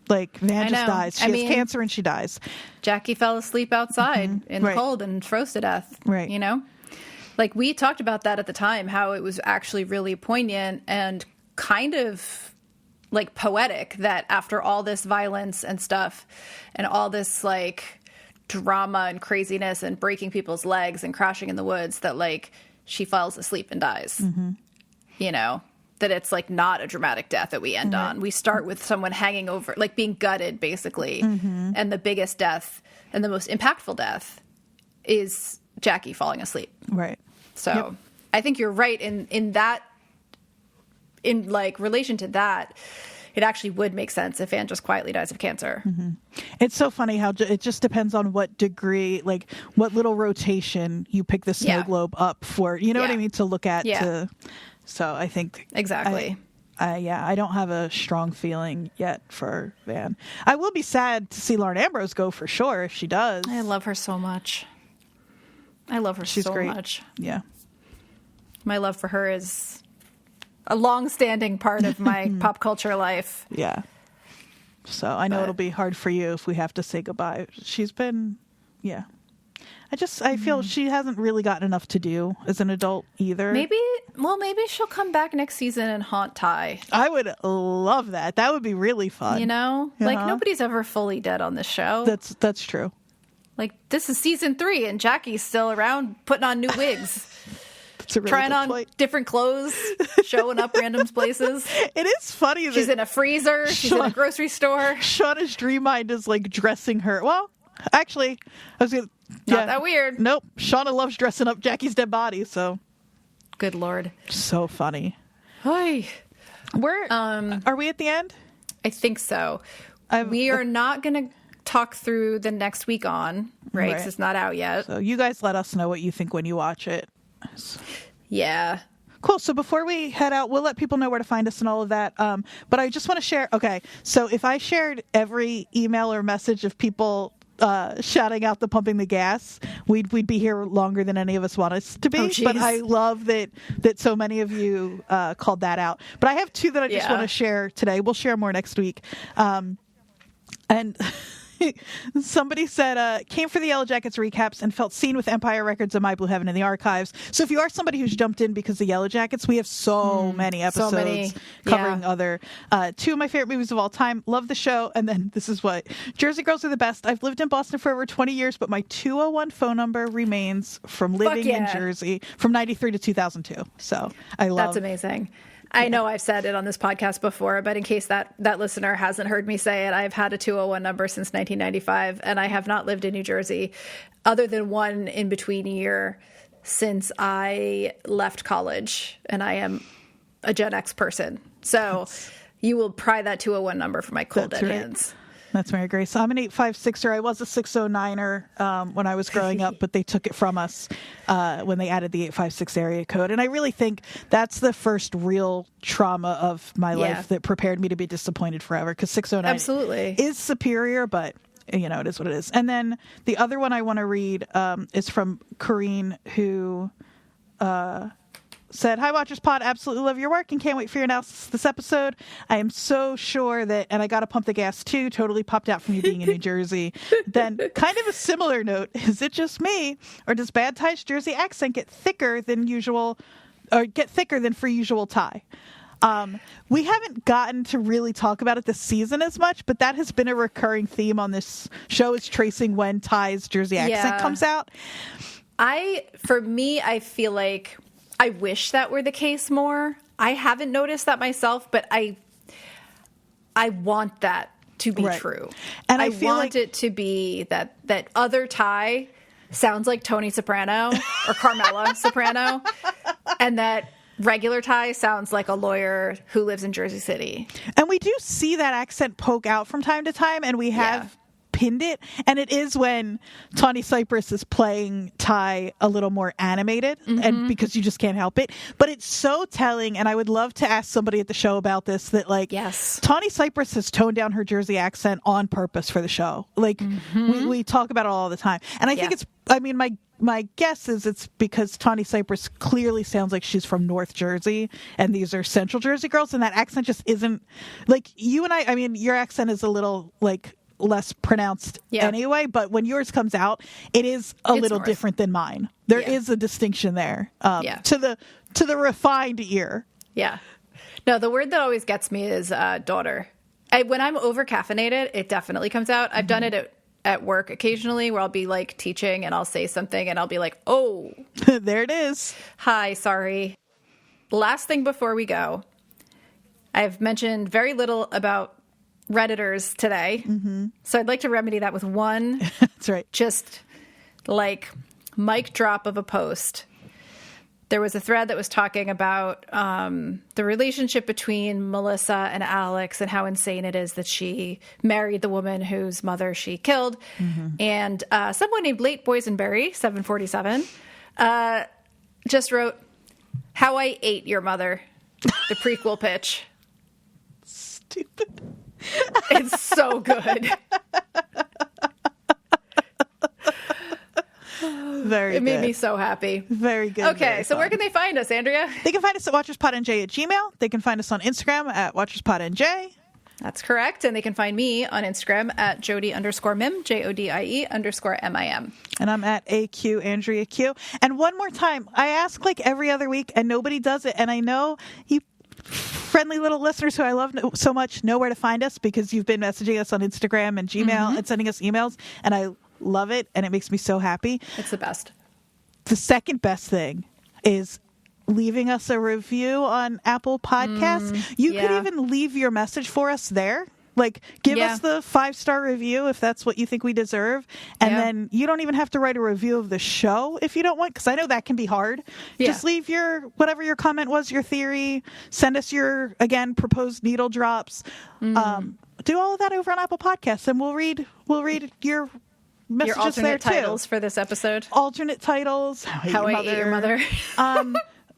Like, Van just dies. She has cancer and she dies. Jackie fell asleep outside in the cold and froze to death. Right. You know? Like, we talked about that at the time, how it was actually really poignant and kind of like poetic that after all this violence and stuff and all this like drama and craziness and breaking people's legs and crashing in the woods, that like she falls asleep and dies. You know, that it's like not a dramatic death that we end on. We start with someone hanging over, like being gutted basically. And the biggest death and the most impactful death is Jackie falling asleep. Right. So I think you're right in that, in like relation to that. it actually would make sense if Anne just quietly dies of cancer. It's so funny how it just depends on what degree, like what little rotation you pick the snow globe up for. You know what I mean? To look at. So I think exactly. I don't have a strong feeling yet for Van. I will be sad to see Lauren Ambrose go for sure if she does. I love her so much. She's so great. much. Yeah. My love for her is a long-standing part of my pop culture life. Yeah. So I know it'll be hard for you if we have to say goodbye. She's been, I feel she hasn't really gotten enough to do as an adult either. Maybe she'll come back next season and haunt Ty. I would love that. That would be really fun. You know? Like, nobody's ever fully dead on this show. That's true. Like, this is season 3, and Jackie's still around putting on new wigs. That's a really trying good on point. Different clothes, showing up random places. It is funny that she's in a freezer, she's in a grocery store. Shauna's dream mind is like dressing her. Well, actually, I was gonna... Not that weird. Nope. Shauna loves dressing up Jackie's dead body, so... Good Lord. So funny. Hi. Are we at the end? I think so. We are not going to talk through the next week on, right? Because it's not out yet. So you guys let us know what you think when you watch it. Yeah. Cool. So before we head out, we'll let people know where to find us and all of that. But I just want to share. Okay. So if I shared every email or message of people shouting out the pumping the gas, we'd be here longer than any of us want us to be. But I love that so many of you called that out. But I have 2 that I just want to share today. We'll share more next week. And somebody said, came for the Yellowjackets recaps and felt seen with Empire Records and My Blue Heaven in the archives. So if you are somebody who's jumped in because of Yellowjackets, we have so many episodes covering other 2 of my favorite movies of all time. Love the show. And then this is what Jersey Girls are the best. I've lived in Boston for over 20 years, but my 201 phone number remains from living in Jersey from 93 to 2002. So I love that's amazing. I know I've said it on this podcast before, but in case that listener hasn't heard me say it, I've had a 201 number since 1995, and I have not lived in New Jersey other than one in-between year since I left college, and I am a Gen X person. So you will pry that 201 number from my cold dead hands. That's Mary Grace. So I'm an 856er. I was a 609er when I was growing up, but they took it from us when they added the 856 area code. And I really think that's the first real trauma of my life that prepared me to be disappointed forever, because 609 absolutely is superior, but you know, it is what it is. And then the other one I want to read is from Corrine, who said, "Hi, Watchers Pod. Absolutely love your work and can't wait for your analysis of this episode. I am so sure that," and I got to pump the gas too, totally popped out from you being in New Jersey. Then, kind of a similar note, is it just me, or does Bad Ty's Jersey accent get thicker than usual, or get thicker than for usual Ty? We haven't gotten to really talk about it this season as much, but that has been a recurring theme on this show, is tracing when Ty's Jersey accent comes out. For me, I feel like I wish that were the case more. I haven't noticed that myself, but I want that to be true. And I feel want it to be that other Ty sounds like Tony Soprano or Carmela Soprano, and that regular Ty sounds like a lawyer who lives in Jersey City. And we do see that accent poke out from time to time, and we have pinned it, and it is when Tawny Cypress is playing Ty a little more animated, and because you just can't help it. But it's so telling, and I would love to ask somebody at the show about this, that like Tawny Cypress has toned down her Jersey accent on purpose for the show. Like we talk about it all the time, and I think it's, I mean, my guess is it's because Tawny Cypress clearly sounds like she's from North Jersey, and these are Central Jersey girls, and that accent just isn't like you and I mean, your accent is a little like less pronounced anyway, but when yours comes out, it is a little different than mine. There is a distinction there to the refined ear. Yeah. No, the word that always gets me is daughter. When I'm over caffeinated, it definitely comes out. I've done it at work occasionally, where I'll be like teaching and I'll say something and I'll be like, oh, there it is. Hi, sorry. Last thing before we go, I've mentioned very little about Redditors today. So I'd like to remedy that with one. That's right. Just like mic drop of a post. there was a thread that was talking about the relationship between Melissa and Alex and how insane it is that she married the woman whose mother she killed. And someone named Late Boysenberry, 747, just wrote, "How I Ate Your Mother," the prequel pitch. Stupid. It's so good. Very good. It made me so happy. Very good. Okay, very so fun. where can they find us, Andrea? They can find us at WatchersPodNJ@gmail. They can find us on Instagram at WatchersPodNJ. That's correct. And they can find me on Instagram at Jodie_Mim, JODIE_MIM. And I'm at AQ Andrea Q. And one more time, I ask like every other week and nobody does it. And I know you friendly little listeners who I love so much know where to find us because you've been messaging us on Instagram and Gmail and sending us emails. And I love it. And it makes me so happy. It's the best. The second best thing is leaving us a review on Apple Podcasts. You could even leave your message for us there. Like, give us the 5-star review if that's what you think we deserve. And then you don't even have to write a review of the show if you don't want, because I know that can be hard. Just leave whatever your comment was, your theory. Send us your, again, proposed needle drops. Do all of that over on Apple Podcasts, and we'll read your messages your alternate there too. titles for this episode. Alternate titles. How I Ate Your Mother.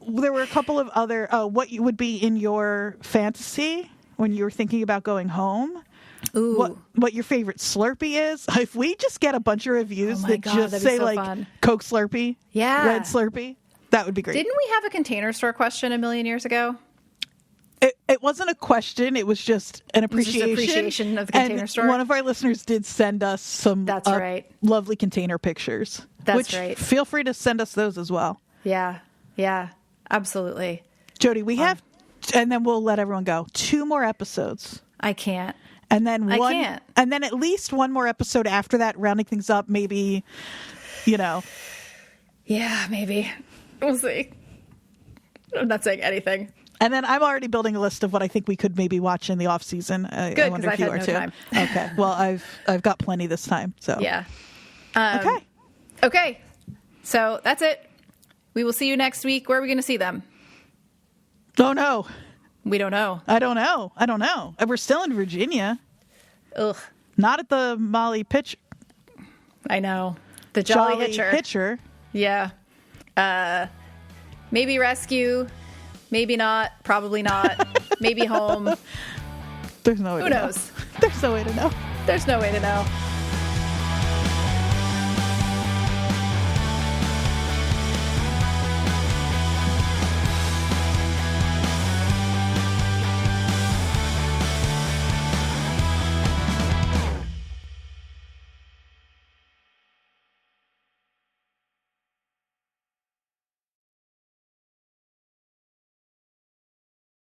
There were a couple of other, what would be in your fantasy when you were thinking about going home. Ooh. What your favorite Slurpee is. If we just get a bunch of reviews that just say so fun. Coke Slurpee, Red Slurpee, that would be great. Didn't we have a Container Store question a million years ago? It wasn't a question. It was just an appreciation. Appreciation of the Container Store. One of our listeners did send us some lovely container pictures. That's right. Feel free to send us those as well. Yeah, absolutely. Jodie, we have, and then we'll let everyone go, 2 more episodes. I can't. And then I can't. And then at least 1 more episode after that, rounding things up, maybe, Yeah, maybe. We'll see. I'm not saying anything. And then I'm already building a list of what I think we could maybe watch in the off season. Good, I wonder if you I've had are no too. time. Okay. Well, I've got plenty this time. So yeah. Okay. So that's it. We will see you next week. Where are we going to see them? Oh no. We don't know. I don't know. We're still in Virginia. Ugh. Not at the Molly Pitch. I know. The Jolly Hitcher. Yeah. Maybe rescue. Maybe not. Probably not. Maybe home. There's no way to know. Who knows? There's no way to know. There's no way to know.